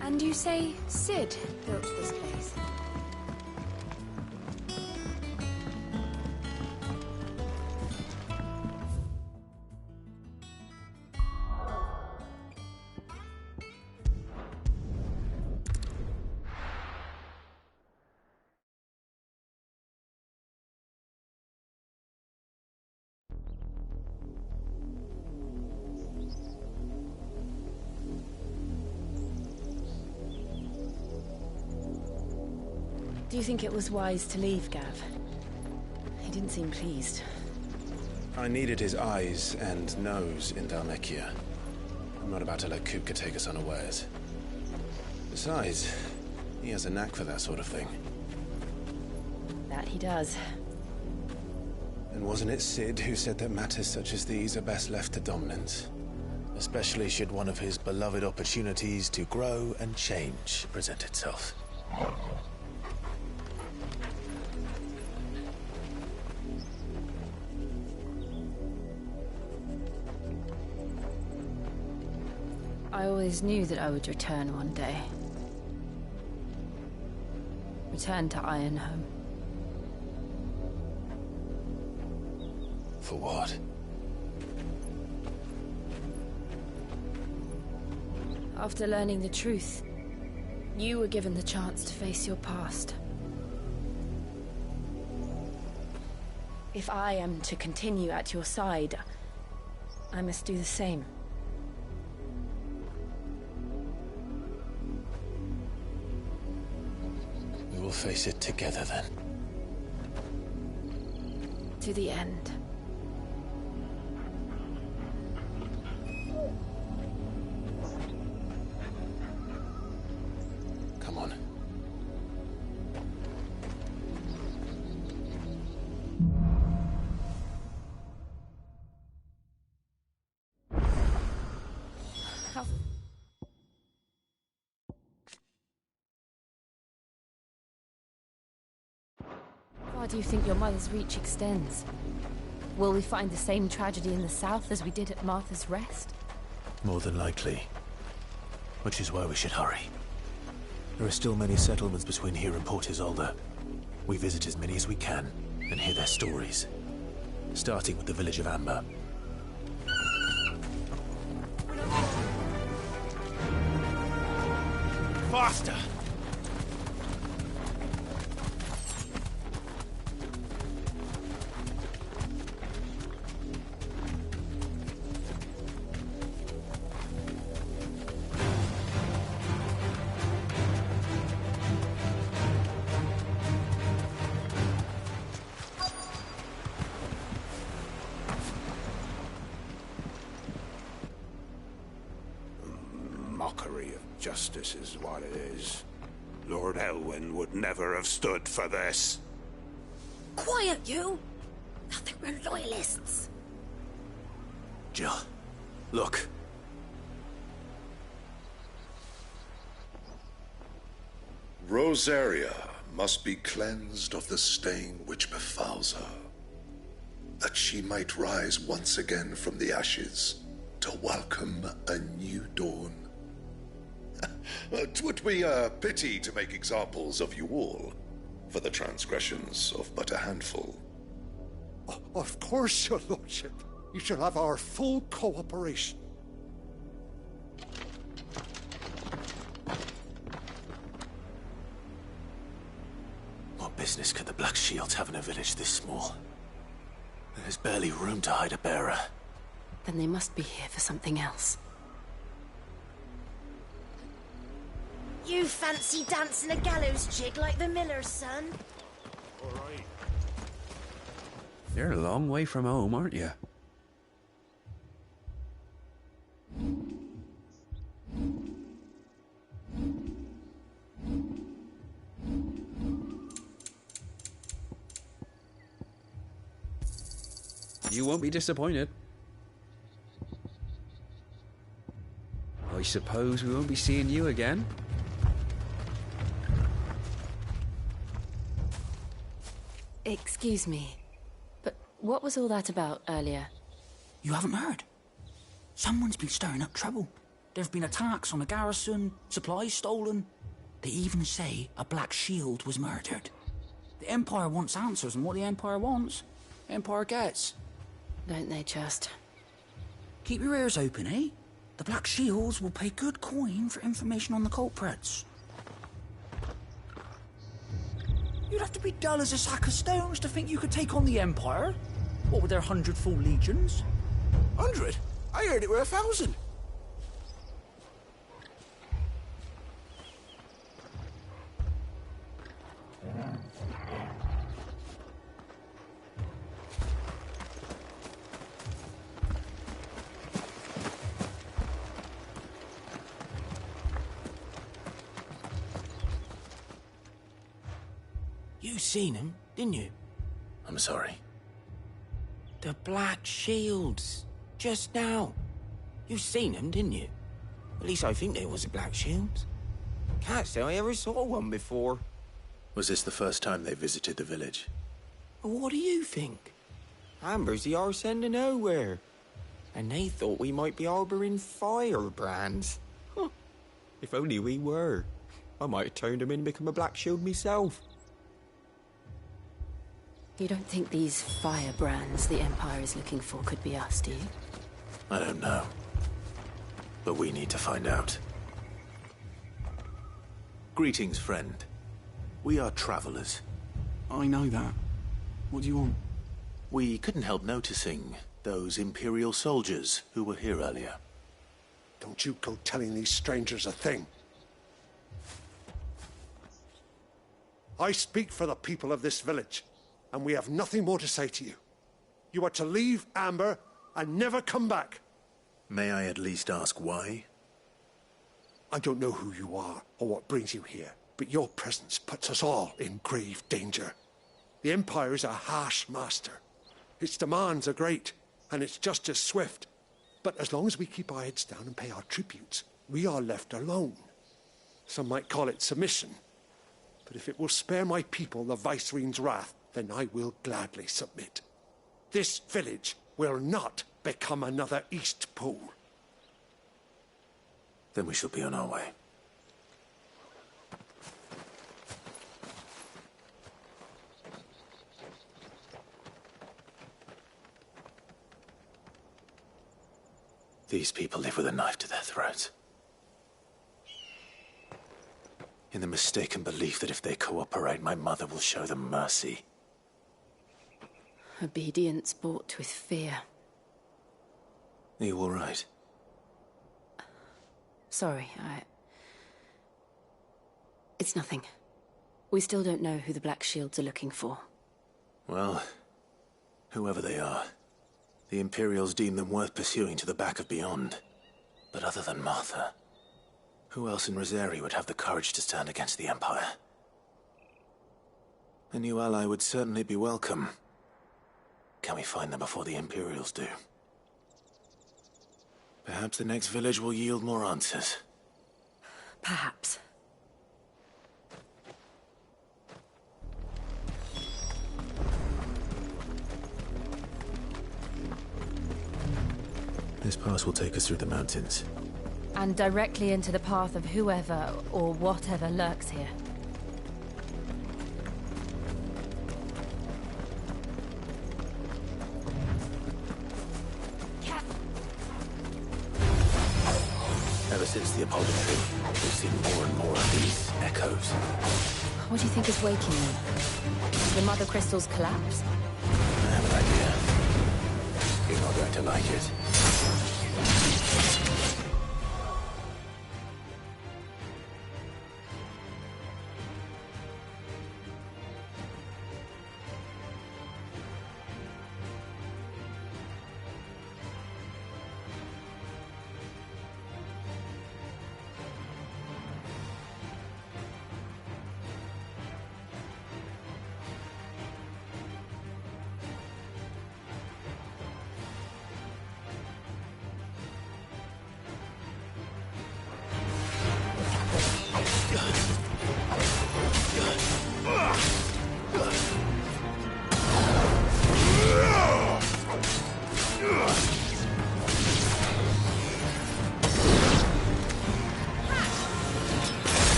And you say Cid built this place? Do you think it was wise to leave, Gav? He didn't seem pleased. I needed his eyes and nose in Dhalmekia. I'm not about to let Kupka take us unawares. Besides, he has a knack for that sort of thing. That he does. And wasn't it Cid who said that matters such as these are best left to dominance? Especially should one of his beloved opportunities to grow and change present itself. I always knew that I would return one day. Return to Ironhome. For what? After learning the truth, You were given the chance to face your past. If I am to continue at your side, I must do the same. We will face it together then. To the end. Come on. How... Far do you think your mother's reach extends? Will we find the same tragedy in the south as we did at Martha's Rest? More than likely. Which is why we should hurry. There are still many settlements between here and Port Isolde. We visit as many as we can and hear their stories. Starting with the village of Amber. Faster! Mockery of justice is what it is. Lord Elwyn would never have stood for this. Quiet, you! Nothing, we're loyalists. Jill, look. Rosaria must be cleansed of the stain which befouls her, that she might rise once again from the ashes to welcome a new dawn. 'Twould be a pity to make examples of you all for the transgressions of but a handful. Of course, your lordship. You shall have our full cooperation. What business could the Black Shields have in a village this small? There's barely room to hide a bearer. Then they must be here for something else. You fancy dancing a gallows jig like the miller's son? All right. You're a long way from home, aren't you? You won't be disappointed. I suppose we won't be seeing you again. Excuse me, but what was all that about earlier? You haven't heard? Someone's been stirring up trouble. There've been attacks on the garrison, supplies stolen. They even say a Black Shield was murdered. The Empire wants answers, and what the Empire wants, the Empire gets. Don't they just? Keep your ears open, eh? The Black Shields will pay good coin for information on the culprits. You'd have to be dull as a sack of stones to think you could take on the Empire. What with their 100 full legions? 100? I heard it were 1,000. You seen him, didn't you? I'm sorry. The Black Shields. Just now. You seen them, didn't you? At least I think there was a Black Shield. Can't say I ever saw one before. Was this the first time they visited the village? What do you think? Amber's the arse end of nowhere. And they thought we might be harbouring firebrands. Huh. If only we were. I might have turned them in and become a Black Shield myself. You don't think these firebrands the Empire is looking for could be us, do you? I don't know. But we need to find out. Greetings, friend. We are travelers. I know that. What do you want? We couldn't help noticing those Imperial soldiers who were here earlier. Don't you go telling these strangers a thing. I speak for the people of this village, and we have nothing more to say to you. You are to leave Amber and never come back. May I at least ask why? I don't know who you are or what brings you here, but your presence puts us all in grave danger. The Empire is a harsh master. Its demands are great, and its justice swift. But as long as we keep our heads down and pay our tributes, we are left alone. Some might call it submission. But if it will spare my people the Viceroy's wrath, then I will gladly submit. This village will not become another Eastpool. Then we shall be on our way. These people live with a knife to their throats. In the mistaken belief that if they cooperate, my mother will show them mercy. Obedience bought with fear. Are you all right? Sorry, It's nothing. We still don't know who the Black Shields are looking for. Well, whoever they are, the Imperials deem them worth pursuing to the back of beyond. But other than Martha, who else in Rosari would have the courage to stand against the Empire? A new ally would certainly be welcome. Can we find them before the Imperials do? Perhaps the next village will yield more answers. Perhaps. This pass will take us through the mountains. And directly into the path of whoever or whatever lurks here. Ever since the Apollo tree, we've seen more and more of these echoes. What do you think is waking them? Did the Mother Crystals collapse? I have an idea. You're not going to like it.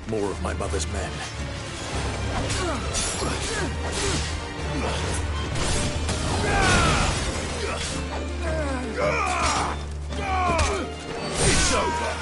More of my mother's men. It's over.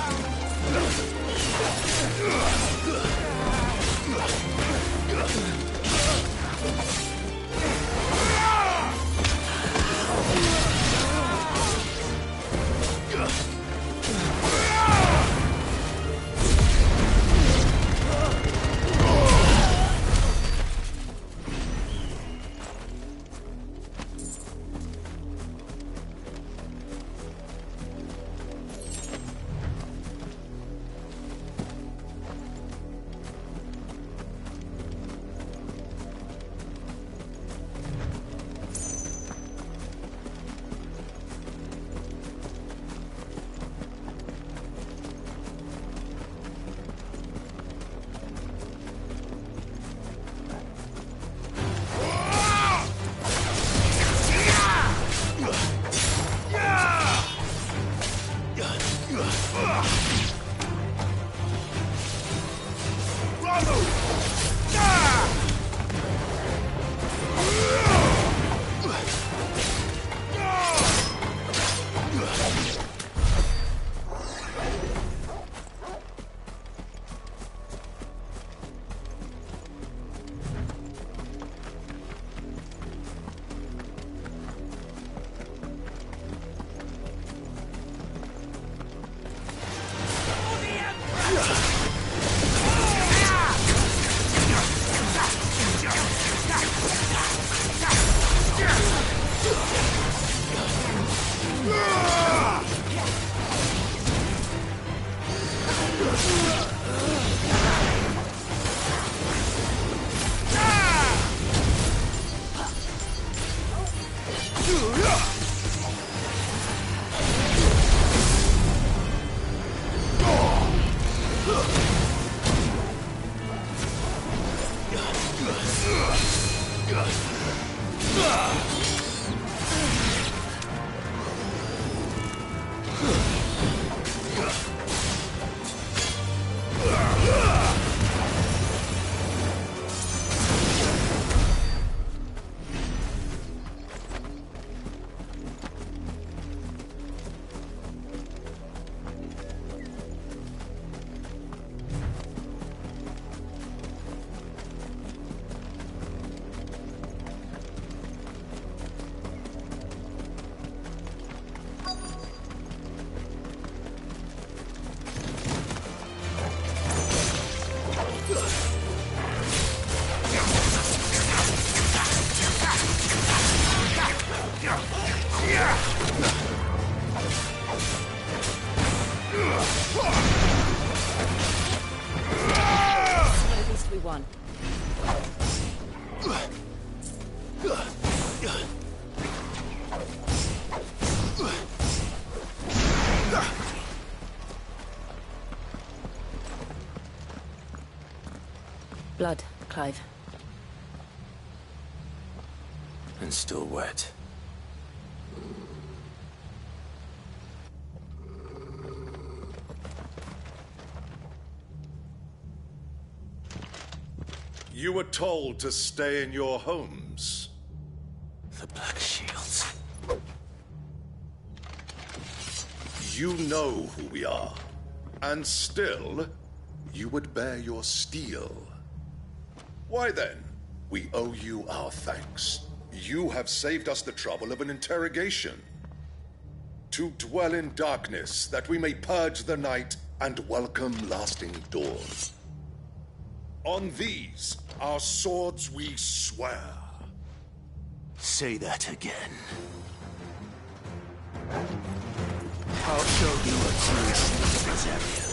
blood, Clive. And still wet. You were told to stay in your homes. The Black Shields. You know who we are. And still, you would bear your steel. Why then? We owe you our thanks. You have saved us the trouble of an interrogation. To dwell in darkness, that we may purge the night and welcome lasting dawn. On these, our swords we swear. Say that again. I'll show you a true this area.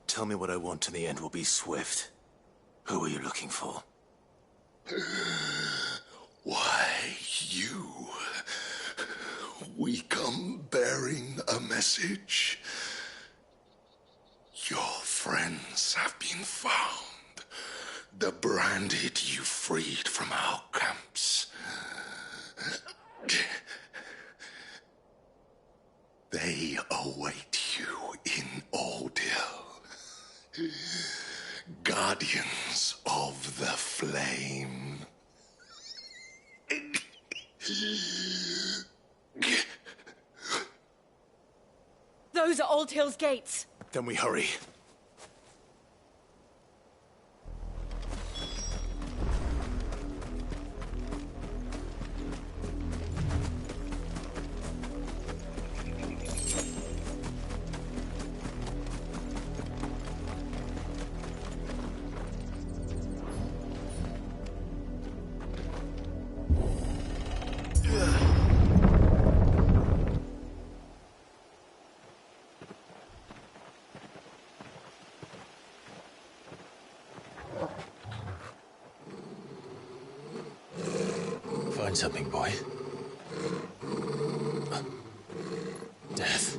Tell me what I want and the end will be swift. Who are you looking for? Why, you. We come bearing a message. Your friends have been found. The branded you freed from our camps. They await you in Oldhill. Guardians of the Flame. Those are Old Hill's gates. Then we hurry. Find something, boy. Death.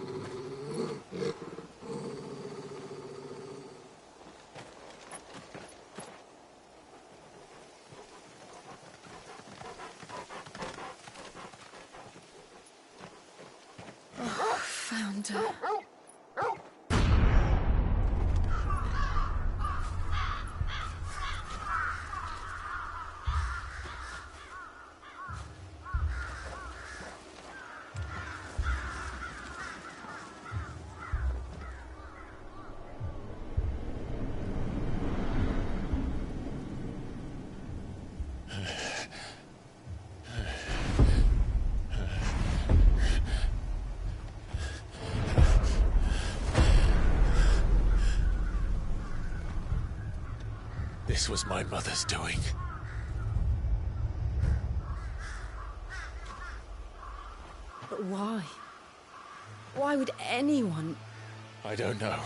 Oh, found her. This was my mother's doing. But why? Why would anyone? I don't know.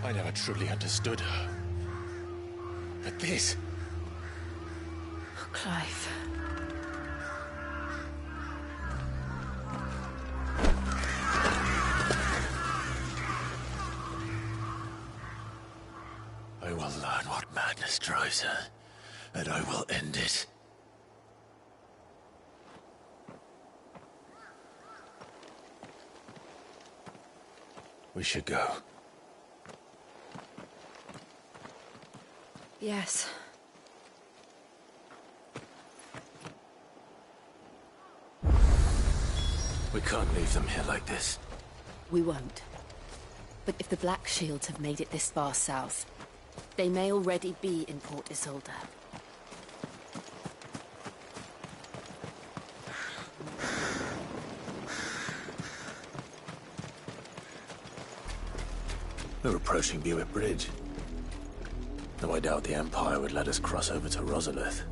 I never truly understood her. But this... Clive. I will learn what madness drives her, and I will end it. We should go. Yes. We can't leave them here like this. We won't. But if the Black Shields have made it this far south, they may already be in Port Isolde. We're approaching Buick Bridge. Though I doubt the Empire would let us cross over to Rosalith.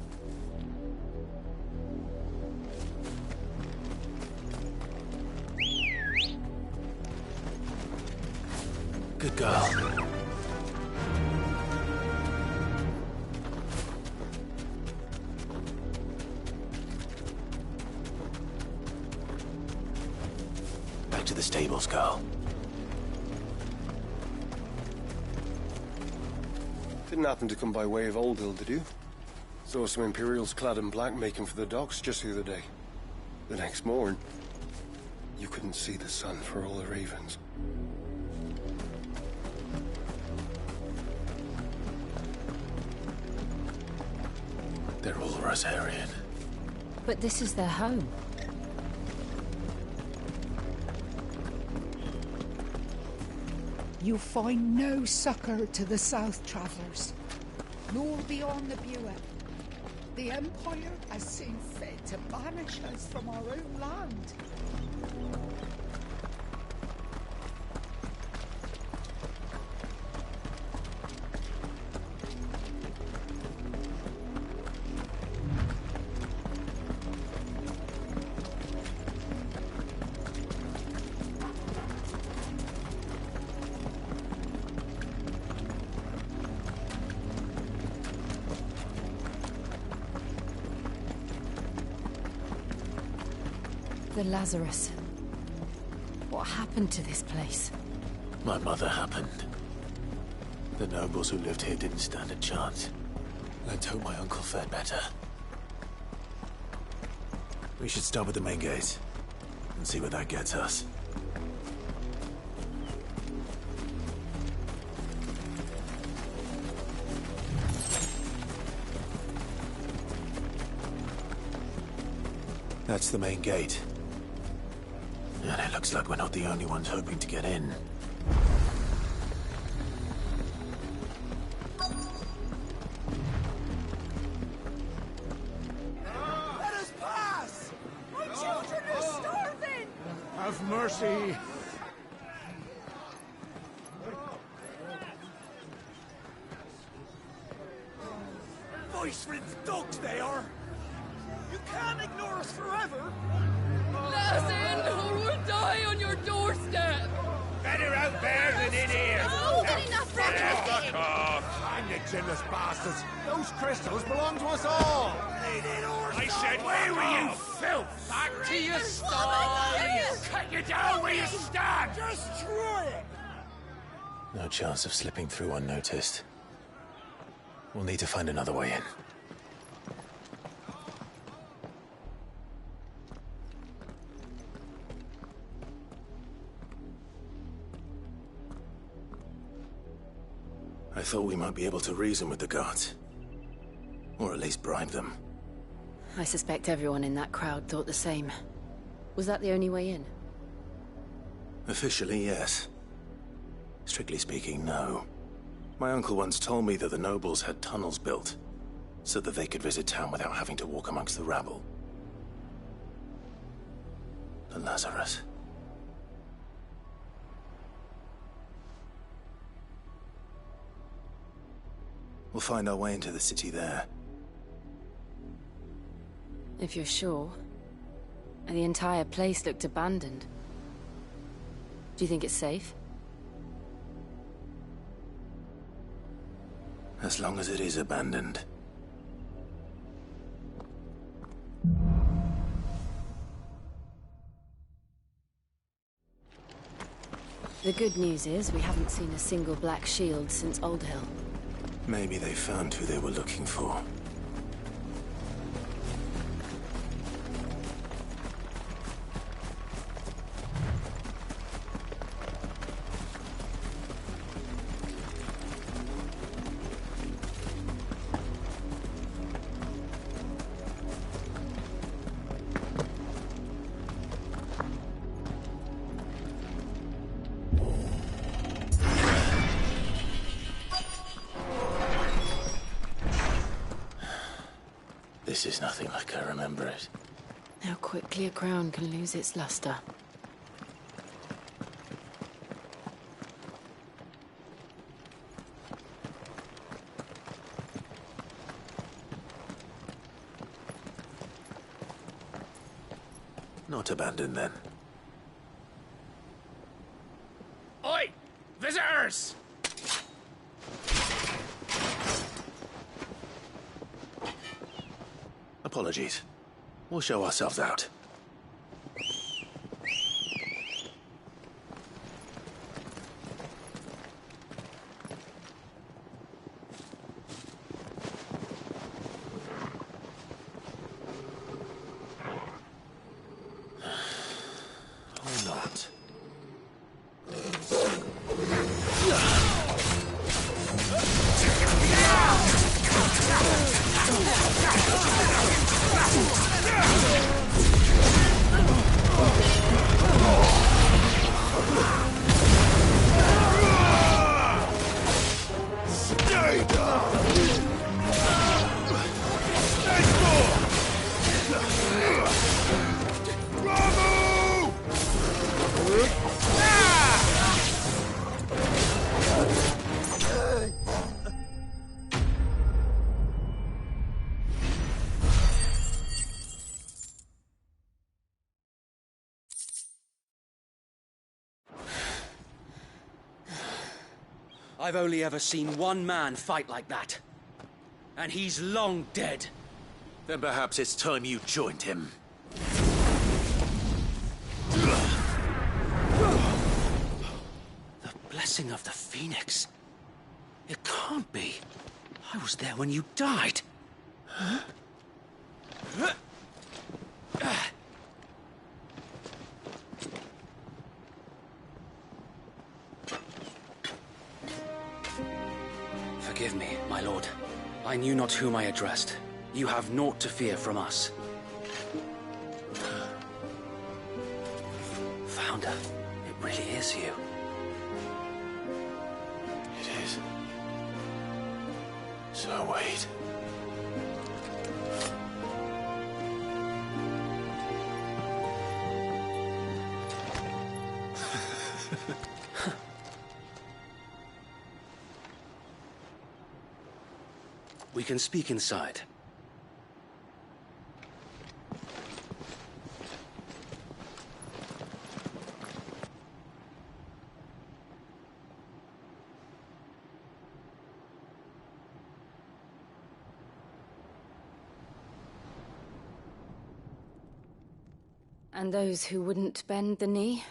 Good girl. Back to the stables, girl. Didn't happen to come by way of Oldhill, did you? Saw some Imperials clad in black making for the docks just the other day. The next morn, you couldn't see the sun for all the ravens. They're all Rosarian. But this is their home. You find no succor to the South Travellers, nor beyond the Buick. The Empire has seen fit to banish us from our own land. The Lazarus. What happened to this place? My mother happened. The nobles who lived here didn't stand a chance. Let's hope my uncle fared better. We should start with the main gate and see where that gets us. That's the main gate. And it looks like we're not the only ones hoping to get in. Let us pass! My children are starving! Have mercy! Voice-ridden dogs they are! You can't ignore us forever! Let us in, or we'll die on your doorstep! Better out there than in here! Oh, Now, enough fuck off! Hang it, chinless bastards! Those crystals belong to us all! I said, where were you, filth? Back to your stall! Cut you down where you stand! Destroy it! No chance of slipping through unnoticed. We'll need to find another way in. I thought we might be able to reason with the guards. Or at least bribe them. I suspect everyone in that crowd thought the same. Was that the only way in? Officially, yes. Strictly speaking, no. My uncle once told me that the nobles had tunnels built, so that they could visit town without having to walk amongst the rabble. The Lazarus. We'll find our way into the city there. If you're sure. The entire place looked abandoned. Do you think it's safe? As long as it is abandoned. The good news is we haven't seen a single black shield since Old Hill. Maybe they found who they were looking for. This is nothing like I remember it. How quickly a crown can lose its luster. Not abandoned then. Oi! Visitors! Apologies. We'll show ourselves out. Or not. Stay down! Bravo! I've only ever seen one man fight like that. And he's long dead. Then perhaps it's time you joined him. The blessing of the Phoenix. It can't be. I was there when you died. Huh? Forgive me, my lord. I knew not whom I addressed. You have naught to fear from us. Founder, it really is you. It is. So wait. We can speak inside. And those who wouldn't bend the knee?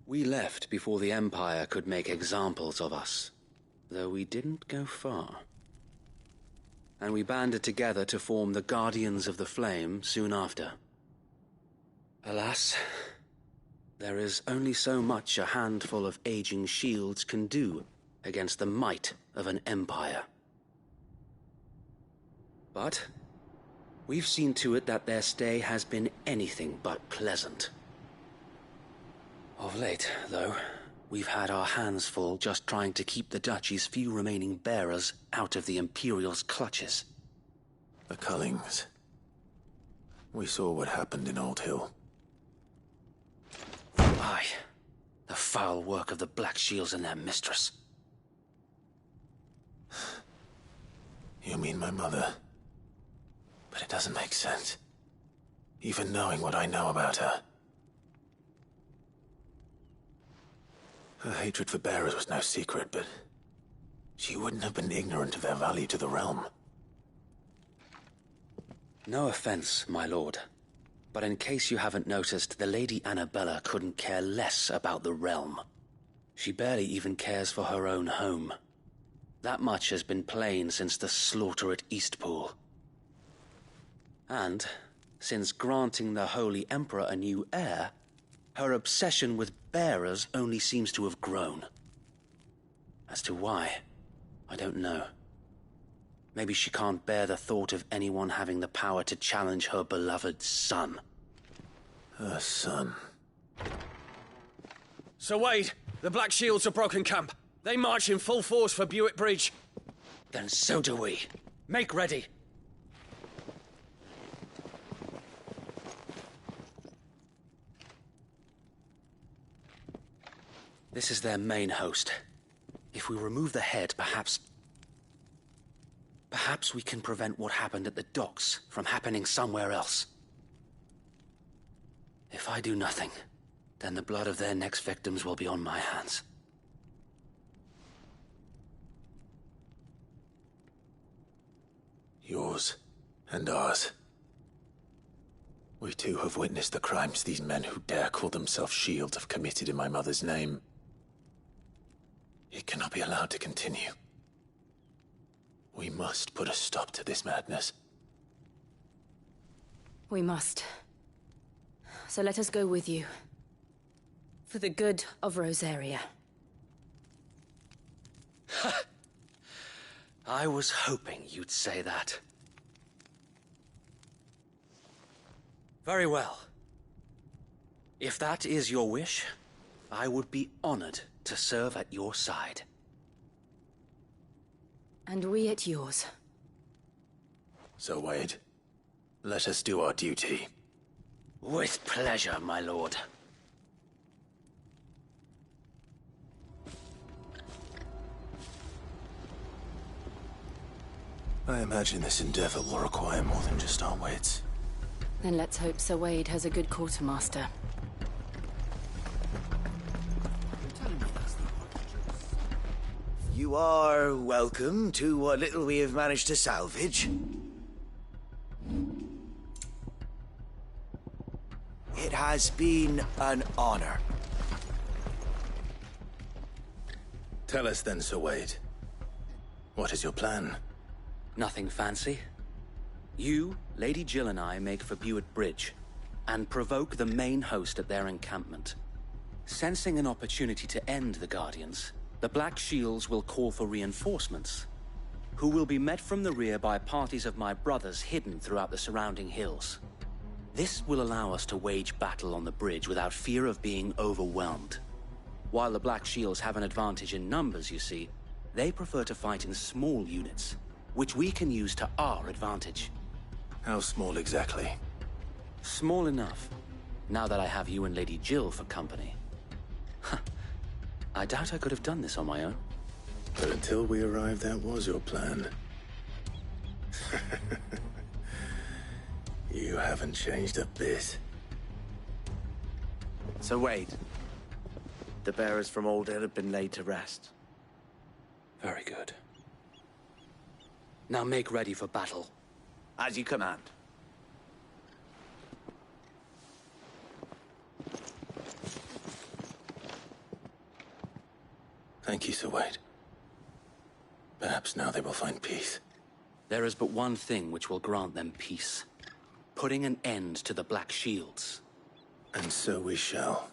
We left before the Empire could make examples of us, though we didn't go far. And we banded together to form the Guardians of the Flame soon after. Alas, there is only so much a handful of aging shields can do against the might of an empire. But we've seen to it that their stay has been anything but pleasant. Of late, though, we've had our hands full just trying to keep the Duchy's few remaining bearers out of the Imperial's clutches. The Cullings. We saw what happened in Old Hill. Aye. The foul work of the Black Shields and their mistress. You mean my mother? But it doesn't make sense. Even knowing what I know about her. Her hatred for bearers was no secret, but She wouldn't have been ignorant of their value to the realm. No offense, my lord. But in case you haven't noticed, the Lady Annabella couldn't care less about the realm. She barely even cares for her own home. That much has been plain since the slaughter at Eastpool. And, since granting the Holy Emperor a new heir, her obsession with bearers only seems to have grown. As to why, I don't know. Maybe she can't bear the thought of anyone having the power to challenge her beloved son. Her son. Sir Wade, the Black Shields have broken camp. They march in full force for Buick Bridge. Then so do we. Make ready. This is their main host. If we remove the head, perhaps we can prevent what happened at the docks from happening somewhere else. If I do nothing, then the blood of their next victims will be on my hands. Yours and ours. We too have witnessed the crimes these men who dare call themselves Shields have committed in my mother's name. It cannot be allowed to continue. We must put a stop to this madness. We must. So let us go with you. For the good of Rosaria. I was hoping you'd say that. Very well. If that is your wish, I would be honored to serve at your side. And we at yours. So, Wade, let us do our duty. With pleasure, my lord. I imagine this endeavor will require more than just our wits. Then let's hope Sir Wade has a good quartermaster. You are welcome to what little we have managed to salvage. It has been an honor. Tell us then, Sir Wade. What is your plan? Nothing fancy. You, Lady Jill and I make for Buick Bridge, and provoke the main host at their encampment. Sensing an opportunity to end the Guardians, the Black Shields will call for reinforcements, who will be met from the rear by parties of my brothers hidden throughout the surrounding hills. This will allow us to wage battle on the bridge without fear of being overwhelmed. While the Black Shields have an advantage in numbers, you see, they prefer to fight in small units, which we can use to our advantage. How small exactly? Small enough, now that I have you and Lady Jill for company. I doubt I could have done this on my own. But until we arrived, that was your plan. You haven't changed a bit. So Wade, the bearers from Oldale have been laid to rest. Very good. Now make ready for battle. As you command. Thank you, Sir Wade. Perhaps now they will find peace. There is but one thing which will grant them peace. Putting an end to the Black Shields. And so we shall.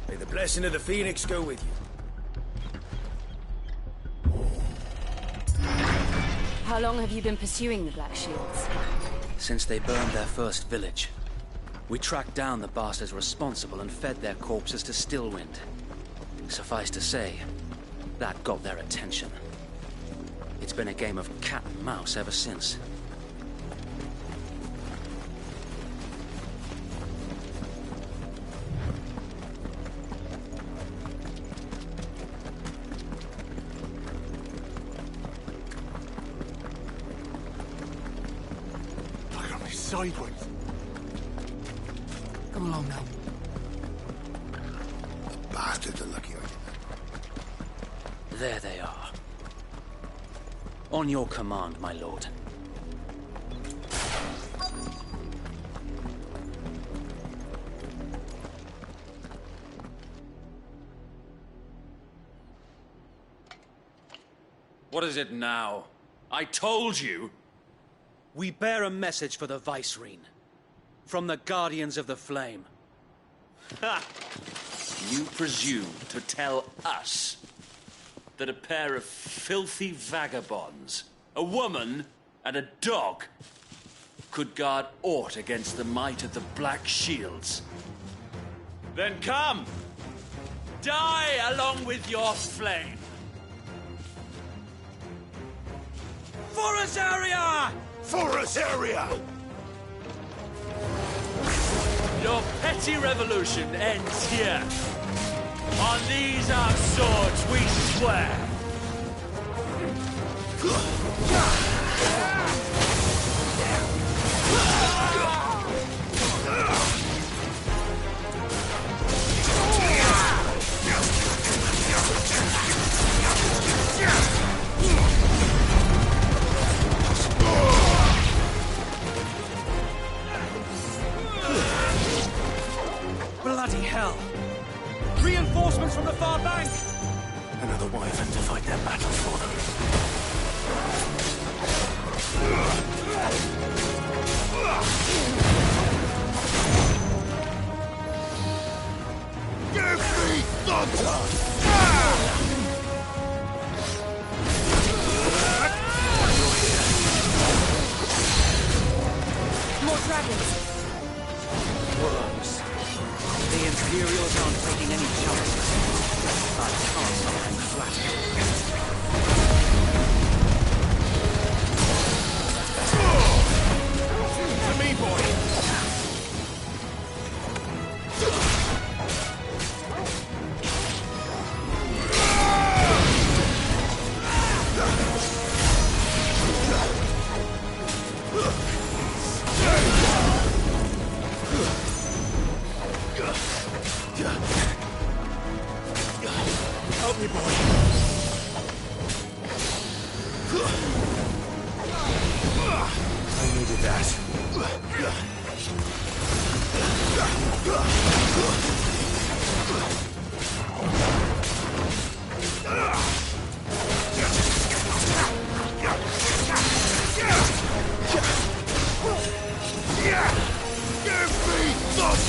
May the blessing of the Phoenix go with you. How long have you been pursuing the Black Shields? Since they burned their first village. We tracked down the bastards responsible and fed their corpses to Stillwind. Suffice to say, that got their attention. It's been a game of cat and mouse ever since. sideways. Come along now. The bastards are lucky I did There they are. On your command, my lord. What is it now? I told you! We bear a message for the Vicereine. From the Guardians of the Flame. Ha! You presume to tell us that a pair of filthy vagabonds, a woman and a dog, could guard aught against the might of the Black Shields? Then come! Die along with your flame! For Azaria! For Azaria! Your petty revolution ends here. On these our swords we swear. Bloody hell! Reinforcements from the far bank! Another wyvern to fight their battles for them. Give me thunder! More dragons! Worms. The Imperials aren't taking any chances. I can't stop them flat. To me, boy! Help me, boy. I needed that. Give me thunder!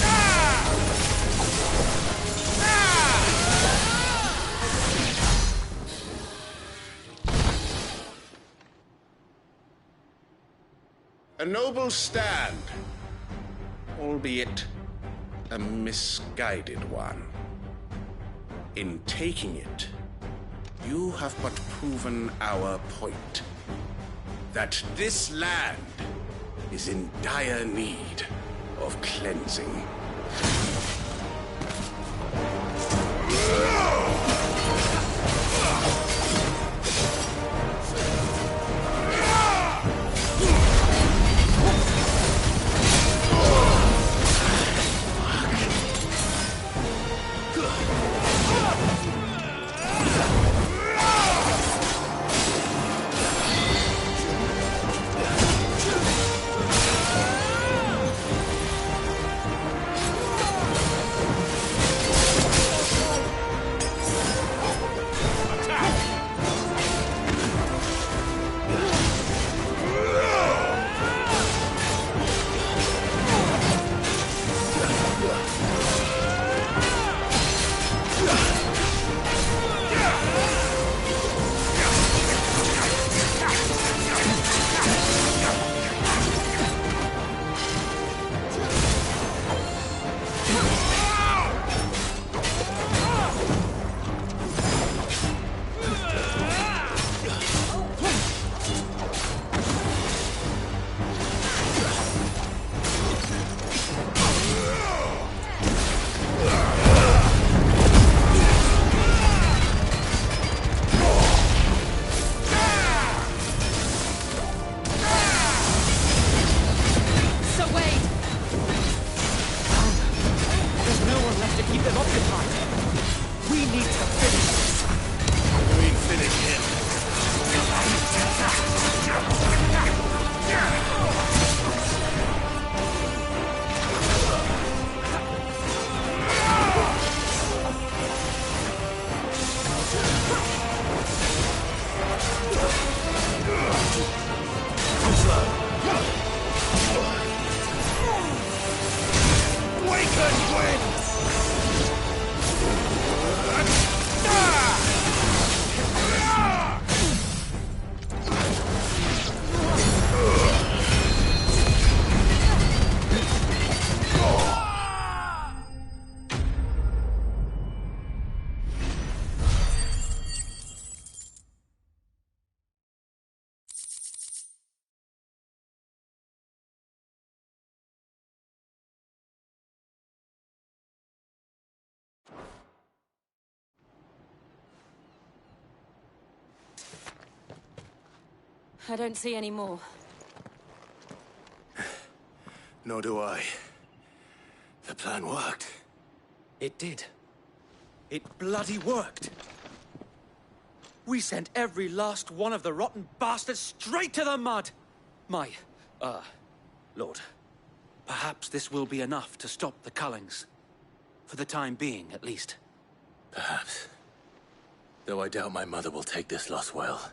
A noble stand, albeit a misguided one. In taking it, you have but proven our point. That this land is in dire need of cleansing. I don't see any more. Nor do I. The plan worked. It did. It bloody worked. We sent every last one of the rotten bastards straight to the mud! Lord, perhaps this will be enough to stop the Cullings. For the time being, at least. Perhaps. Though I doubt my mother will take this loss well.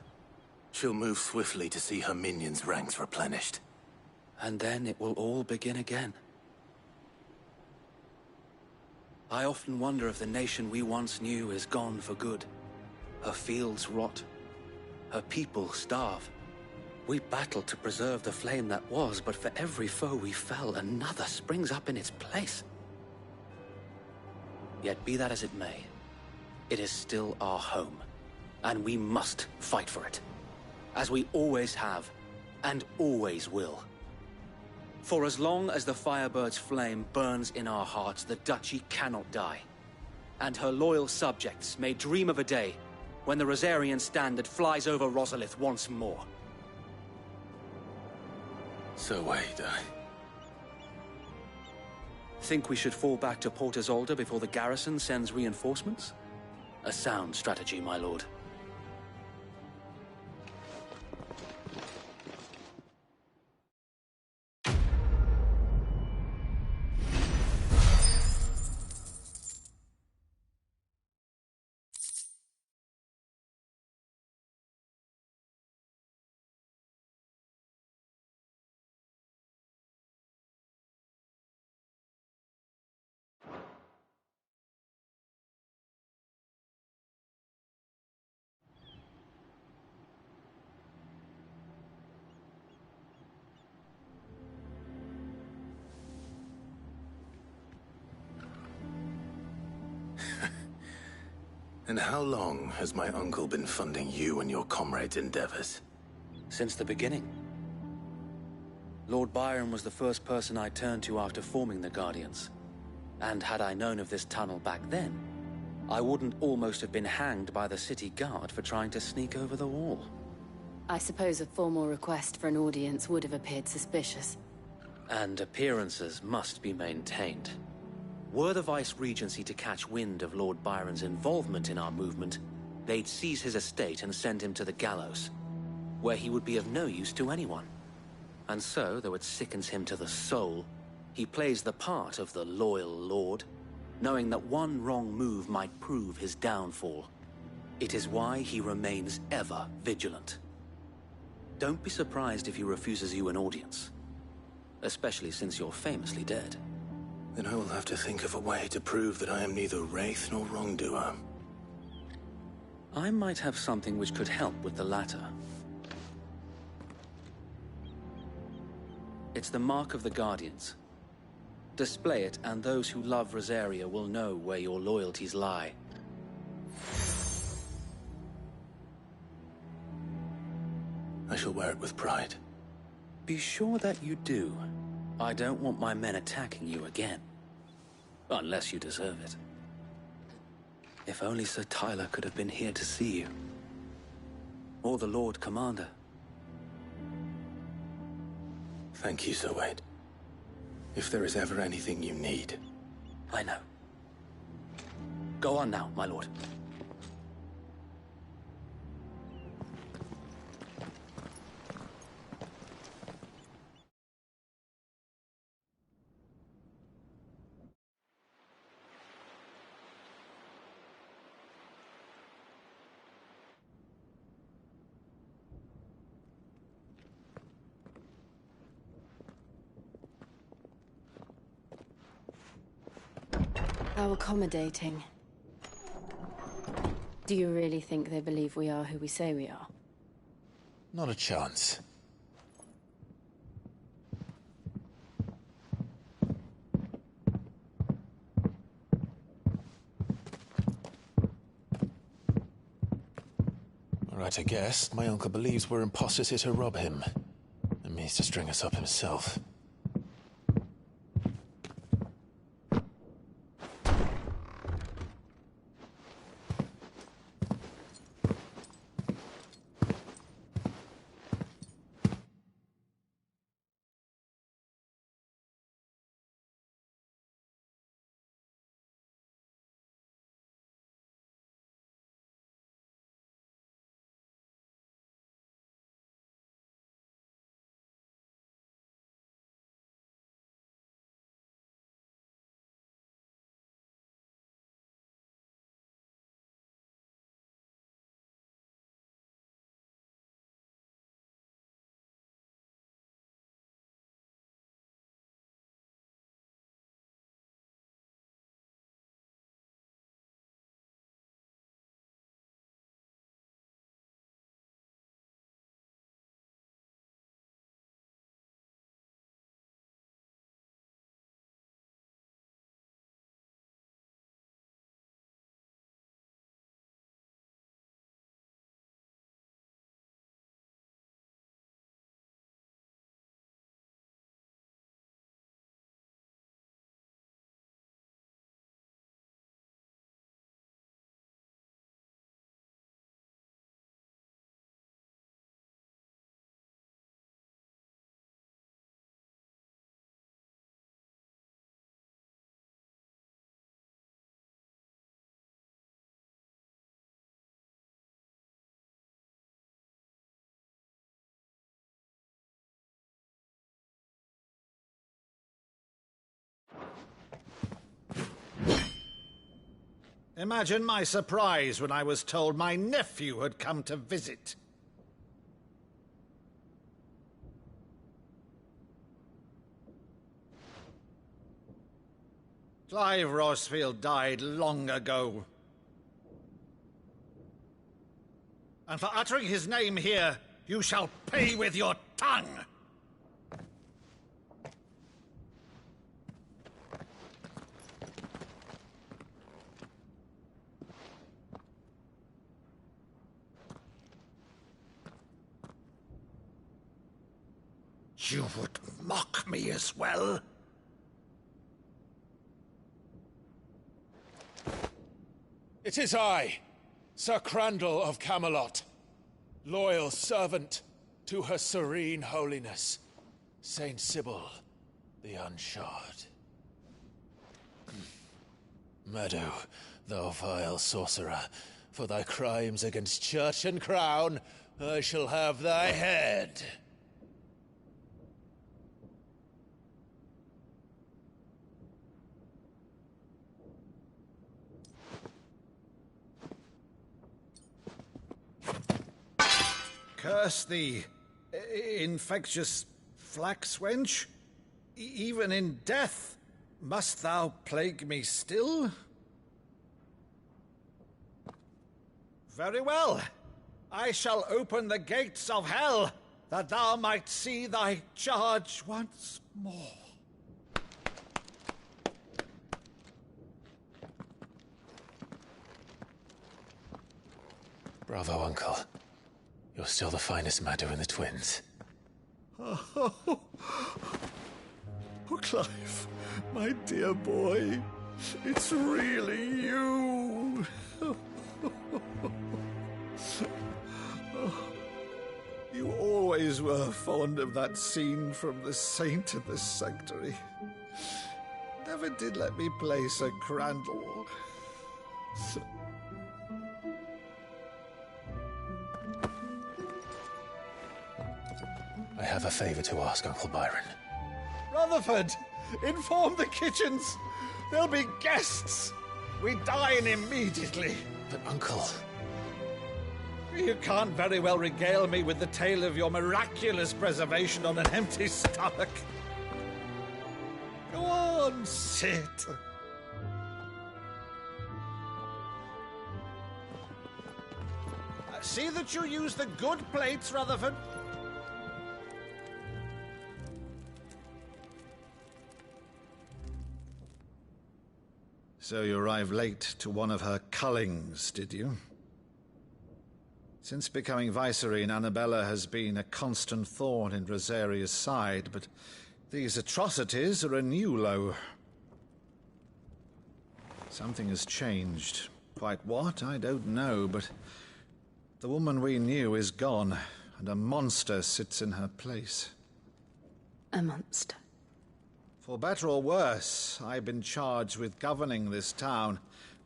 She'll move swiftly to see her minions' ranks replenished. And then it will all begin again. I often wonder if the nation we once knew is gone for good. Her fields rot. Her people starve. We battled to preserve the flame that was, but for every foe we fell, another springs up in its place. Yet be that as it may, it is still our home, and we must fight for it. As we always have, and always will. For as long as the Firebird's flame burns in our hearts, the Duchy cannot die. And her loyal subjects may dream of a day when the Rosarian standard flies over Rosalith once more. So wait, Think we should fall back to Port Isolde before the garrison sends reinforcements? A sound strategy, my lord. And how long has my uncle been funding you and your comrades' endeavors? Since the beginning. Lord Byron was the first person I turned to after forming the Guardians. And had I known of this tunnel back then, I wouldn't almost have been hanged by the city guard for trying to sneak over the wall. I suppose a formal request for an audience would have appeared suspicious. And appearances must be maintained. Were the Vice-Regency to catch wind of Lord Byron's involvement in our movement, they'd seize his estate and send him to the gallows, where he would be of no use to anyone. And so, though it sickens him to the soul, he plays the part of the loyal lord, knowing that one wrong move might prove his downfall. It is why he remains ever vigilant. Don't be surprised if he refuses you an audience, especially since you're famously dead. Then I will have to think of a way to prove that I am neither wraith nor wrongdoer. I might have something which could help with the latter. It's the Mark of the Guardians. Display it, and those who love Rosaria will know where your loyalties lie. I shall wear it with pride. Be sure that you do. I don't want my men attacking you again. Unless you deserve it. If only Sir Tyler could have been here to see you. Or the Lord Commander. Thank you, Sir Wade. If there is ever anything you need. I know. Go on now, my lord. How accommodating. Do you really think they believe we are who we say we are? Not a chance. Alright, I guess. My uncle believes we're imposters here to rob him. And means to string us up himself. Imagine my surprise when I was told my nephew had come to visit. Clive Rosfield died long ago. And for uttering his name here, you shall pay with your tongue! You would mock me as well? It is I, Sir Crandall of Camelot, loyal servant to Her Serene Holiness, Saint Sybil the Unshod. Meadow, thou vile sorcerer, for thy crimes against church and crown, I shall have thy head. Curse thee, infectious flax wench. Even in death, must thou plague me still? Very well. I shall open the gates of hell, that thou might see thy charge once more. Bravo, Uncle. You're still the finest Meadow in the twins. Oh, Clive, my dear boy, it's really you. You always were fond of that scene from The Saint of the Sanctuary. Never did let me play Sir Crandall. I have a favor to ask, Uncle Byron. Rutherford, inform the kitchens. There'll be guests. We dine immediately. But, Uncle... You can't very well regale me with the tale of your miraculous preservation on an empty stomach. Go on, sit. See that you use the good plates, Rutherford. So you arrived late to one of her cullings, did you? Since becoming Vicereine, Annabella has been a constant thorn in Rosaria's side, but these atrocities are a new low. Something has changed. Quite what, I don't know, but the woman we knew is gone, and a monster sits in her place. A monster? For better or worse, I've been charged with governing this town,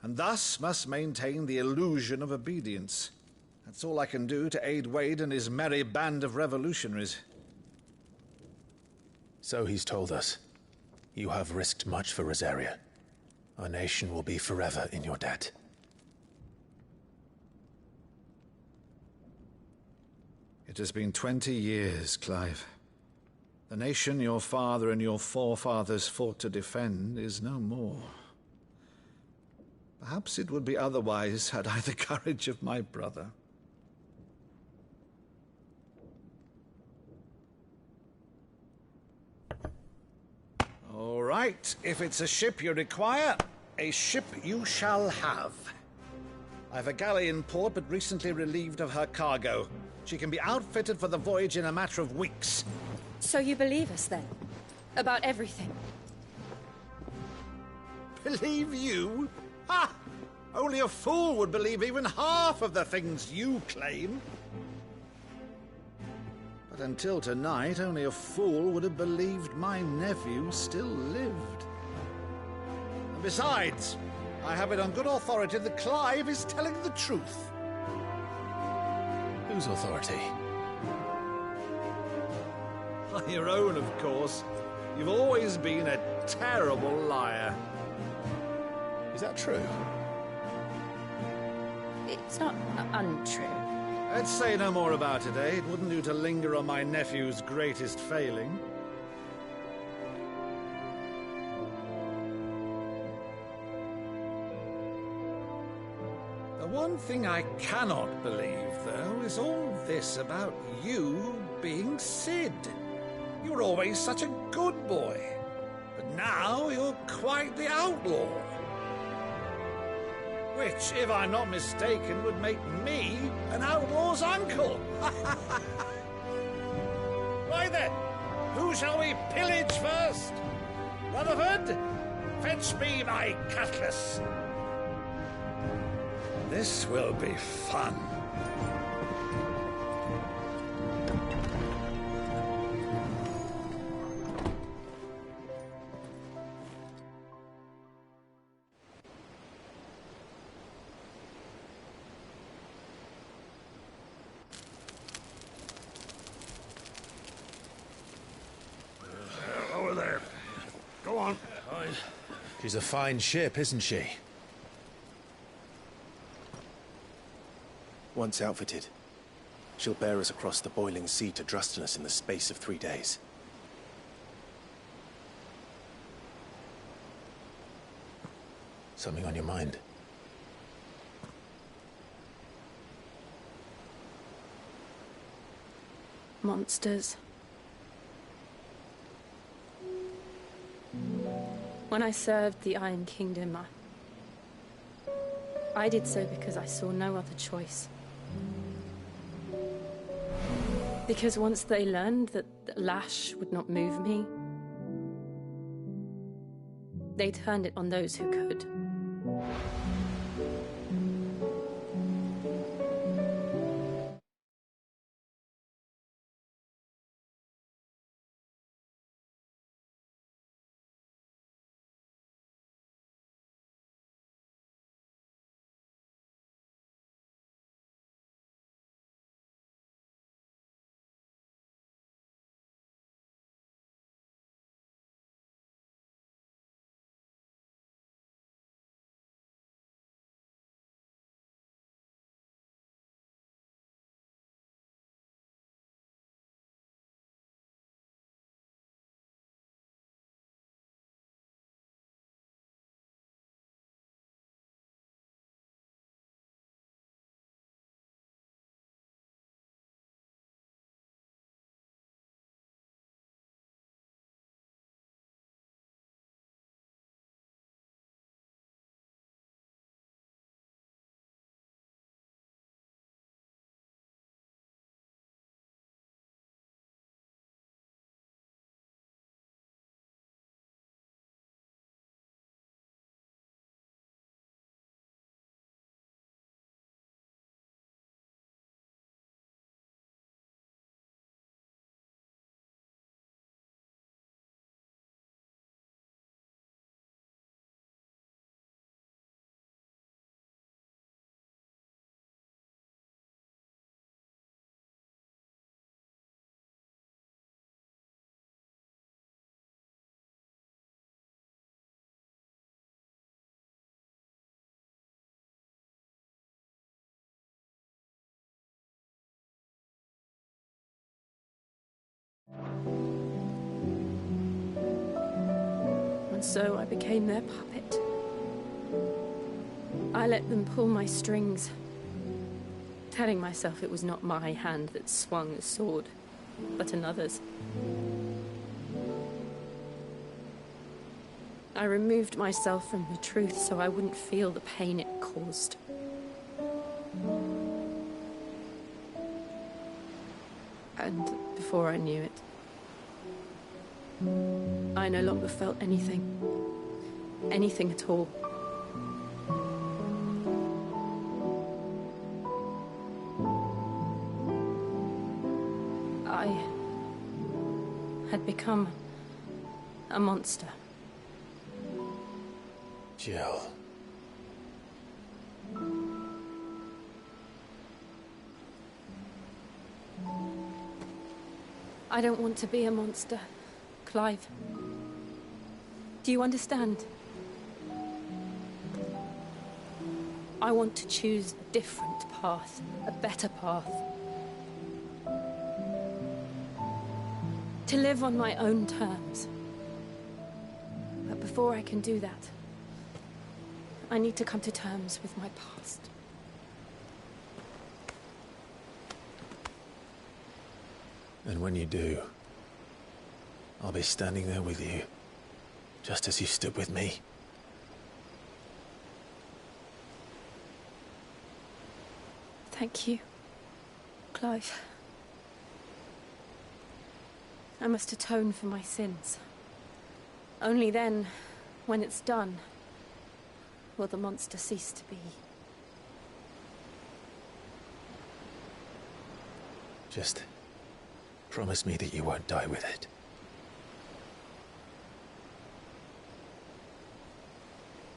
and thus must maintain the illusion of obedience. That's all I can do to aid Wade and his merry band of revolutionaries. So he's told us. You have risked much for Rosaria. Our nation will be forever in your debt. It has been 20 years, Clive. The nation your father and your forefathers fought to defend is no more. Perhaps it would be otherwise had I the courage of my brother. All right, if it's a ship you require, a ship you shall have. I've a galley in port, but recently relieved of her cargo. She can be outfitted for the voyage in a matter of weeks. So you believe us, then? About everything? Believe you? Ha! Only a fool would believe even half of the things you claim. But until tonight, only a fool would have believed my nephew still lived. And besides, I have it on good authority that Clive is telling the truth. Whose authority? Your own, of course. You've always been a terrible liar. Is that true? It's not untrue. Let's say no more about it, eh? It wouldn't do to linger on my nephew's greatest failing. The one thing I cannot believe, though, is all this about you being Cid. You were always such a good boy, but now you're quite the outlaw. Which, if I'm not mistaken, would make me an outlaw's uncle. Why then, who shall we pillage first? Rutherford, fetch me my cutlass. This will be fun. Over there. Go on. She's a fine ship, isn't she? Once outfitted, she'll bear us across the boiling sea to Drustinus in the space of 3 days. Something on your mind? Monsters. When I served the Iron Kingdom, I did so because I saw no other choice. Because once they learned that the lash would not move me, they turned it on those who could. And so I became their puppet. I let them pull my strings, telling myself it was not my hand that swung the sword, but another's. I removed myself from the truth so I wouldn't feel the pain it caused. And before I knew it, I no longer felt anything. Anything at all. I had become a monster. Jill. I don't want to be a monster, Clive. Do you understand? I want to choose a different path, a better path. To live on my own terms. But before I can do that, I need to come to terms with my past. And when you do, I'll be standing there with you, just as you stood with me. Thank you, Clive. I must atone for my sins. Only then, when it's done, will the monster cease to be. Just promise me that you won't die with it.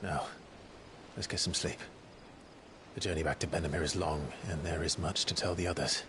Now, let's get some sleep. The journey back to Benamir is long, and there is much to tell the others.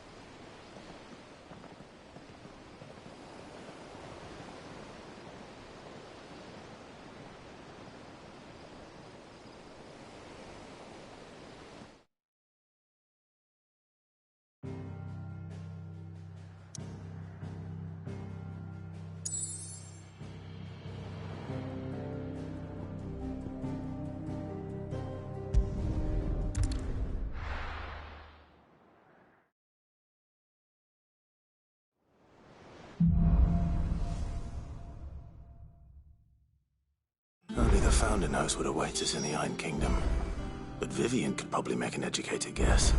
Only the Founder knows what awaits us in the Iron Kingdom. But Vivian could probably make an educated guess.